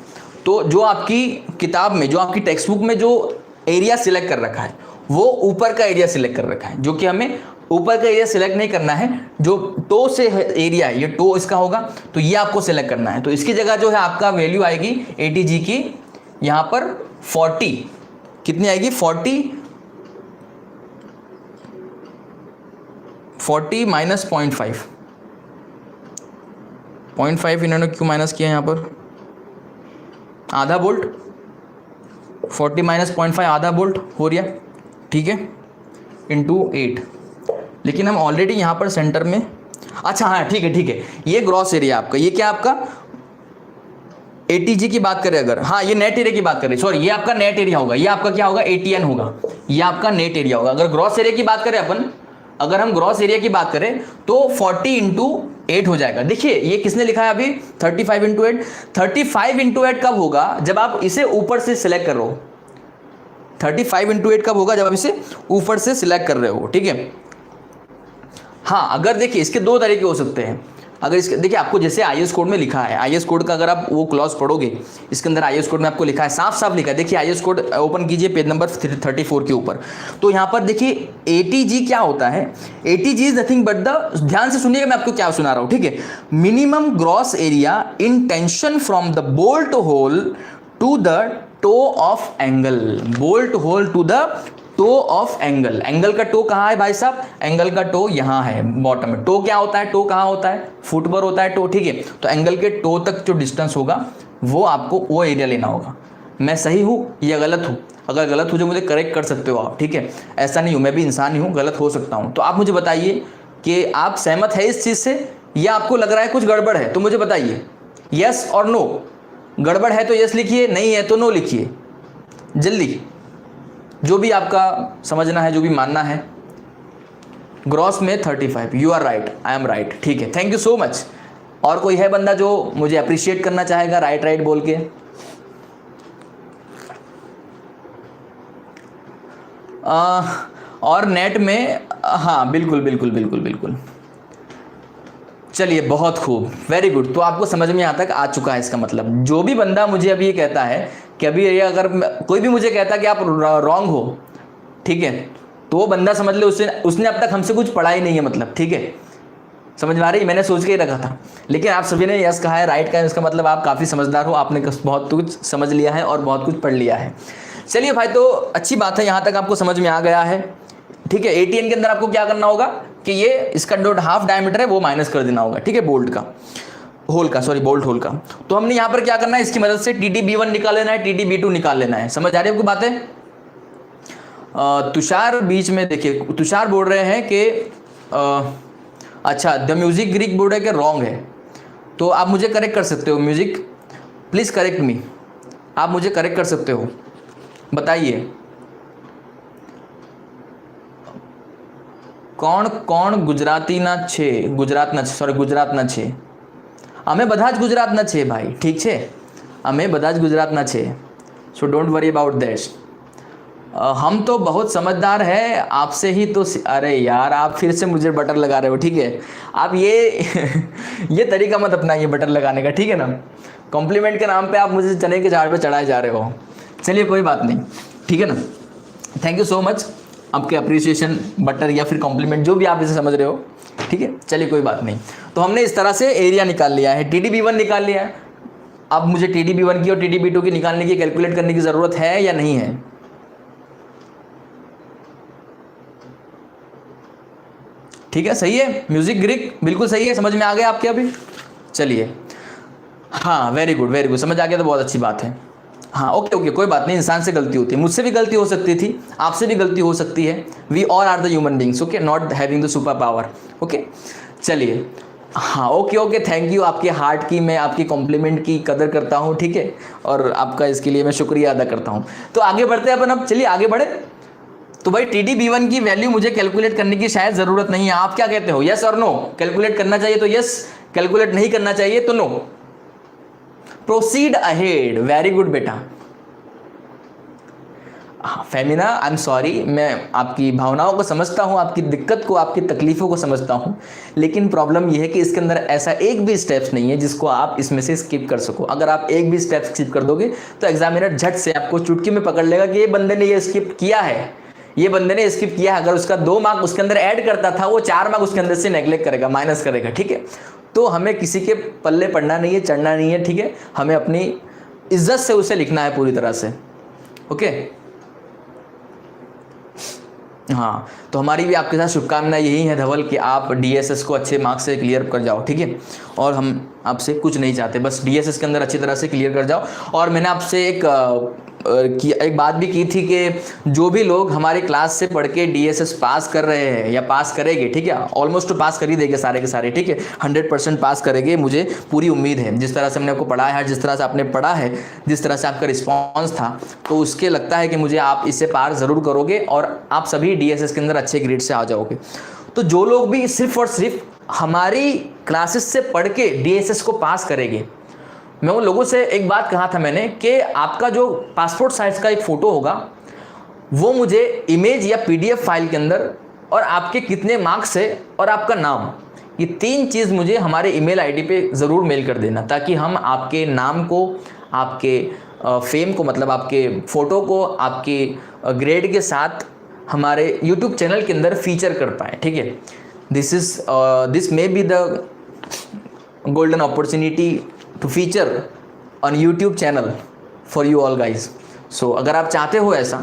तो जो आपकी किताब में, जो आपकी टेक्स्ट बुक में जो एरिया सिलेक्ट कर रखा है वो ऊपर का एरिया सिलेक्ट कर रखा है, जो कि हमें ऊपर का एरिया सिलेक्ट नहीं करना है। जो टो से एरिया है, ये टो इसका होगा, तो ये आपको सिलेक्ट करना है। तो इसकी जगह जो है आपका वैल्यू आएगी एटीजी की यहाँ पर 40, कितनी आएगी 40 -0.5, 0.5 इन्होंने क्यों माइनस किया यहाँ पर, आधा वोल्ट, 40 माइनस 0.5 आधा वोल्ट हो रहा, ठीक है, इंटू 8। लेकिन हम ऑलरेडी यहाँ पर सेंटर में, अच्छा हाँ ठीक है ठीक है, ये ग्रॉस एरिया आपका, ये क्या आपका ATG की बात करें अगर, हाँ ये नेट एरिया की बात करें, सॉरी ये आपका नेट एरिया होगा, ये आपका क्या होगा ATN होगा, ये आपका नेट एरिया होगा। अगर ग्रॉस एरिया की बात करें अपन, अगर हम ग्रॉस एरिया की बात करें तो 40 इंटू 8 हो जाएगा। देखिए ये किसने लिखा है अभी 35 इंटू 8, 35 इंटू 8 कब होगा, जब आप इसे ऊपर से सिलेक्ट कर रहे हो। 35 इंटू 8 कब होगा, जब आप इसे ऊपर से सिलेक्ट कर रहे हो, ठीक है। हाँ अगर देखिए इसके दो तरीके हो सकते हैं, अगर इसके देखिए आपको जैसे IS कोड में लिखा है, IS कोड का अगर आप वो क्लॉज पढ़ोगे, इसके अंदर IS कोड में आपको लिखा है, साफ साफ लिखा है, देखिए IS कोड ओपन कीजिए पेज नंबर 34 के ऊपर, तो यहाँ पर देखिए ATG क्या होता है, ATG is nothing but the, ध्यान से सुनिएगा मैं आपको क्या सुना रहा हूँ, ठीक है, minimum gross area in tension from the bolt hole to the toe of angle, bolt hole to the toe of angle. Angle का टो कहाँ है भाई साहब, एंगल का टो यहाँ है बॉटम में। टो क्या होता है, टो कहाँ होता है, फुट पर होता है टो, ठीक है। तो एंगल के टो तक जो डिस्टेंस होगा वो आपको वो एरिया लेना होगा। मैं सही हूँ या गलत हूँ, अगर गलत हो जो मुझे करेक्ट कर सकते हो आप, ठीक है, ऐसा नहीं हूँ, मैं भी इंसान ही हूँ, गलत हो सकता हूँ। तो आप मुझे बताइए कि आप सहमत है इस चीज़ से या आपको लग रहा है कुछ गड़बड़ है, तो मुझे बताइए यस और नो। गड़बड़ है तो यस लिखिए, नहीं है तो नो लिखिए, जल्दी, जो भी आपका समझना है, जो भी मानना है। ग्रॉस में 35, you are right, I am right, ठीक है, थैंक यू सो मच। और कोई है बंदा जो मुझे अप्रिशिएट करना चाहेगा राइट राइट बोल के? और नेट में, हाँ बिल्कुल बिल्कुल बिल्कुल बिल्कुल, चलिए बहुत खूब, वेरी गुड। तो आपको समझ में यहाँ तक आ चुका है इसका मतलब। जो भी बंदा मुझे अभी ये कहता है कि अभी ये, अगर कोई भी मुझे कहता है कि आप रॉन्ग हो, ठीक है, तो वो बंदा समझ ले उसने अब तक हमसे कुछ पढ़ा ही नहीं है, मतलब, ठीक है, समझ में आ रही है? मैंने सोच के ही रखा था, लेकिन आप सभी ने यस कहा है, राइट कहा है, इसका मतलब आप काफ़ी समझदार हो, आपने बहुत कुछ समझ लिया है और बहुत कुछ पढ़ लिया है। चलिए भाई, तो अच्छी बात है, यहाँ तक आपको समझ में आ गया है, ठीक है। ATN के अंदर आपको क्या करना होगा कि ये इसका जो हाफ डायमीटर है वो माइनस कर देना होगा, ठीक है, बोल्ट का होल का, सॉरी बोल्ट होल का। तो हमने यहाँ पर क्या करना है, इसकी मदद से TDB1 निकाल लेना है, TDB2 निकाल लेना है। समझ आ रही है आपको बातें? तुषार बीच में, देखिए तुषार बोल रहे हैं कि अच्छा द म्यूजिक ग्रीक बोल रहे हैं कि रॉन्ग है, तो आप मुझे करेक्ट कर सकते हो, म्यूजिक प्लीज़ करेक्ट मी, आप मुझे करेक्ट कर सकते हो, बताइए કોણ કોણ ગુજરાતીના છે, ગુજરાતના છે, સોરી ગુજરાતના છે, અમે બધા જ ગુજરાતના છે ભાઈ, ઠીક છે, અમે બધા જ ગુજરાતના છે, so don't worry about that. हम तो बहुत समझदार है, आपसे ही तो, अरे यार आप फिर से मुझे बटर लगा रहे हो, ठीक है, आप ये तरीका मत अपनाइए बटर लगाने का, ठीक है ना। कॉम्प्लीमेंट के नाम पे आप मुझे चने के झाड़ पे चढ़ाए जा रहे हो, चलिए कोई बात नहीं, ठीक है ना, थैंक यू सो मच आपके अप्रिसिएशन, बटर या फिर कॉम्प्लीमेंट, जो भी आप इसे समझ रहे हो, ठीक है, चलिए कोई बात नहीं। तो हमने इस तरह से एरिया निकाल लिया है, TDB1 निकाल लिया है। अब मुझे TDB1 की और TDB2 की निकालने की, कैलकुलेट करने की ज़रूरत है या नहीं है? ठीक है, सही है, म्यूजिक ग्रीक बिल्कुल सही है, समझ में आ गया आपके अभी? चलिए, हाँ वेरी गुड वेरी गुड, समझ आ गया तो बहुत अच्छी बात है। हाँ ओके ओके, कोई बात नहीं, इंसान से गलती होती है, मुझसे भी गलती हो सकती थी, आपसे भी गलती हो सकती है, we all are the human beings, okay, not having the super power, okay. चलिए, हाँ ओके ओके, थैंक यू, आपके हार्ट की, मैं आपकी कॉम्प्लीमेंट की कदर करता हूँ, ठीक है, और आपका इसके लिए मैं शुक्रिया अदा करता हूँ। तो आगे बढ़ते हैं अपन, अब चलिए आगे बढ़े। तो भाई TDB1 की वैल्यू मुझे कैलकुलेट करने की शायद ज़रूरत नहीं है, आप क्या कहते हो, यस और नो? कैलकुलेट करना चाहिए तो यस, कैलकुलेट नहीं करना चाहिए तो no. Proceed ahead, very good बेटा। फेमिना, आई एम सॉरी, मैं आपकी भावनाओं को समझता हूँ, आपकी दिक्कत को, आपकी तकलीफ़ों को समझता हूँ, लेकिन प्रॉब्लम यह है कि इसके अंदर ऐसा एक भी स्टेप्स नहीं है जिसको आप इसमें से स्किप कर सको। अगर आप एक भी स्टेप स्किप कर दोगे तो एग्जामिनर झट से आपको चुटकी में पकड़ लेगा कि ये बंदे ने ये स्किप किया है, ये बंदे ने स्किप किया है। अगर उसका 2 मार्क उसके अंदर ऐड करता था, वो 4 मार्क उसके अंदर से नेग्लेक्ट करेगा, माइनस करेगा, ठीक है। तो हमें किसी के पल्ले पड़ना नहीं है, चढ़ना नहीं है, ठीक है, हमें अपनी इज्जत से उसे लिखना है पूरी तरह से, ओके। हाँ, तो हमारी भी आपके साथ शुभकामनाएं यही है धवल कि आप डीएसएस को अच्छे मार्क्स से क्लियर कर जाओ, ठीक है। और हम आपसे कुछ नहीं चाहते, बस डीएसएस के अंदर अच्छी तरह से क्लियर कर जाओ। और मैंने आपसे एक बात भी की थी कि जो भी लोग हमारी क्लास से पढ़ के डीएसएस पास कर रहे हैं या पास करेंगे, ठीक है, ऑलमोस्ट पास कर ही देंगे सारे के सारे, ठीक है, 100% पास करेंगे, मुझे पूरी उम्मीद है। जिस तरह से हमने आपको पढ़ाया है, जिस तरह से आपने पढ़ा है, जिस तरह से आपका रिस्पॉन्स था, तो उसके लगता है कि मुझे आप इससे पार ज़रूर करोगे और आप सभी डीएसएस के अंदर अच्छे ग्रेड से आ जाओगे। तो जो लोग भी सिर्फ और सिर्फ हमारी क्लासेस से पढ़ के डीएसएस को पास करेंगे, मैं उन लोगों से एक बात कहा था मैंने कि आपका जो पासपोर्ट साइज का एक फ़ोटो होगा वो मुझे इमेज या पीडीएफ फाइल के अंदर, और आपके कितने मार्क्स है और आपका नाम, ये 3 चीज़ मुझे हमारे ईमेल आईडी पे ज़रूर मेल कर देना, ताकि हम आपके नाम को, आपके फेम को, मतलब आपके फ़ोटो को आपके ग्रेड के साथ हमारे यूट्यूब चैनल के अंदर फीचर कर पाए, ठीक है। This may be the golden opportunity to feature on YouTube channel for you all guys. So अगर आप चाहते हो ऐसा,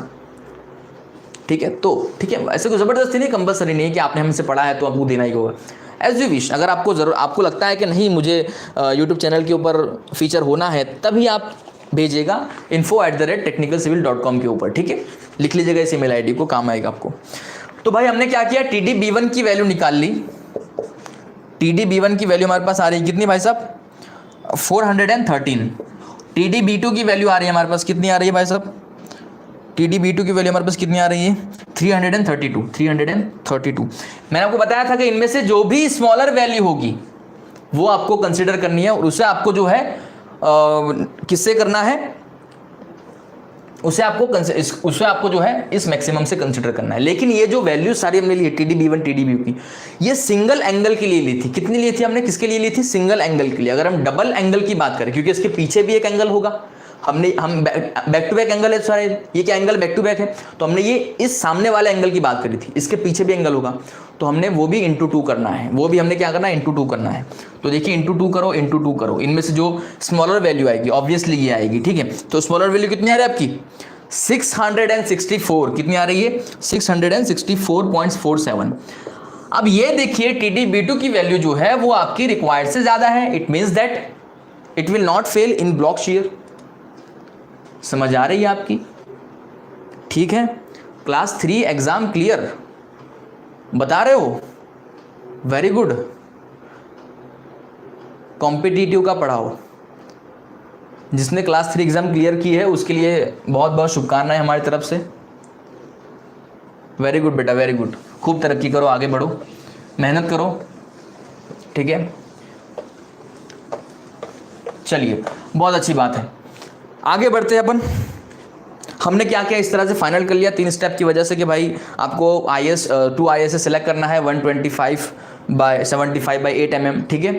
ठीक है, तो ठीक है, ऐसे कोई ज़बरदस्ती नहीं, कंपलसरी नहीं है कि आपने हमसे पढ़ा है तो आपको देना ही होगा, एज यू विश। अगर आपको लगता है कि नहीं मुझे यूट्यूब चैनल के ऊपर फीचर होना है, तभी आप भेजिएगा info@technicalcivil.com के ऊपर, ठीक है, लिख लीजिएगा इस ईमेल आईडी को, काम आएगा आपको। तो भाई हमने क्या किया, TDB1 की वैल्यू निकाल ली। TDB1 की वैल्यू हमारे पास आ रही है कितनी भाई साहब, 413। TDB2 की वैल्यू आ रही है हमारे पास, कितनी आ रही है भाई साहब, TDB2 की वैल्यू हमारे पास कितनी आ रही है, 332। मैंने आपको बताया था कि इनमें से जो भी स्मॉलर वैल्यू होगी वो आपको कंसिडर करनी है, और उसे आपको जो है किससे करना है, उसे आपको जो है इस मैक्सिमम से कंसिडर करना है। लेकिन ये जो वैल्यू सारी हमने ली TDB1 TDB2 की, ये सिंगल एंगल के लिए ली थी। कितनी ली थी हमने, किसके लिए ली थी, सिंगल एंगल के लिए। अगर हम डबल एंगल की बात करें, क्योंकि इसके पीछे भी एक एंगल होगा, हम बैक टू बैक एंगल है सारे, ये क्या एंगल बैक टू बैक है, तो हमने ये इस सामने वाले एंगल की बात करी थी, इसके पीछे भी एंगल होगा, तो हमने वो भी इंटू 2 करना है, वो भी हमने क्या करना है, इंटू 2 करना है। तो देखिए इंटू 2 करो, इनमें से जो स्मॉलर वैल्यू आएगी ऑब्वियसली ये आएगी, ठीक है। तो स्मॉलर वैल्यू कितनी आ रही है आपकी, 664, कितनी आ रही है, 664.47। अब ये देखिए TDB2 की वैल्यू जो है वो आपकी रिक्वायर्ड से ज्यादा है, it means that it will not fail in block share. समझ आ रही है आपकी, ठीक है। क्लास 3 एग्जाम क्लियर बता रहे हो, वेरी गुड। कॉम्पिटिटिव का पढ़ाओ, जिसने क्लास 3 एग्जाम क्लियर की है उसके लिए बहुत बहुत शुभकामनाएं हमारी तरफ से। वेरी गुड बेटा, वेरी गुड, खूब तरक्की करो, आगे बढ़ो, मेहनत करो, ठीक है। चलिए बहुत अच्छी बात है, आगे बढ़ते हैं अपन। हमने क्या किया, इस तरह से फाइनल कर लिया 3 स्टेप की वजह से कि भाई आपको टू IAS सेलेक्ट करना है 125/75/8 mm, ठीक है,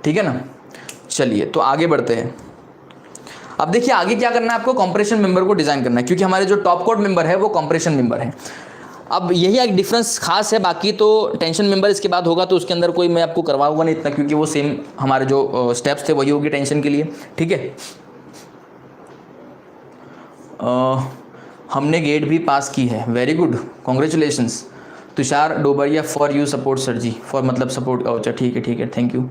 ठीक है ना। चलिए तो आगे बढ़ते हैं। अब देखिए आगे क्या करना है आपको, कंप्रेशन मेंबर को डिजाइन करना है, क्योंकि हमारे जो टॉप कोड मेंबर है वो कंप्रेशन मेंबर है। अब यही एक डिफरेंस खास है, बाकी तो टेंशन मेंबर इसके बाद होगा, तो उसके अंदर कोई मैं आपको करवाऊंगा नहीं इतना, क्योंकि वो सेम हमारे जो स्टेप्स थे वही होगी टेंशन के लिए, ठीक है। हमने गेट भी पास की है, very good, congratulations. Tushar Dobariya for you support sir ji, for मतलब सपोर्ट, अच्छा ठीक है, थैंक यू,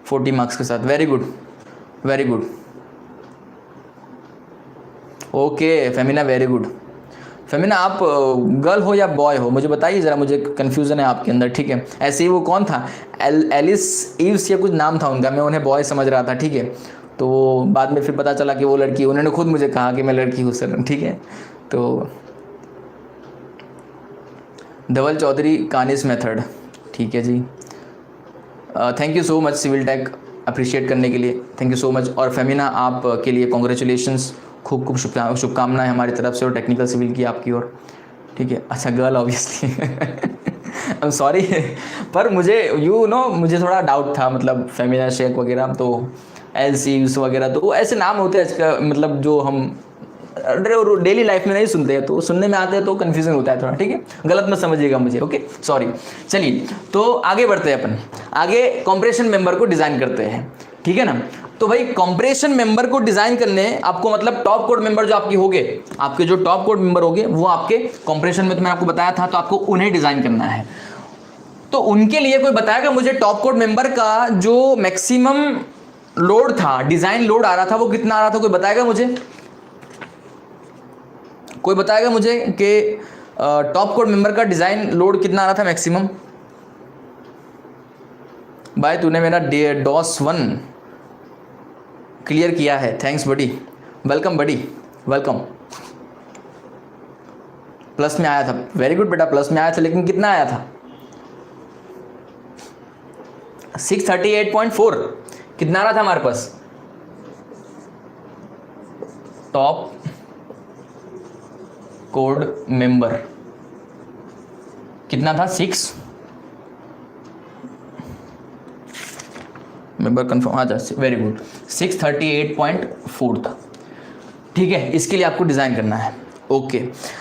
40 मार्क्स के साथ, very good, very good. Okay Femina, very good. Femina आप गर्ल हो या बॉय हो मुझे बताइए ज़रा, मुझे कन्फ्यूज़न है आपके अंदर, ठीक है। ऐसे ही वो कौन था, एलिस ईव्स या कुछ नाम था उनका, मैं उन्हें बॉय समझ रहा था, ठीक है। तो बाद में फिर पता चला कि वो लड़की, उन्होंने खुद मुझे कहा कि मैं लड़की हूँ सर, ठीक है। तो धवल चौधरी कानिस मेथड, ठीक है जी, thank you so much civil tech appreciate करने के लिए, थैंक यू सो मच। और फेमिना आप के लिए कॉन्ग्रेचुलेशंस, खूब खूब शुभकामनाएं हमारी तरफ से, और टेक्निकल सिविल की आपकी ओर, ठीक है। अच्छा girl obviously, I am sorry, पर मुझे मुझे थोड़ा डाउट था, मतलब फेमिना शेक वगैरह, तो एलसीव्स वगैरह, तो ऐसे नाम होते हैं इसका, मतलब जो हम डेली लाइफ में नहीं सुनते हैं, तो सुनने में आते हैं तो कन्फ्यूजन होता है थोड़ा, ठीक है, गलत मत समझिएगा मुझे, ओके सॉरी। चलिए तो आगे बढ़ते हैं अपन, आगे कंप्रेशन मेंबर को डिज़ाइन करते हैं, ठीक है ना। तो भाई कंप्रेशन मेंबर को डिजाइन करने आपको मतलब टॉप कोड मेंबर जो आपकी होंगे, आपके जो टॉप कोड मेंबर होंगे वो आपके कंप्रेशन में तो मैं आपको बताया था, तो आपको उन्हें डिजाइन करना है। तो उनके लिए कोई बताएगा मुझे टॉप कोड मेंबर का जो मैक्सिमम लोड था, डिजाइन लोड आ रहा था, वो कितना आ रहा था? कोई बताएगा मुझे? कोई बताएगा मुझे कि टॉप कोड मेंबर का डिजाइन लोड कितना आ रहा था मैक्सिमम? भाई तूने मेरा DOS1 क्लियर किया है, थैंक्स बडी, वेलकम बडी, वेलकम। प्लस में आया था, वेरी गुड बेटा, प्लस में आया था, लेकिन कितना आया था? 638.4। कितना आ रहा था हमारे पास टॉप कोड मेंबर? कितना था? 6 मेंबर कंफर्म, हाँ वेरी गुड, 638.4 था। ठीक है, इसके लिए आपको डिज़ाइन करना है। ओके,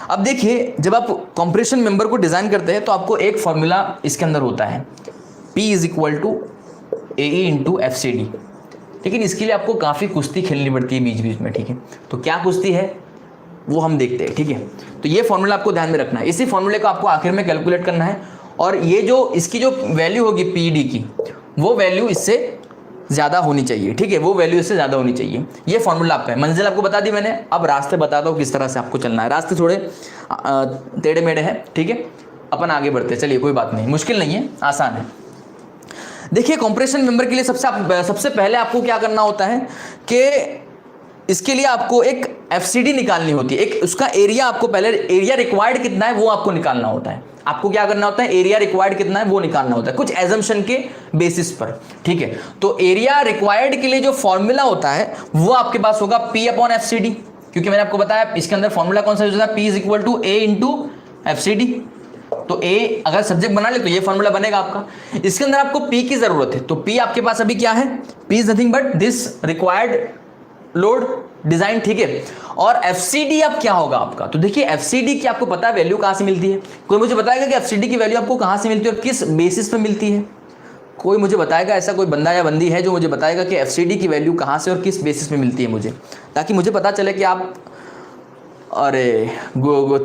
अब देखिए जब आप कंप्रेशन मेंबर को डिज़ाइन करते हैं तो आपको एक फॉर्मूला इसके अंदर होता है, P = AE × FCD। लेकिन इसके लिए आपको काफ़ी कुश्ती खेलनी पड़ती है बीच बीच में, ठीक है? तो क्या कुश्ती है वो हम देखते हैं, ठीक है? तो ये फॉर्मूला आपको ध्यान में रखना है, इसी फॉर्मूले को आपको आखिर में कैलकुलेट करना है, और ये जो इसकी जो वैल्यू होगी PD की, वो वैल्यू इससे ज़्यादा होनी चाहिए, ठीक है? वो वैल्यू इससे ज़्यादा होनी चाहिए। ये फॉर्मूला आपका है। मंजिल आपको बता दी मैंने, अब रास्ते बताता हूँ किस तरह से आपको चलना है। रास्ते थोड़े टेढ़े मेढ़े हैं, ठीक है? अपन आगे बढ़ते हैं, चलिए कोई बात नहीं, मुश्किल नहीं है, आसान है। देखिए कंप्रेशन मेंबर के लिए सबसे पहले आपको क्या करना होता है कि इसके लिए आपको एक FCD निकालनी होती है, एक उसका एरिया, आपको पहले एरिया रिक्वायर्ड कितना है वो आपको निकालना होता है। आपको क्या करना होता है? एरिया रिक्वायर्ड कितना है वो निकालना होता है, कुछ एजम्पशन के बेसिस पर, ठीक है? तो एरिया रिक्वायर्ड के लिए जो फॉर्मूला होता है वो आपके पास होगा P/FCD, क्योंकि मैंने आपको बताया इसके अंदर फॉर्मूला कौन सा यूज होता है? P = A × FCD। तो A अगर सब्जेक्ट बना ले तो ये फॉर्मूला बनेगा आपका। इसके अंदर आपको P की जरूरत है, तो P आपके पास अभी क्या है? P is nothing but this required load design, ठीक है? और FCD अब क्या होगा आपका? तो देखिए FCD की आपको पता है वैल्यू कहां से मिलती है? कोई मुझे बताएगा कि FCD की वैल्यू आपको कहां से मिलती है और किस बेसिस पे मिलती है? कोई मुझे बताएगा, ऐसा कोई बंदा या बंदी है जो मुझे बताएगा कि FCD की वैल्यू कहां से और किस बेसिस पे मिलती है मुझे, ताकि मुझे पता चले कि आप, अरे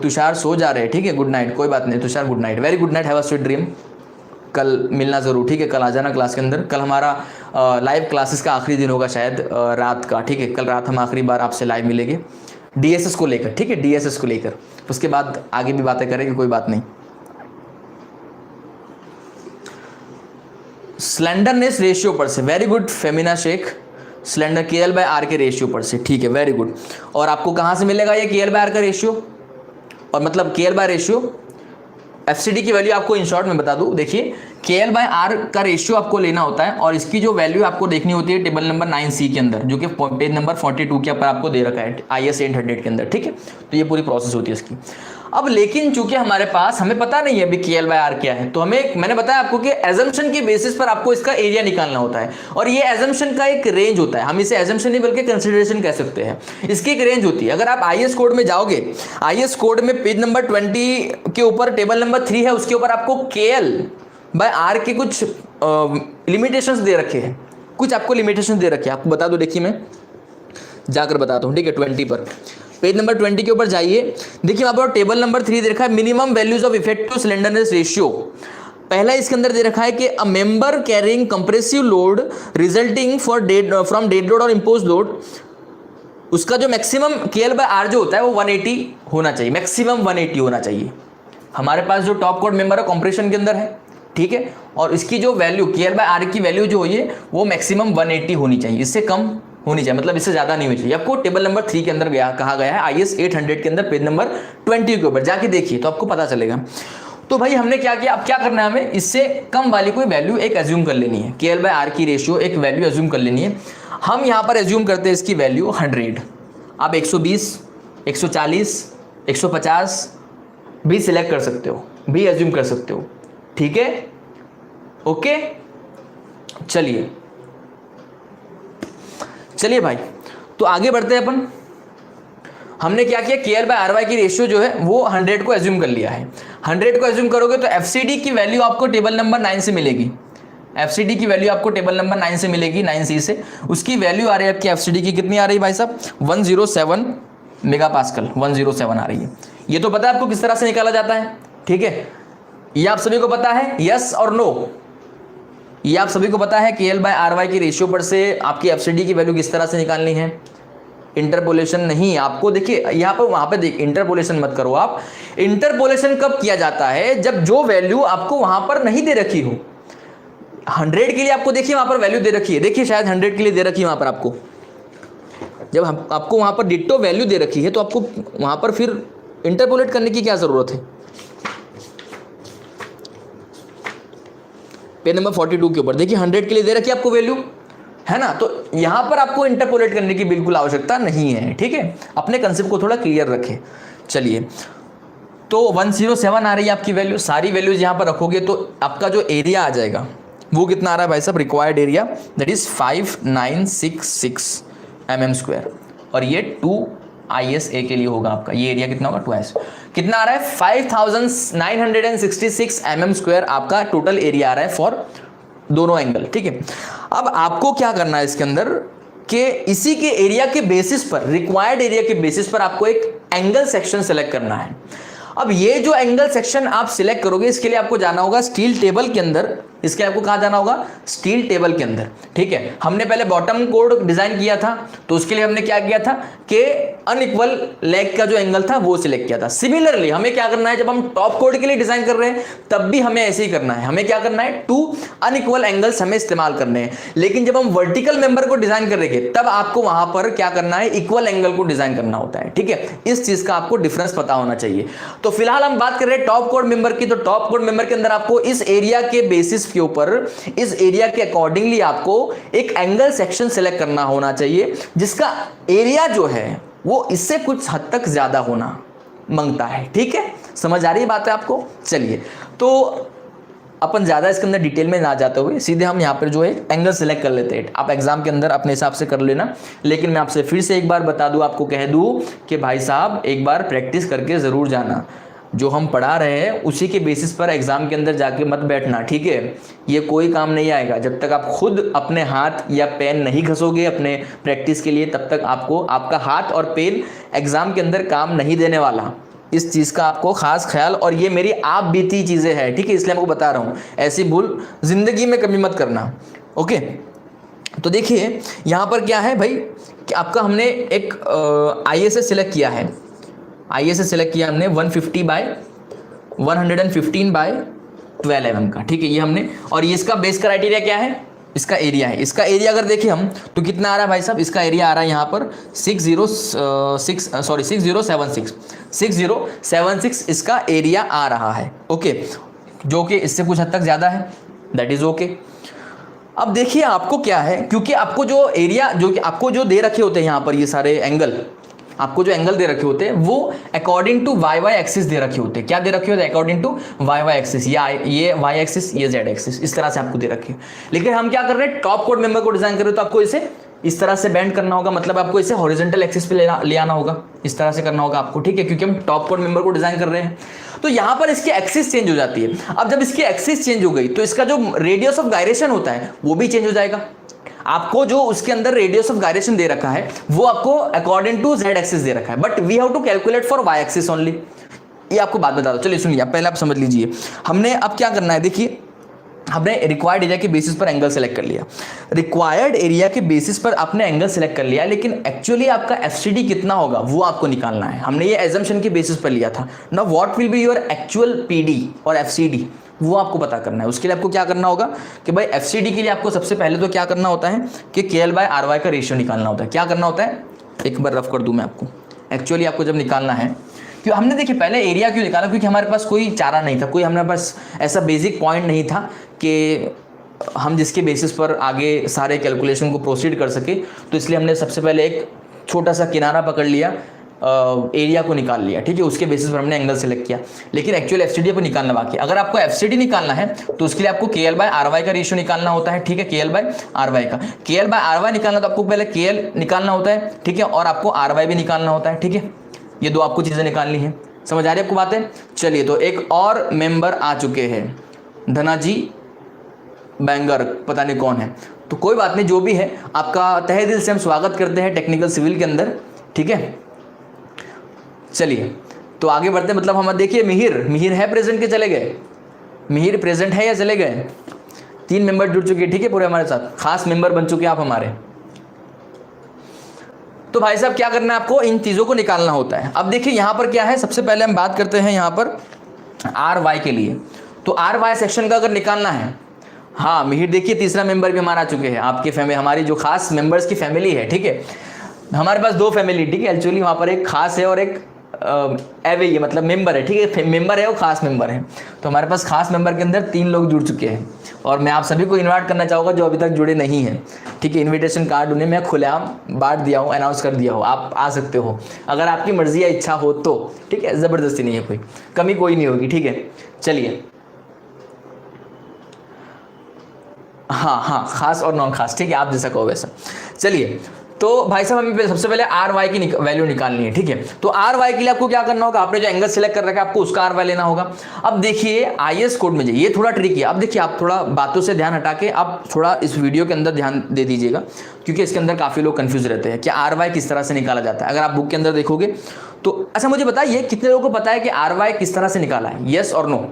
तुषार सो जा रहे हैं, ठीक है, गुड नाइट, कोई बात नहीं Tushar, good night, very good night, have a sweet dream. कल मिलना ज़रूर, ठीक है? कल आ जाना क्लास के अंदर। कल हमारा लाइव क्लासेस का आखिरी दिन होगा शायद, रात का, ठीक है? कल रात हम आखिरी बार आपसे लाइव मिलेंगे DSS को लेकर, ठीक है? DSS को लेकर, उसके बाद आगे भी बातें करेंगे, कोई बात नहीं। स्लेंडरनेस रेशियो पर से, very good Femina Shaikh, slender KL/R के रेशियो पर से, ठीक है, वेरी गुड। और आपको कहाँ से मिलेगा ये KL/R का रेशियो? और मतलब KL/R रेशियो FCD की वैल्यू आपको इन शॉर्ट में बता दूं, देखिए KL/R का रेशियो आपको लेना होता है, और इसकी जो वैल्यू आपको देखनी होती है टेबल नंबर 9C के अंदर, जो कि पेज नंबर 42 के ऊपर आपको दे रखा है IS 800 के अंदर, ठीक है? तो ये पूरी प्रोसेस होती है इसकी। अब लेकिन चूंकि हमारे पास, हमें पता नहीं है अभी KL/R क्या है, तो मैंने बताया आपको कि एजम्पशन के बेसिस पर आपको इसका एरिया निकालना होता है, और ये एजम्पशन का एक रेंज होता है, हम इसे एजम्पशन नहीं बल्कि कंसिडरेशन कह सकते हैं। इसकी एक रेंज होती है। अगर आप IS कोड में जाओगे, IS कोड में पेज नंबर 20 के ऊपर टेबल नंबर 3 है, उसके ऊपर आपको KL/R के कुछ लिमिटेशंस दे रखे हैं, कुछ आपको लिमिटेशंस दे रखे हैं। आपको बता दो, देखिए मैं जाकर बताता हूँ, ठीक है? 20 पर, पेज नंबर 20 के ऊपर जाइए, देखिए वहां पर टेबल नंबर 3 दे रखा है, minimum values of effective slenderness ratio. पहला इसके अंदर दे रखा है कि a member carrying compressive load resulting from dead load और इम्पोज लोड, उसका जो मैक्सिमम KL/R जो होता है वो 180 होना चाहिए, मैक्सिमम 180 होना चाहिए। हमारे पास जो टॉप कोड मेंबर है कंप्रेशन के अंदर है, ठीक है? और इसकी जो वैल्यू KL/R की वैल्यू जो हुई है वो मैक्सिमम 180 होनी चाहिए, इससे कम होनी चाहिए, मतलब इससे ज्यादा नहीं होनी चाहिए। आपको टेबल नंबर 3 के अंदर कहा गया है, IS 800 के अंदर पेज नंबर 20 के ऊपर जाके देखिए तो आपको पता चलेगा। तो भाई हमने क्या किया, अब क्या करना है, हमें इससे कम वाली कोई वैल्यू एक एज्यूम कर लेनी है, KL/R की रेशियो एक वैल्यू एज्यूम कर लेनी है। हम यहाँ पर एज्यूम करते हैं इसकी वैल्यू 100। आप 120, 140, 150 भी सिलेक्ट कर सकते हो, भी एज्यूम कर सकते हो, ठीक है? ओके, चलिए भाई, तो आगे बढ़ते हैं अपन। हमने क्या किया, KL/RY की रेशियो जो है वो 100 को एज्यूम कर लिया है। 100 को एज्यूम करोगे तो FCD की वैल्यू आपको टेबल नंबर 9 से मिलेगी। एफसीडी की वैल्यू आपको टेबल नंबर 9 से मिलेगी, 9C से। उसकी वैल्यू आ रही है आपकी एफसीडी की कितनी आ रही है भाई साहब, 107 मेगा पास्कल, 107 आ रही है। ये तो पता है आपको किस तरह से निकाला जाता है, ठीक है, ये आप सभी को पता है, यस और नो, ये आप सभी को पता है कि KL/RY की रेशियो पर से आपकी एफसीडी की वैल्यू किस तरह से निकालनी है। इंटरपोलेशन नहीं, आपको देखिए यहाँ पर, वहां पे देखिए, इंटरपोलेशन मत करो आप। इंटरपोलेशन कब किया जाता है, जब जो वैल्यू आपको वहां पर नहीं दे रखी हो। 100 के लिए आपको देखिए वहां पर वैल्यू दे रखी है, देखिए शायद 100 के लिए दे रखी है वहां पर आपको, जब आपको वहां पर डिट्टो वैल्यू दे रखी है तो आपको वहां पर फिर इंटरपोलेट करने की क्या जरूरत है। पेज नंबर 42 के ऊपर देखिए 100 के लिए दे रखी है आपको वैल्यू, है ना, तो यहां पर आपको इंटरपोलेट करने की बिल्कुल आवश्यकता नहीं है, ठीक है, अपने कंसेप्ट को थोड़ा क्लियर रखें। चलिए, तो 107 आ रही है आपकी वैल्यू, सारी वैल्यूज यहां पर रखोगे तो आपका जो एरिया आ जाएगा वो कितना आ रहा है भाई साहब, required area that is 5966 mm², और ये 2ISA के लिए होगा आपका, ये एरिया कितना होगा 2ISA, कितना आ रहा है 5966 mm² आपका टोटल एरिया आ रहा है फॉर दोनों एंगल, ठीक है। अब आपको क्या करना है इसके अंदर कि इसी के एरिया के बेसिस पर, रिक्वायर्ड एरिया के बेसिस पर आपको एक एंगल सेक्शन सेलेक्ट करना है। अब ये जो एंगल सेक्शन आप सिलेक्ट करोगे इसके लिए आपको जाना होगा स्टील टेबल के अंदर, इसके लिए आपको कहाँ जाना होगा, स्टील टेबल के अंदर, ठीक है। हमने पहले बॉटम कोड डिजाइन किया था तो उसके लिए हमने क्या किया था कि अनइक्वल लेग का जो एंगल था वो सिलेक्ट किया था। सिमिलरली हमें क्या करना है, जब हम टॉप कोड के लिए डिजाइन कर रहे हैं तब भी हमें ऐसे ही करना है, हमें क्या करना है, 2 अनइक्वल एंगल्स हमें इस्तेमाल करने हैं। लेकिन जब हम वर्टिकल मेंबर को डिजाइन करेंगे तब आपको वहां पर क्या करना है, इक्वल एंगल को डिजाइन करना होता है, ठीक है। इस चीज का आपको डिफरेंस पता होना चाहिए। तो फिलहाल हम बात कर रहे हैं टॉप कोड मेंबर की, तो टॉप कोड मेंबर के अंदर आपको इस एरिया के बेसिस के ऊपर, इस एरिया के अकॉर्डिंगली आपको एक एंगल सेक्शन सेलेक्ट करना होना चाहिए जिसका एरिया जो है वो इससे कुछ हद तक ज्यादा होना मांगता है, ठीक है। समझ आ रही बात है आपको। चलिए, तो अपन ज्यादा इसके अंदर डिटेल में ना जाते हुए सीधे हम यहाँ पर जो है एंगल सेलेक्ट कर लेते हैं। आप एग्जाम के अंदर अपने हिसाब से कर लेना, लेकिन मैं आपसे फिर से एक बार बता दूं, आपको कह दूं कि भाई साहब एक बार प्रैक्टिस करके जरूर जाना, जो हम पढ़ा रहे हैं उसी के बेसिस पर एग्जाम के अंदर जाके मत बैठना, ठीक है। ये कोई काम नहीं आएगा जब तक आप खुद अपने हाथ या पेन नहीं घसोगे अपने प्रैक्टिस के लिए, तब तक आपको आपका हाथ और पेन एग्जाम के अंदर काम नहीं देने वाला। इस चीज का आपको खास ख्याल, और ये मेरी आप बीती चीजें हैं, ठीक है, इसलिए आपको बता रहा हूं, ऐसी भूल जिंदगी में कभी मत करना, ओके। तो देखिए यहां पर क्या है भाई कि आपका हमने एक ISA सिलेक्ट किया है, ISA सेलेक्ट किया हमने 115/115/12 mm का, ठीक है, ये हमने, और ये इसका बेस क्राइटेरिया क्या है, इसका एरिया है। इसका एरिया अगर देखें हम तो कितना आ रहा है भाई साहब, इसका एरिया आ रहा है यहाँ पर 6076 इसका एरिया आ रहा है, ओके, जो कि इससे कुछ हद तक ज्यादा है, दैट इज ओके। अब देखिए आपको क्या है, क्योंकि आपको जो एरिया जो आपको जो दे रखे होते हैं यहाँ पर, ये सारे एंगल आपको जो एंगल दे रखे होते हैं वो अकॉर्डिंग टू वाई एक्सिस दे रखे होते हैं। क्या दे रखे होते हैं, अकॉर्डिंग टू वाई एक्सिस, या ये वाई एक्सिस, ये जेड एक्सिस, इस तरह से आपको दे रखे। लेकिन हम क्या कर रहे हैं, टॉप कोड मेंबर को डिजाइन कर रहे हो तो आपको इसे इस तरह से बेंड करना होगा, मतलब आपको इसे हॉरिजॉन्टल एक्सिस पे ले आना होगा, इस तरह से करना होगा आपको, ठीक है, क्योंकि हम टॉप कोड मेंबर को डिजाइन कर रहे हैं। तो यहां पर इसकी एक्सिस चेंज हो जाती है। अब जब इसकी एक्सिस चेंज हो गई तो इसका जो रेडियस ऑफ गायरेशन होता है वो भी चेंज हो जाएगा। आपको जो उसके अंदर रेडियस ऑफ गायरेशन दे रखा है वो आपको अकॉर्डिंग टू जेड एक्सिस दे रखा है, but we have to calculate for Y axis only. ये आपको बात बता दो, चलिए सुनिए, पहले आप समझ लीजिए हमने अब क्या करना है। देखिए हमने रिक्वायर्ड एरिया के बेसिस पर एंगल सेलेक्ट कर लिया, रिक्वायर्ड एरिया के बेसिस पर आपने एंगल सेलेक्ट कर लिया, लेकिन एक्चुअली आपका एफसीडी कितना होगा वो आपको निकालना है। हमने ये एजम्पशन के बेसिस पर लिया था ना, what will be your actual PD और एफसीडी वो आपको पता करना है। उसके लिए आपको क्या करना होगा कि भाई एफसीडी के लिए आपको सबसे पहले तो क्या करना होता है कि KL/RY का रेशियो निकालना होता है। क्या करना होता है, एक बार रफ कर दूं मैं आपको। एक्चुअली आपको जब निकालना है, क्यों हमने देखिए पहले एरिया क्यों निकाला, क्योंकि हमारे पास कोई चारा नहीं था, कोई हमारे पास ऐसा बेसिक पॉइंट नहीं था कि हम जिसके बेसिस पर आगे सारे कैलकुलेशन को प्रोसीड कर सके। तो इसलिए हमने सबसे पहले एक छोटा सा किनारा पकड़ लिया, एरिया को निकाल लिया, ठीक है, उसके बेसिस पर हमने एंगल सेलेक्ट किया। लेकिन एक्चुअल एफसीडी को निकालना बाकी। अगर आपको एफसीडी निकालना है तो उसके लिए आपको KL/RY का रेशियो निकालना होता है, ठीक है, KL/RY का। KL/RY निकालना तो आपको पहले KL निकालना होता है, ठीक है, और आपको RY भी निकालना होता है, ठीक है। ये दो आपको चीजें निकालनी है, समझ आ रही है आपको बातें। चलिए, तो एक और मेंबर आ चुके हैं, धना जी बैंगर पता नहीं कौन है, तो कोई बात नहीं, जो भी है आपका तहे दिल से हम स्वागत करते हैं टेक्निकल सिविल के अंदर, ठीक है। चलिए तो आगे बढ़ते हैं, मतलब हम देखिए मिहिर है प्रेजेंट के चले गए, मिहिर प्रेजेंट है या चले गए? 3 मेंबर जुड़ चुके हैं, ठीक है, पूरे हमारे साथ खास मेंबर बन चुके हैं आप हमारे। तो भाई साहब क्या करना है आपको, इन चीज़ों को निकालना होता है। अब देखिए यहाँ पर क्या है, सबसे पहले हम बात करते हैं यहाँ पर आर वाई के लिए। तो आर वाई सेक्शन का अगर निकालना है, हाँ मिहिर देखिए तीसरा मेंबर भी हमारा आ चुके हैं आपके फैमिली, हमारी जो खास मेंबर्स की फैमिली है, ठीक है। हमारे पास 2 फैमिली, ठीक है, एक्चुअली वहाँ पर एक खास है और एक एवे ये मतलब मेंबर है, ठीक है, मेंबर है वो खास मेंबर है। तो हमारे पास खास मेंबर के अंदर 3 लोग जुड़ चुके हैं और मैं आप सभी को इनवाइट करना चाहूँगा जो अभी तक जुड़े नहीं हैं, ठीक है। इनविटेशन कार्ड उन्हें मैं खुलेआम बांट दिया हूँ, अनाउंस कर दिया हो, आप आ सकते हो अगर आपकी मर्जी या इच्छा हो तो, ठीक है, ज़बरदस्ती नहीं है, कोई कमी कोई नहीं होगी, ठीक है। चलिए हाँ खास और नॉन खास, ठीक है, आप जैसा कहो वैसा। चलिए तो भाई साहब हमें सबसे पहले आर वाई की वैल्यू निकालनी है, ठीक है। तो आर वाई के लिए आपको क्या करना होगा, आपने जो एंगल सेलेक्ट कर रखा है आपको उसका आर वाई लेना होगा। अब देखिए आईएस कोड में ये थोड़ा ट्रिकी है। अब देखिए आप थोड़ा बातों से ध्यान हटा के आप थोड़ा इस वीडियो के अंदर ध्यान दे दीजिएगा, क्योंकि इसके अंदर काफ़ी लोग कन्फ्यूज रहते हैं कि आर वाई किस तरह से निकाला जाता है। अगर आप बुक के अंदर देखोगे तो अच्छा मुझे बताइए कितने लोगों को पता है कि आर वाई किस तरह से निकाला है, येस और नो।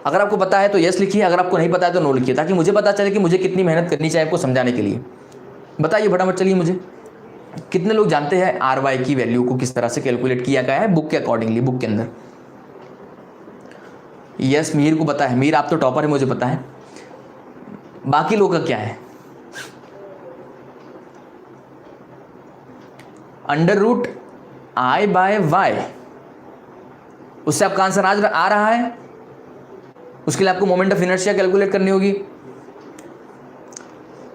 अगर आपको पता है तो येस लिखिए, अगर आपको नहीं पता है तो नो लिखिए, ताकि मुझे पता चले कि मुझे कितनी मेहनत करनी चाहिए आपको समझाने के लिए। बताइए फटाफट, चलिए मुझे कितने लोग जानते हैं आर वाई की वैल्यू को किस तरह से कैलकुलेट किया गया है बुक के अकॉर्डिंगली, बुक के अंदर। यस मीर को पता है, मीर आप तो टॉपर है मुझे पता है, बाकी लोग का क्या है? Under root I by Y, उससे आपका आंसर आ रहा है। उसके लिए आपको मोमेंट ऑफ इनर्शिया कैलकुलेट करनी होगी।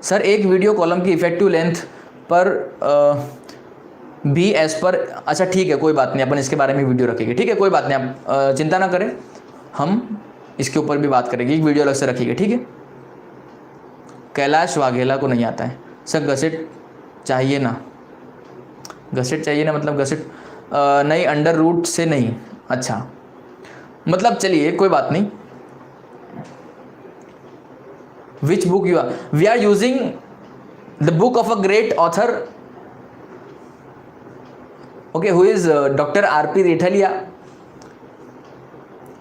सर एक वीडियो कॉलम की इफेक्टिव लेंथ पर भी एज पर, अच्छा ठीक है कोई बात नहीं, अपन इसके बारे में वीडियो रखेंगे, ठीक है कोई बात नहीं, आप चिंता ना करें, हम इसके ऊपर भी बात करेंगे, एक वीडियो अलग से रखेंगे, ठीक है। कैलाश वाघेला को नहीं आता है सर, गसेट चाहिए ना, गसेट चाहिए ना मतलब गसेट नहीं, अंडर रूट से नहीं, अच्छा मतलब चलिए कोई बात नहीं। Which book you are, we are using the book of a great author, okay, who is doctor RP Rethaliya.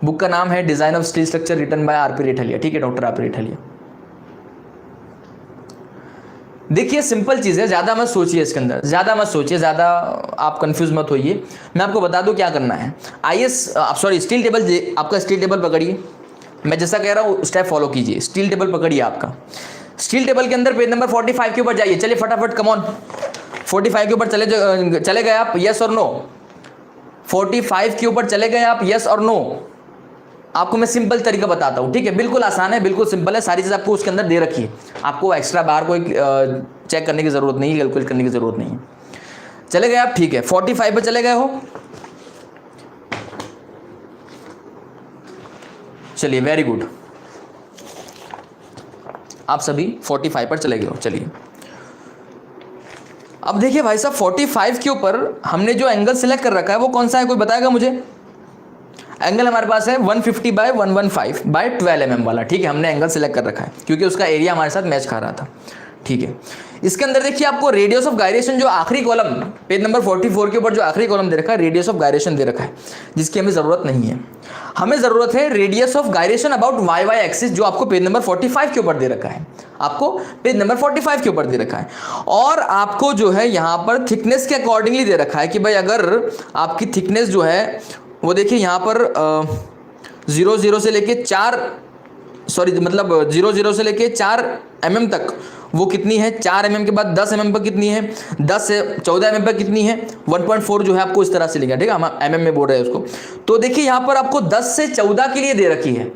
Book का नाम है design of steel structure written by RP Rethaliya, ठीक है, डॉक्टर आरपी रेठलिया। देखिए सिंपल चीज़ है, ज़्यादा मत सोचिए इसके अंदर, ज़्यादा मत सोचिए, ज़्यादा आप कंफ्यूज मत होइए। मैं आपको बता दूं क्या करना है। आईएस सॉरी स्टील टेबल, आपका स्टील टेबल पकड़िए, मैं जैसा कह रहा हूँ स्टेप फॉलो कीजिए। स्टील टेबल पकड़िए आपका, स्टील टेबल के अंदर पेज नंबर 45 के ऊपर जाइए, चलिए फटाफट कम ऑन, 45 के ऊपर चले गए आप, यस और नो। 45 के ऊपर चले गए आप, यस और नो। आपको मैं सिंपल तरीका बताता हूँ, ठीक है, बिल्कुल आसान है, बिल्कुल सिंपल है, सारी चीज़ आपको उसके अंदर दे रखी है, आपको एक्स्ट्रा बाहर कोई चेक करने की ज़रूरत नहीं है, कैलकुलेट करने की ज़रूरत नहीं है। चले गए आप, ठीक है, 45 पे चले गए हो, चलिए वेरी गुड, आप सभी 45 पर चले गए हो। चलिए अब देखिए भाई साहब 45 के ऊपर हमने जो एंगल सिलेक्ट कर रखा है वो कौन सा है, कोई बताएगा मुझे? एंगल हमारे पास है 150 बाय 115 बाय 12 mm वाला, ठीक है, हमने एंगल सिलेक्ट कर रखा है क्योंकि उसका एरिया हमारे साथ मैच खा रहा था, ठीक है। इसके अंदर देखिए आपको रेडियस ऑफ गायरेशन, जो आखिरी कॉलम पेज नंबर 44 के ऊपर जो आखिरी कॉलम दे रखा है, रेडियस ऑफ गायरेशन दे रखा है, जिसकी हमें ज़रूरत नहीं है। हमें ज़रूरत है radius of gyration about Y Y axis, जो आपको पेज नंबर 45 के ऊपर दे रखा है, आपको पेज नंबर 45 के ऊपर दे रखा है। और आपको जो है यहाँ पर थिकनेस के अकॉर्डिंगली दे रखा है कि भाई अगर आपकी थिकनेस जो है वो देखिए यहाँ पर 0 से लेके 4 सॉरी मतलब 0 से लेके 4 mm तक वो कितनी है, 4 mm के बाद 10 mm पर कितनी है, 10 से 14 mm पर कितनी है, 1.4 जो है आपको इस तरह से लिखा, ठीक है, हम mm में बोल रहे हैं उसको। तो देखिए यहाँ पर आपको 10 से 14 के लिए दे रखी है,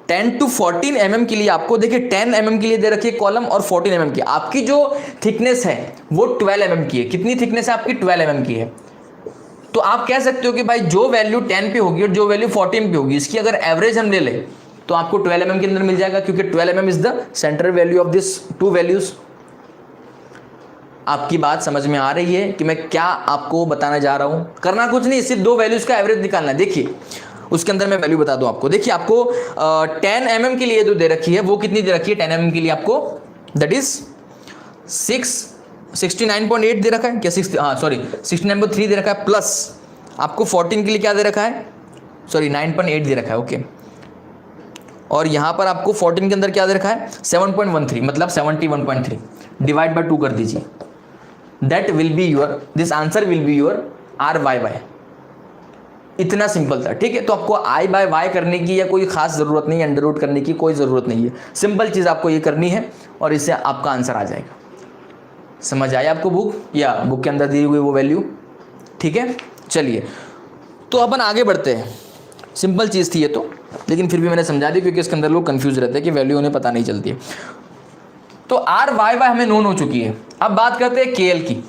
10 to 14 mm के लिए आपको देखिए 10 mm के लिए दे रखी है कॉलम, और 14 mm की आपकी जो थिकनेस है वो 12 mm की है। कितनी थिकनेस है आपकी? 12 mm की है। तो आप कह सकते हो कि भाई जो वैल्यू 10 पे होगी और जो वैल्यू 14 पे होगी, इसकी अगर एवरेज हम ले लें तो आपको 12 mm के अंदर मिल जाएगा, क्योंकि 12 mm is the central value of this to values. आपकी बात समझ में आ रही है कि मैं क्या आपको बताना जा रहा हूं? करना कुछ नहीं, सिर्फ दो वैल्यूज का एवरेज निकालना है। देखिए उसके अंदर मैं वैल्यू बता दूं आपको। देखिए आपको 10 mm के लिए जो दे रखी है वो कितनी दे रखी है 10 mm के लिए आपको, दैट इज 69.8 दे रखा है क्या, 69.3 दे रखा है, प्लस आपको 14 के लिए क्या दे रखा है, 9.8 दे रखा है, ओके। और यहां पर आपको 14 के अंदर क्या दे रखा है 7.13, मतलब 71.3 डिवाइड बाय 2 कर दीजिए, that will be your, this answer will be your RYY। इतना सिंपल था, ठीक है। तो आपको I/Y करने की या कोई खास जरूरत नहीं है, अंडर रूट करने की कोई जरूरत नहीं है, सिंपल चीज आपको ये करनी है और इससे आपका आंसर आ जाएगा। समझ आया आपको बुक या बुक के अंदर दी हुई वो वैल्यू, ठीक है। चलिए तो अपन आगे बढ़ते हैं, सिंपल चीज़ थी ये तो, लेकिन फिर भी मैंने समझा दी क्योंकि इसके अंदर लोग कंफ्यूज रहते हैं कि वैल्यू उन्हें पता नहीं चलती है। तो RYY हमें नोन हो चुकी है। अब बात करते हैं KL की।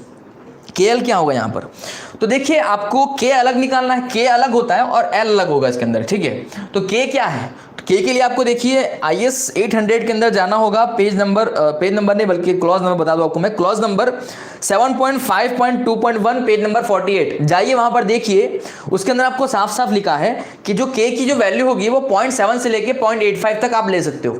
KL क्या होगा यहाँ पर, तो देखिए आपको K अलग निकालना है, K अलग होता है और L अलग होगा इसके अंदर, ठीक है। तो K क्या है, K के लिए आपको देखिए IS 800 के अंदर जाना होगा, पेज नंबर नहीं बल्कि क्लॉज नंबर बता दूं आपको मैं, क्लॉज नंबर 7.5.2.1 पेज नंबर 48 जाइए, वहां पर देखिए उसके अंदर आपको साफ साफ लिखा है कि जो K की जो वैल्यू होगी वो 0.7 से लेके 0.85 तक आप ले सकते हो,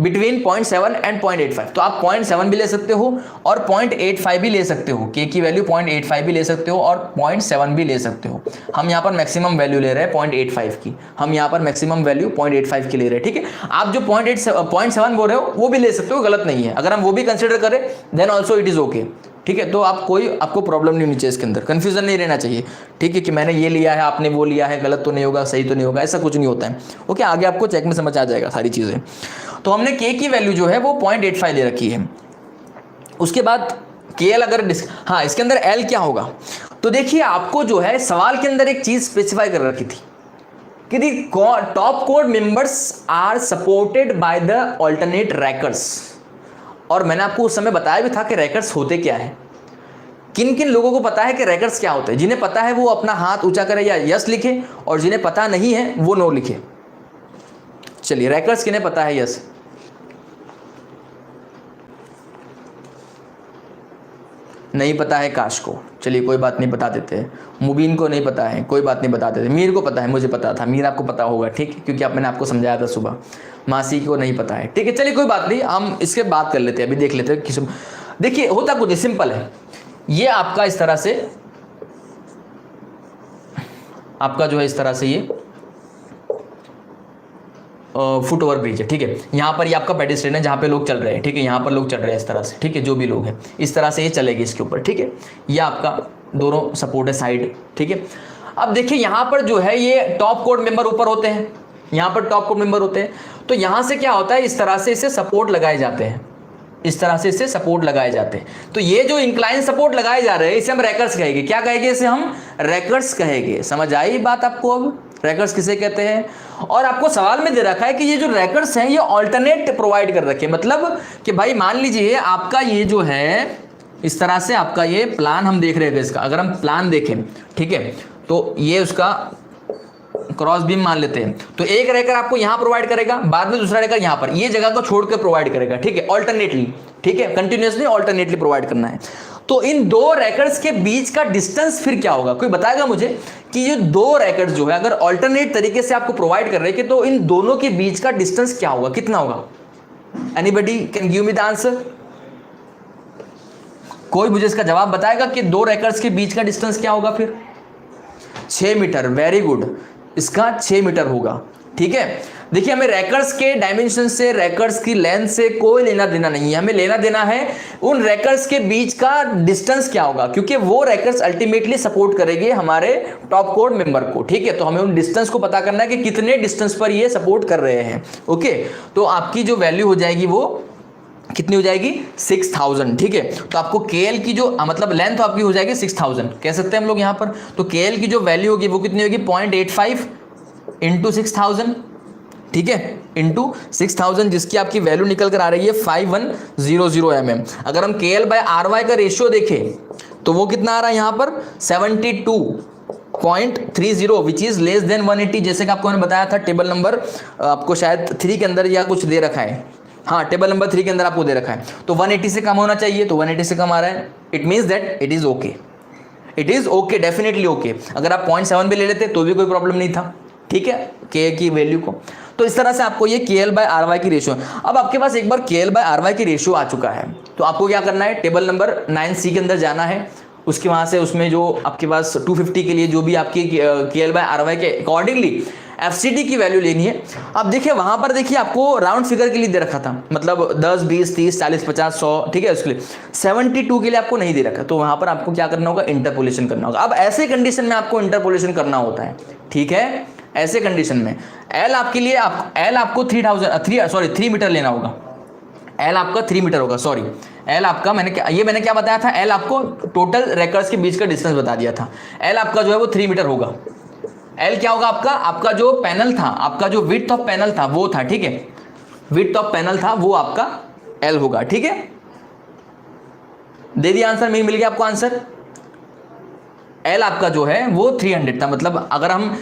बिटवीन 0.7 एंड 0.85। तो आप 0.7 भी ले सकते हो और 0.85 भी ले सकते हो, K की वैल्यू 0.85 भी ले सकते हो और 0.7 भी ले सकते हो। हम यहाँ पर मैक्सिमम वैल्यू ले रहे हैं 0.85 की, हम यहाँ पर मैक्सिमम वैल्यू 0.85 की ले रहे हैं, ठीक है। आप जो 0.7 बोल रहे हो वो भी ले सकते हो, गलत नहीं है। अगर हम वो भी कंसिडर करें then also it is okay, ठीक है। तो आपको प्रॉब्लम नहीं होनी चाहिए इसके अंदर, कंफ्यूजन नहीं रहना चाहिए, ठीक है, कि मैंने ये लिया है आपने वो लिया है, गलत तो नहीं होगा सही तो नहीं होगा, ऐसा कुछ नहीं होता है, ओके। आगे आपको चेक में समझ आ जाएगा सारी चीज़ें। तो हमने K की वैल्यू जो है वो 0.85 दे रखी है। उसके बाद KL अगर हाँ इसके अंदर L क्या होगा, तो देखिए आपको जो है सवाल के अंदर एक चीज स्पेसिफाई कर रखी थी कि दी टॉप कोड members are supported by the alternate rakers, और मैंने आपको उस समय बताया भी था कि रैकर्स होते क्या है। किन किन लोगों को पता है कि रैकर्स क्या होते हैं, जिन्हें पता है वो अपना हाथ ऊंचा करे या यस लिखे, और जिन्हें पता नहीं है वो नो लिखे। चलिए रैकर्स किन्हें पता है, यस, नहीं पता है काश को, चलिए कोई बात नहीं बता देते हैं। मुबीन को नहीं पता है, कोई बात नहीं बता देते। मीर को पता है, मुझे पता था, मीर आपको पता होगा, ठीक है, क्योंकि मैंने आपको समझाया था सुबह। मासी को नहीं पता है, ठीक है, चलिए कोई बात नहीं, हम इसके बात कर लेते हैं, अभी देख लेते हैं किस। देखिए होता कुछ सिंपल है, ये आपका इस तरह से, आपका जो है इस तरह से ये फुट ओवर ब्रिज है, ठीक है। यहाँ पर ये आपका पेडिस्ट्रियन है जहाँ पे लोग चल रहे हैं, ठीक है, यहाँ पर लोग चल रहे हैं इस तरह से, ठीक है, जो भी लोग हैं इस तरह से ये चलेगी इसके ऊपर, ठीक है। ये आपका दोनों सपोर्ट है साइड, ठीक है। अब देखिए यहाँ पर जो है ये टॉप कोड मेंबर ऊपर होते हैं, यहाँ पर टॉप कोड मेंबर होते हैं, तो यहाँ से क्या होता है इस तरह से इसे सपोर्ट लगाए जाते हैं, इस तरह से इसे सपोर्ट लगाए जाते हैं। तो ये जो इंक्लाइन सपोर्ट लगाए जा रहे हैं इसे हम रैकर्स कहेंगे। क्या कहेंगे इसे हम, रैकर्स कहेंगे। समझ आई बात आपको, अब रैकर्स किसे कहते हैं। और आपको सवाल में दे रखा है कि ये जो रैकर्स हैं ये ऑल्टरनेट प्रोवाइड कर रखे, मतलब कि भाई मान लीजिए आपका ये जो है इस तरह से आपका ये प्लान हम देख रहे थे इसका, अगर हम प्लान देखें, ठीक है, तो ये उसका क्रॉस बीम मान लेते हैं, तो एक रैकर आपको यहां प्रोवाइड करेगा, बाद में दूसरा रैकर यहां पर, ये जगह को छोड़कर प्रोवाइड करेगा, ठीक है, ऑल्टरनेटली, ठीक है, कंटिन्यूअसली ऑल्टरनेटली प्रोवाइड करना है। तो इन दो रैकर्स के बीच का डिस्टेंस फिर क्या होगा, कोई बताएगा मुझे कि ये दो रैकर्स जो है अगर ऑल्टरनेट तरीके से आपको प्रोवाइड कर रहे हैं, तो इन दोनों के बीच का डिस्टेंस क्या होगा, कितना होगा? Anybody can give me the answer? कोई मुझे इसका जवाब बताएगा कि दो रैकर्स के बीच का डिस्टेंस क्या होगा फिर? 6 मीटर, वेरी गुड, इसका 6 मीटर होगा, ठीक है। देखिए हमें रैकर्स के डायमेंशन से, रैकर्स की लेंथ से कोई लेना देना नहीं है, हमें लेना देना है उन रैकर्स के बीच का डिस्टेंस क्या होगा, क्योंकि वो रैकर्स अल्टीमेटली सपोर्ट करेंगे हमारे टॉप कोड मेंबर को, ठीक है। तो हमें उन डिस्टेंस को पता करना है कि कितने डिस्टेंस पर ये सपोर्ट कर रहे हैं, ओके। तो आपकी जो वैल्यू हो जाएगी वो कितनी हो जाएगी? 6000, ठीक है। तो आपको KL की जो मतलब लेंथ आपकी हो जाएगी 6000 कह सकते हैं हम लोग यहाँ पर। तो KL की जो वैल्यू होगी वो कितनी होगी? 0.85 इंटू 6000, ठीक है, इंटू 6000, जिसकी आपकी वैल्यू निकल कर आ रही है 5100 mm। अगर हम KL बाय RY का रेशियो देखें तो वो कितना आ रहा है यहाँ पर? 72.30, विच इज लेस देन 180, जैसे कि आपको मैंने बताया था टेबल नंबर आपको शायद 3 के अंदर या कुछ दे रखा है, हाँ टेबल नंबर 3 के अंदर आपको दे रखा है। तो 180 से कम होना चाहिए, तो 180 से कम आ रहा है, it means that it is okay, it is okay, definitely okay. अगर आप 0.7 भी ले लेते तो भी कोई प्रॉब्लम नहीं था, ठीक है, के की वैल्यू को। तो इस तरह से आपको ये KL/RY की रेशियो, अब आपके पास एक बार KL/RY की रेशियो आ चुका है तो आपको क्या करना है, टेबल नंबर 9C के अंदर जाना है, उसके वहां से उसमें जो आपके पास 250 के लिए जो भी आपकी KL/RY के अकॉर्डिंगली FCD की वैल्यू लेनी है। अब देखिए वहां पर देखिए आपको राउंड फिगर के लिए दे रखा था, मतलब 10, 20, 30, 40, 50, 100, ठीक है, उसके लिए 72 के लिए आपको नहीं दे रखा, तो वहां पर आपको क्या करना होगा, इंटरपोलेशन करना होगा। अब ऐसे कंडीशन में आपको इंटरपोलेशन करना होता है, ठीक है, ऐसे कंडीशन में L आपके लिए L आपको 3 मीटर लेना होगा, L आपका 3 मीटर होगा, सॉरी L आपका मैंने क्या बताया था, L आपको टोटल रेकर्ड्स के बीच का डिस्टेंस बता दिया था, L आपका जो है वो 3 मीटर होगा। L क्या होगा आपका जो पैनल था, आपका जो विड्थ ऑफ पैनल था वो था, ठीक है, विड्थ ऑफ पैनल था वो आपका L होगा, ठीक है, दे दिया आंसर, मिल गया आपको आंसर। L आपका जो है वो 300 था, मतलब अगर हम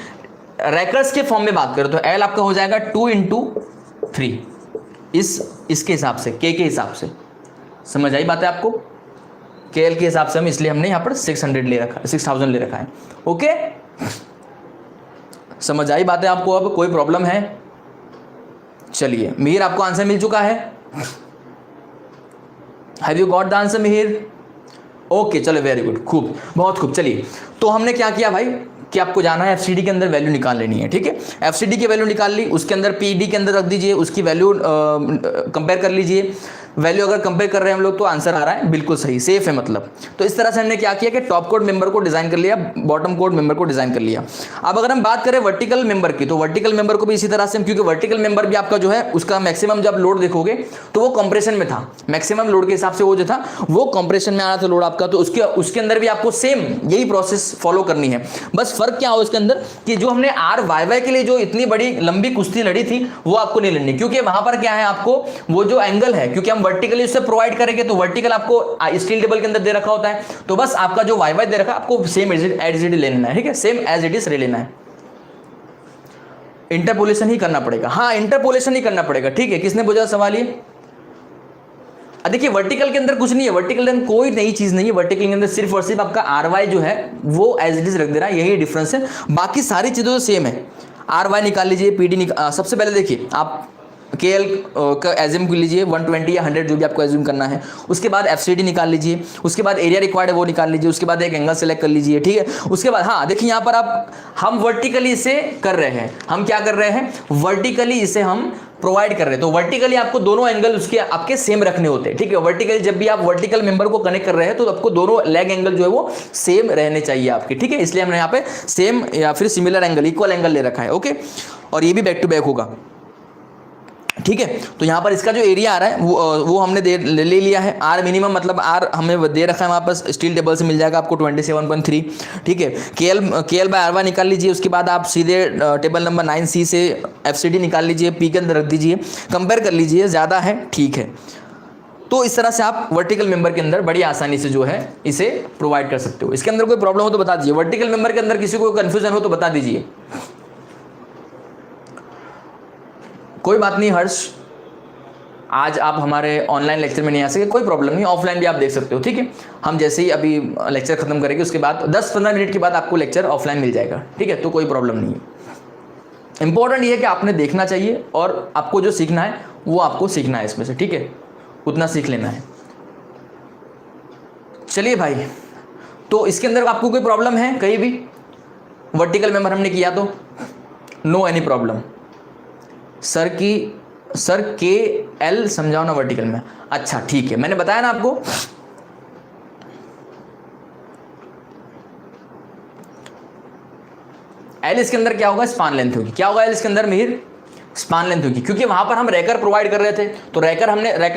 रैकर्स के फॉर्म में बात करें तो L आपका हो जाएगा 2 × 3, इसके हिसाब से, K के हिसाब से, समझ आई बात है आपको, KL के हिसाब से हम, इसलिए हमने यहाँ पर 600 ले रखा है, 6000 ले रखा है, ओके, समझ आई बात है आपको। अब कोई प्रॉब्लम है? चलिए मिहिर, आपको आंसर मिल चुका है, have you got the answer Mihir? Okay चलो, वेरी गुड, खूब, बहुत खूब। चलिए तो हमने क्या किया भाई कि आपको जाना है FCD के अंदर वैल्यू निकाल लेनी है, ठीक है, FCD की वैल्यू निकाल ली, उसके अंदर PD के अंदर रख दीजिए, उसकी वैल्यू कंपेयर कर लीजिए, वैल्यू अगर कंपेयर कर रहे हैं हम लोग तो आंसर आ रहा है बिल्कुल सही, सेफ है मतलब। तो इस तरह से हमने क्या किया कि टॉप कोड मेंबर को डिजाइन कर लिया, बॉटम कोड मेंबर को डिजाइन कर लिया। अब अगर हम बात करें वर्टिकल मेंबर की, तो वर्टिकल मेंबर को भी इसी तरह से, क्योंकि वर्टिकल मेंबर भी आपका जो है उसका मैक्सिमम जब लोड देखोगे तो वो कंप्रेशन में था, मैक्सिमम लोड के हिसाब से वो जो था वो कंप्रेशन में आ रहा था लोड आपका, तो उसके अंदर भी आपको सेम यही प्रोसेस फॉलो करनी है। बस फर्क क्या हो इसके अंदर कि जो हमने RYY के लिए जो इतनी बड़ी लंबी कुश्ती लड़ी थी वो आपको नहीं लड़नी, क्योंकि वहां पर क्या है, आपको वो जो एंगल है, क्योंकि हम वर्टिकली उससे प्रोवाइड करेंगे तो वर्टिकल आपको स्टील टेबल के अंदर दे रखा होता है, तो बस आपका जो YY दे रखा आपको सेम एज इट इज लेना है, ठीक है, सेम एज इट इज ले लेना है, इंटरपोलेशन ही करना पड़ेगा, हाँ इंटरपोलेशन ही करना पड़ेगा, ठीक है। किसने पूछा सवाल ये? देखिए वर्टिकल के अंदर कुछ नहीं है, वर्टिकल के अंदर कोई नई चीज नहीं है, वर्टिकल के अंदर सिर्फ और सिर्फ आपका RY जो है वो एज इट इज रख देना, यही डिफरेंस है, बाकी सारी चीजें तो सेम है। RY निकाल लीजिए, PD सबसे पहले देखिए आप KL का एज्यूम कर लीजिए 120 या 100 जो भी आपको एज्यूम करना है, उसके बाद FCD निकाल लीजिए, उसके बाद एरिया रिक्वायर्ड है वो निकाल लीजिए, उसके बाद एक एंगल सेलेक्ट कर लीजिए, ठीक है, उसके बाद हाँ देखिए यहाँ पर हम वर्टिकली इसे कर रहे हैं, हम क्या कर रहे हैं, वर्टिकली इसे हम प्रोवाइड कर रहे हैं, तो वर्टिकली आपको दोनों एंगल उसके आपके सेम रखने होते हैं, ठीक है, वर्टिकली जब भी आप वर्टिकल मेंबर को कनेक्ट कर रहे हैं तो आपको दोनों लेग एंगल जो है वो सेम रहने चाहिए आपके, ठीक है, इसलिए हमने यहाँ पे सेम या फिर सिमिलर एंगल, इक्वल एंगल ले रखा है, ओके, और ये भी बैक टू बैक होगा, ठीक है। तो यहाँ पर इसका जो एरिया आ रहा है वो हमने ले लिया है, R मिनिमम मतलब R हमें दे रखा है वहाँ पर स्टील टेबल से मिल जाएगा आपको 27.3, ठीक है। KL/RY निकाल लीजिए, उसके बाद आप सीधे टेबल नंबर 9C से FCD निकाल लीजिए, P के अंदर रख दीजिए, कंपेयर कर लीजिए, ज़्यादा है ठीक है। तो इस तरह से आप वर्टिकल मेंबर के अंदर बड़ी आसानी से जो है इसे प्रोवाइड कर सकते हो। इसके अंदर कोई प्रॉब्लम हो तो बता दीजिए, वर्टिकल मेंबर के अंदर किसी को कन्फ्यूजन हो तो बता दीजिए। कोई बात नहीं हर्ष, आज आप हमारे ऑनलाइन लेक्चर में नहीं आ सके, कोई प्रॉब्लम नहीं, ऑफलाइन भी आप देख सकते हो, ठीक है। हम जैसे ही अभी लेक्चर खत्म करेंगे उसके बाद 10-15 मिनट के बाद आपको लेक्चर ऑफलाइन मिल जाएगा, ठीक है, तो कोई प्रॉब्लम नहीं है। इंपॉर्टेंट ये है कि आपने देखना चाहिए और आपको जो सीखना है वो आपको सीखना है इसमें से, ठीक है, उतना सीख लेना है। चलिए भाई, तो इसके अंदर आपको कोई प्रॉब्लम है कहीं भी? वर्टिकल मेंबर हमने किया तो no any problem. Sir KL समझाओ ना वर्टिकल में, अच्छा ठीक है, मैंने बताया ना आपको, L इसके अंदर क्या होगा, स्पान लेंथ होगी। क्या होगा L इसके अंदर मिहिर? स्पान लेंथ होगी, क्योंकि वहां पर हम रैकर प्रोवाइड कर रहे थे, तो रैकर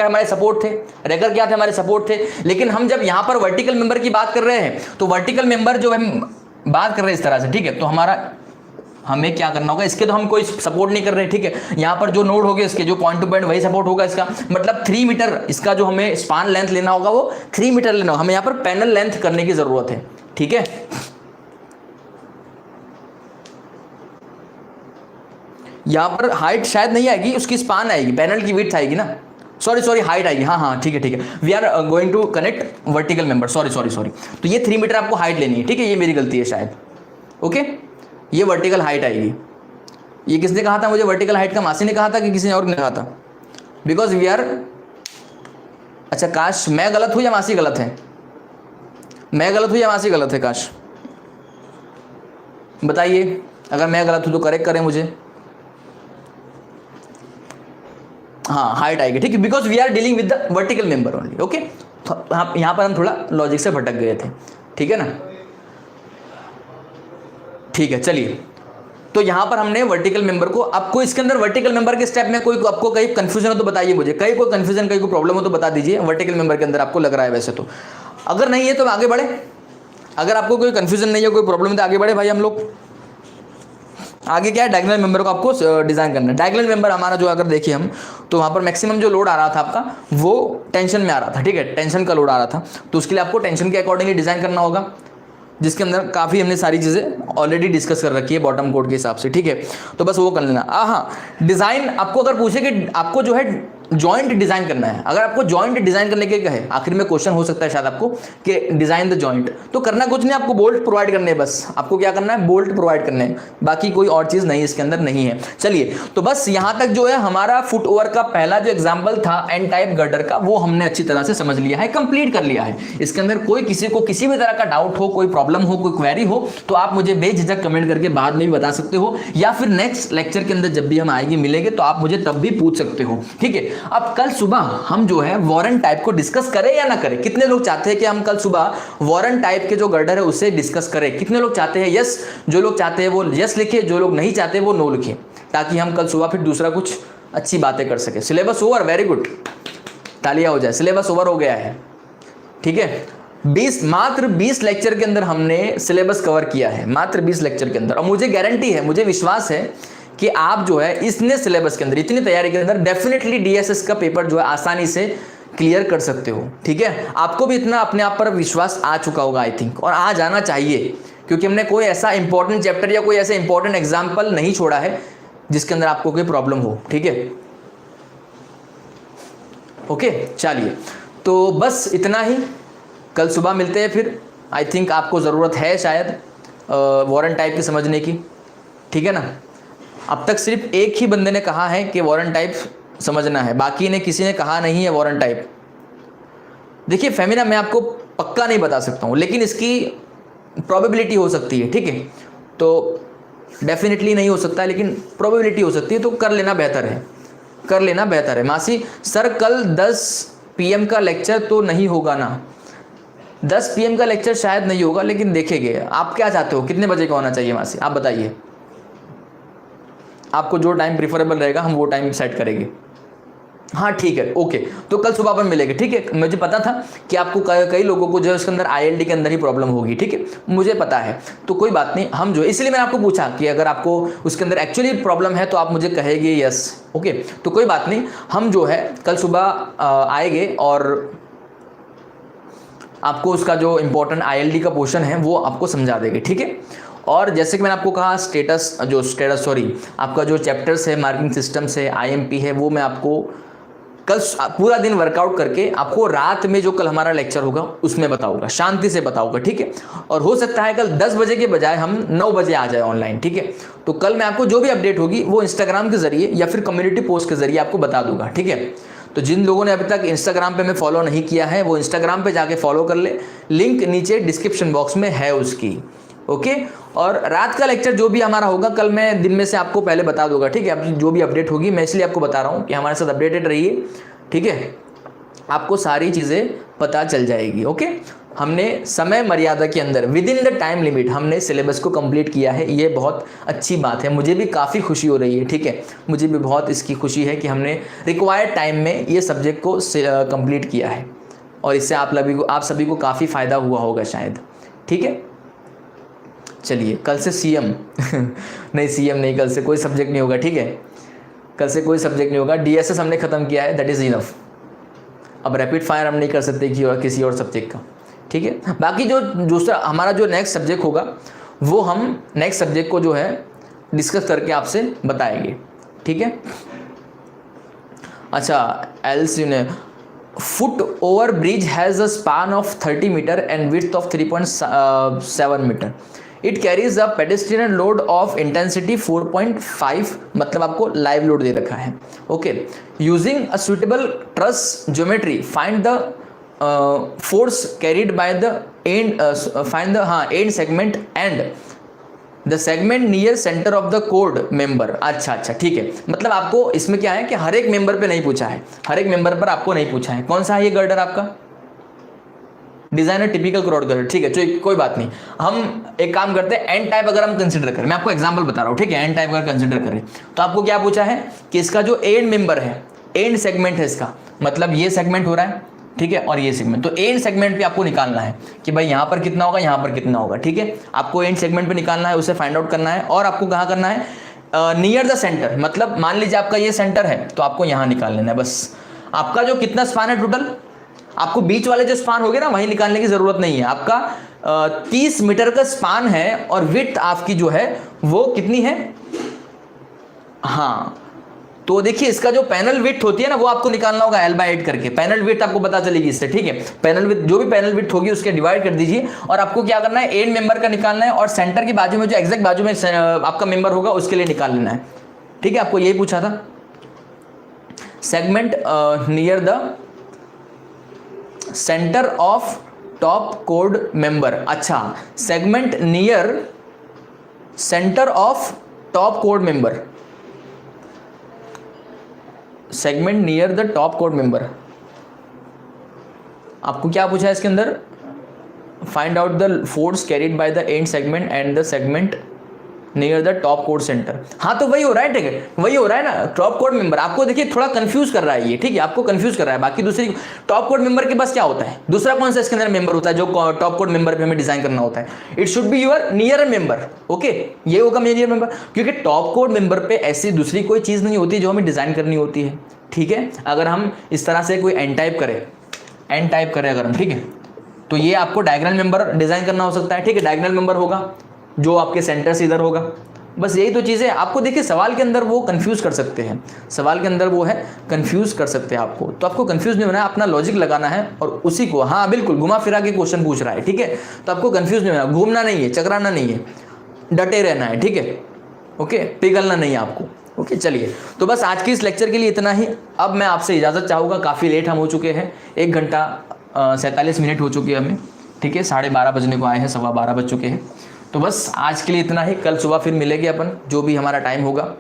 हमारे सपोर्ट थे, रैकर क्या थे, हमारे सपोर्ट थे। लेकिन हम जब यहां पर वर्टिकल मेंबर की बात कर रहे हैं तो वर्टिकल मेंबर जो हम बात कर रहे हैं इस तरह से, ठीक है, तो हमें क्या करना होगा, इसके तो हम कोई सपोर्ट नहीं कर रहे, ठीक है, यहाँ पर जो नोड होगा इसके जो पॉइंट टू पॉइंट वही सपोर्ट होगा इसका, मतलब 3 मीटर इसका जो हमें स्पान लेंथ लेना होगा वो 3 मीटर लेना होगा, हमें यहाँ पर पैनल लेंथ करने की जरूरत है, ठीक है। यहाँ पर हाइट शायद नहीं आएगी, उसकी स्पान आएगी, पैनल की विड्थ आएगी ना, सॉरी हाइट आएगी, हाँ ठीक है, we are going to connect vertical member, sorry, तो ये 3 मीटर आपको हाइट लेनी है, ठीक है, ये मेरी गलती है शायद, ओके, ये वर्टिकल हाइट आएगी, ये किसने कहा था मुझे वर्टिकल हाइट का? मासी ने कहा था कि किसी और ने कहा था? बिकॉज वी आर, अच्छा काश मैं गलत हूँ या मासी गलत है? मैं गलत हूँ या मासी गलत है? काश बताइए, अगर मैं गलत हूँ तो करेक्ट करें मुझे। हाँ हाइट आएगी, ठीक है, because we are dealing with the vertical member only. Okay, यहाँ पर हम थोड़ा लॉजिक से भटक गए थे, ठीक है ना? ठीक है, चलिए, तो यहाँ पर हमने वर्टिकल मेंबर को, आपको इसके अंदर वर्टिकल मेंबर के स्टेप में कोई आपको कहीं कंफ्यूजन हो तो बताइए मुझे, कहीं कोई कंफ्यूजन, कहीं कोई प्रॉब्लम हो तो बता दीजिए। वर्टिकल मेंबर के अंदर आपको लग रहा है वैसे तो, अगर नहीं है तो आगे बढ़े। अगर आपको कोई कंफ्यूजन नहीं है, कोई प्रॉब्लम है तो आगे बढ़े भाई हम लोग। आगे क्या है, डायगोनल मेंबर को आपको डिजाइन करना है। डायगोनल मेंबर हमारा जो अगर देखिए हम, तो वहाँ पर मैक्सिमम जो लोड आ रहा था आपका वो टेंशन में आ रहा था, ठीक है, टेंशन का लोड आ रहा था, तो उसके लिए आपको टेंशन के अकॉर्डिंगली डिजाइन करना होगा, जिसके अंदर काफ़ी हमने सारी चीज़ें ऑलरेडी डिस्कस कर रखी है बॉटम कोड के हिसाब से, ठीक है, तो बस वो कर लेना। हाँ, डिज़ाइन आपको अगर पूछे कि आपको जो है जॉइंट डिजाइन करना है, अगर आपको जॉइंट डिजाइन करने के कहे, आखिर में क्वेश्चन हो सकता है शायद आपको कि डिजाइन द जॉइंट, तो करना कुछ नहीं, आपको बोल्ट प्रोवाइड करने हैं, बस आपको क्या करना है, बोल्ट प्रोवाइड करने हैं, बाकी कोई और चीज नहीं इसके अंदर नहीं है। चलिए, तो बस यहां तक जो है हमारा फुट ओवर का पहला जो एग्जाम्पल था एन टाइप गर्डर का, वो हमने अच्छी तरह से समझ लिया है, कंप्लीट कर लिया है। इसके अंदर कोई किसी को किसी भी तरह का डाउट हो, कोई प्रॉब्लम हो, कोई क्वेरी हो, तो आप मुझे बेझिझक कमेंट करके बाद में भी बता सकते हो, या फिर नेक्स्ट लेक्चर के अंदर जब भी हम आएंगे मिलेंगे तो आप मुझे तब भी पूछ सकते हो, ठीक है। अब कल सुबह हम जो है वॉरेन टाइप को डिस्कस करें या ना करें? कितने लोग चाहते हैं कि हम कल सुबह वॉरेन टाइप के जो गर्डर है उसे डिस्कस करें? कितने लोग चाहते हैं? यस, जो लोग चाहते हैं वो यस लिखे, जो लोग नहीं चाहते वो नो लिखे, ताकि हम कल सुबह फिर दूसरा कुछ अच्छी बातें कर सके। सिलेबस ओवर, वेरी गुड, तालियां हो जाए, सिलेबस ओवर हो गया है, ठीक है। मात्र 20 लेक्चर के अंदर हमने सिलेबस कवर किया है, मात्र 20 लेक्चर के अंदर, और मुझे गारंटी है, मुझे विश्वास है कि आप जो है इसने सिलेबस के अंदर, इतनी तैयारी के अंदर डेफिनेटली डीएसएस का पेपर जो है आसानी से क्लियर कर सकते हो, ठीक है। आपको भी इतना अपने आप पर विश्वास आ चुका होगा आई थिंक, और आ जाना चाहिए, क्योंकि हमने कोई ऐसा इंपॉर्टेंट चैप्टर या कोई ऐसा इंपॉर्टेंट एग्जाम्पल नहीं छोड़ा है जिसके अंदर आपको कोई प्रॉब्लम हो, ठीक है। ओके, चलिए, तो बस इतना ही, कल सुबह मिलते हैं फिर। आई थिंक आपको ज़रूरत है शायद वॉरेन टाइप की समझने की, ठीक है ना। अब तक सिर्फ एक ही बंदे ने कहा है कि वॉरेन टाइप समझना है, बाकी ने किसी ने कहा नहीं है वॉरेन टाइप। देखिए फेमिना, मैं आपको पक्का नहीं बता सकता हूँ, लेकिन इसकी प्रोबेबिलिटी हो सकती है, ठीक है। तो डेफिनेटली नहीं हो सकता है, लेकिन प्रोबेबिलिटी हो सकती है, तो कर लेना बेहतर है, कर लेना बेहतर है। मासी सर कल 10 PM का लेक्चर तो नहीं होगा ना? 10 PM का लेक्चर शायद नहीं होगा, लेकिन देखेंगे। आप क्या चाहते हो, कितने बजे का होना चाहिए मासी, आप बताइए। आपको जो टाइम प्रीफरेबल रहेगा हम वो टाइम सेट करेंगे। हाँ ठीक है, ओके, तो कल सुबह अपन मिलेंगे, ठीक है। मुझे पता था कि आपको कई लोगों को जो है उसके अंदर ILD के अंदर ही प्रॉब्लम होगी, ठीक है, मुझे पता है, तो कोई बात नहीं, हम जो, इसलिए मैंने आपको पूछा कि अगर आपको उसके अंदर एक्चुअली प्रॉब्लम है तो आप मुझे कहेंगे यस, ओके, तो कोई बात नहीं, हम जो है कल सुबह आएंगे और आपको उसका जो इम्पोर्टेंट ILD का पोर्शन है वो आपको समझा देंगे, ठीक है। और जैसे कि मैंने आपको कहा आपका जो चैप्टर्स है, मार्किंग सिस्टम से IMP है, वो मैं आपको कल पूरा दिन वर्कआउट करके आपको रात में जो कल हमारा लेक्चर होगा उसमें बताऊंगा, शांति से बताऊंगा, ठीक है। और हो सकता है कल 10 बजे के बजाय हम 9 बजे आ जाए ऑनलाइन, ठीक है। तो कल मैं आपको जो भी अपडेट होगी वो इंस्टाग्राम के जरिए या फिर कम्युनिटी पोस्ट के जरिए आपको बता दूंगा, ठीक है। तो जिन लोगों ने अभी तक इंस्टाग्राम पे मैं फॉलो नहीं किया है वो इंस्टाग्राम पे जाके फॉलो कर ले, लिंक नीचे डिस्क्रिप्शन बॉक्स में है उसकी, ओके। और रात का लेक्चर जो भी हमारा होगा कल मैं दिन में से आपको पहले बता दूंगा, ठीक है। अब जो भी अपडेट होगी मैं इसलिए आपको बता रहा हूँ कि हमारे साथ अपडेटेड रहिए, ठीक है, आपको सारी चीज़ें पता चल जाएगी, ओके। हमने समय मर्यादा के अंदर with in the time limit हमने सिलेबस को कंप्लीट किया है, ये बहुत अच्छी बात है, मुझे भी काफ़ी खुशी हो रही है, ठीक है। मुझे भी बहुत इसकी खुशी है कि हमने रिक्वायर्ड टाइम में ये सब्जेक्ट को कंप्लीट किया है, और इससे आप सभी को काफ़ी फ़ायदा हुआ होगा शायद, ठीक है। चलिए, कल से CM नहीं, CM नहीं, कल से कोई सब्जेक्ट नहीं होगा, ठीक है, कल से कोई सब्जेक्ट नहीं होगा। DSS हमने ख़त्म किया है, दैट इज़ इनफ। अब रैपिड फायर हम नहीं कर सकते किसी और सब्जेक्ट का, ठीक है। बाकी जो दूसरा हमारा जो नेक्स्ट सब्जेक्ट होगा वो हम नेक्स्ट सब्जेक्ट को जो है डिस्कस करके आपसे बताएंगे, ठीक है। अच्छा, LC ने foot over bridge has a span of 30 metre and width of 3.7 metre. It carries a pedestrian load of intensity 4.5, मतलब आपको लाइव लोड दे रखा है। Okay, using a suitable truss geometry find the force carried by the end, find the end segment and the segment near centre of the कोड member. अच्छा अच्छा ठीक है, मतलब आपको इसमें क्या है कि हर एक मेंबर पे नहीं पूछा है, हर एक मेंबर पर आपको नहीं पूछा है। कौन सा है ये गर्डर आपका? डिजाइनर टिपिकल क्रॉड गर्डर, ठीक है। तो कोई बात नहीं, हम एक काम करते हैं, एन टाइप अगर हम कंसिडर करें, मैं आपको एग्जांपल बता रहा हूं, ठीक है। एन टाइप अगर कंसिडर करें तो आपको क्या पूछा है कि इसका जो एंड मेंबर है, एंड सेगमेंट है इसका, मतलब ये सेगमेंट हो रहा है, ठीक है, और ये सेगमेंट, तो एंड सेगमेंट पे आपको निकालना है कि भाई यहां पर कितना होगा, यहां पर कितना होगा, ठीक है। आपको एंड सेगमेंट पे निकालना है, उसे फाइंड आउट करना है, और आपको कहां करना है, नियर द सेंटर, मतलब मान लीजिए आपका ये सेंटर है तो आपको यहां निकाल लेना है बस। आपका जो कितना स्पान है टोटल, आपको बीच वाले जो स्पान हो गए ना वही निकालने की जरूरत नहीं है। आपका 30 मीटर का स्पान है और विड्थ आपकी जो है वो कितनी है, हाँ, तो देखिए इसका जो पैनल विड्थ होती है ना वो आपको निकालना होगा L/8 करके। पैनल विड्थ आपको पता चलेगी इससे, ठीक है। पैनल विड्थ, जो भी पैनल विड्थ होगी उसके डिवाइड कर दीजिए, और आपको क्या करना है, एंड मेंबर का निकालना है, और सेंटर की बाजू में जो एग्जैक्ट बाजू में आपका मेंबर होगा उसके लिए निकाल लेना है, ठीक है। आपको यही पूछा था, segment near the centre of top code member. अच्छा, segment near centre of top code member, segment near the top code member. आपको क्या पूछा है इसके अंदर, find out the force carried by the end segment and the segment near the top code centre. हाँ तो वही हो रहा है, ठीक है, वही हो रहा है ना, टॉप कोड मेंबर। आपको देखिए थोड़ा कंफ्यूज कर रहा है ये, ठीक है, आपको कंफ्यूज कर रहा है। बाकी दूसरी टॉप कोड मेंबर के पास क्या होता है, दूसरा कौन सा इसके अंदर मेंबर होता है जो टॉप कोड मेंबर पे हमें डिजाइन करना होता है, it should be your near member. Okay, ये होगा नियर मेंबर, क्योंकि टॉप कोड मेंबर पे ऐसी दूसरी कोई चीज नहीं होती जो हमें डिजाइन करनी होती है, ठीक है। अगर हम इस तरह से कोई एन टाइप करें अगर हम, ठीक है, तो ये आपको डायगोनल मेंबर डिजाइन करना हो सकता है, ठीक है। डायगोनल मेंबर होगा जो आपके सेंटर से इधर होगा, बस यही तो चीज़ें आपको देखिए सवाल के अंदर वो कंफ्यूज कर सकते हैं, सवाल के अंदर वो है कंफ्यूज कर सकते हैं आपको। तो आपको कंफ्यूज नहीं होना है, अपना लॉजिक लगाना है और उसी को, हाँ बिल्कुल, घुमा फिरा के क्वेश्चन पूछ रहा है, ठीक है। तो आपको कंफ्यूज नहीं होना, घूमना नहीं है, चकराना नहीं है, डटे रहना है, ठीक है। ओके, पिघलना नहीं है आपको। ओके, चलिए, तो बस आज के इस लेक्चर के लिए इतना ही। अब मैं आपसे इजाज़त चाहूँगा, काफ़ी लेट हम हो चुके हैं, 1 घंटा 47 मिनट हो चुकी है हमें, ठीक है। 12:30 बजने को आए हैं, 12:15 बज चुके हैं। तो बस आज के लिए इतना ही, कल सुबह फिर मिलेंगे अपन, जो भी हमारा टाइम होगा।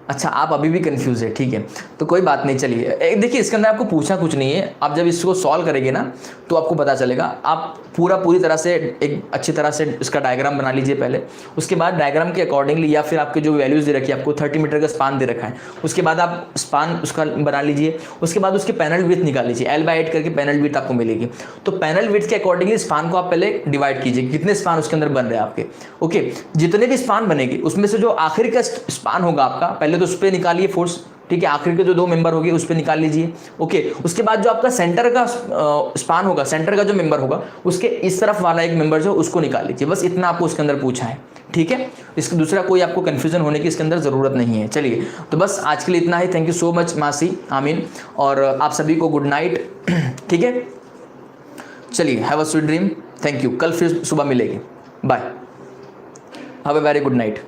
अच्छा, आप अभी भी कंफ्यूज है, ठीक है, तो कोई बात नहीं। चलिए, देखिए इसके अंदर आपको पूछा कुछ नहीं है, आप जब इसको सॉल्व करेंगे ना तो आपको पता चलेगा। आप पूरी तरह से एक अच्छी तरह से इसका डायग्राम बना लीजिए पहले, उसके बाद डायग्राम के अकॉर्डिंगली या फिर आपके जो वैल्यूज दे रखी है, आपको 30 मीटर का स्पान दे रखा है, उसके बाद आप स्पान उसका बना लीजिए, उसके बाद उसके पैनल विड्थ निकाल लीजिए, L/8 करके पैनल विड्थ आपको मिलेगी। तो पैनल विड्थ के अकॉर्डिंगली स्पान को आप पहले डिवाइड कीजिए, कितने स्पान उसके अंदर बन रहे हैं आपके। ओके, जितने भी स्पान बनेंगे उसमें से जो आखिर का स्पान होगा आपका, पहले तो उस पर निकालिए फोर्स, ठीक है। आखिर के जो 2 मेंबर होंगे उस पर निकाल लीजिए। ओके, उसके बाद जो आपका सेंटर का स्पान होगा, सेंटर का जो मेंबर होगा उसके इस तरफ वाला एक मेंबर जो उसको निकाल लीजिए। बस इतना आपको उसके अंदर पूछा है, ठीक है। इसका दूसरा कोई आपको कंफ्यूजन होने की इसके अंदर जरूरत नहीं है। चलिए, तो बस आज के लिए इतना ही। थैंक यू सो मच मासी, आमीन, और आप सभी को गुड नाइट, ठीक है। चलिए, have a sweet dream, thank you. कल फिर सुबह मिलेंगे, bye, have a very good night.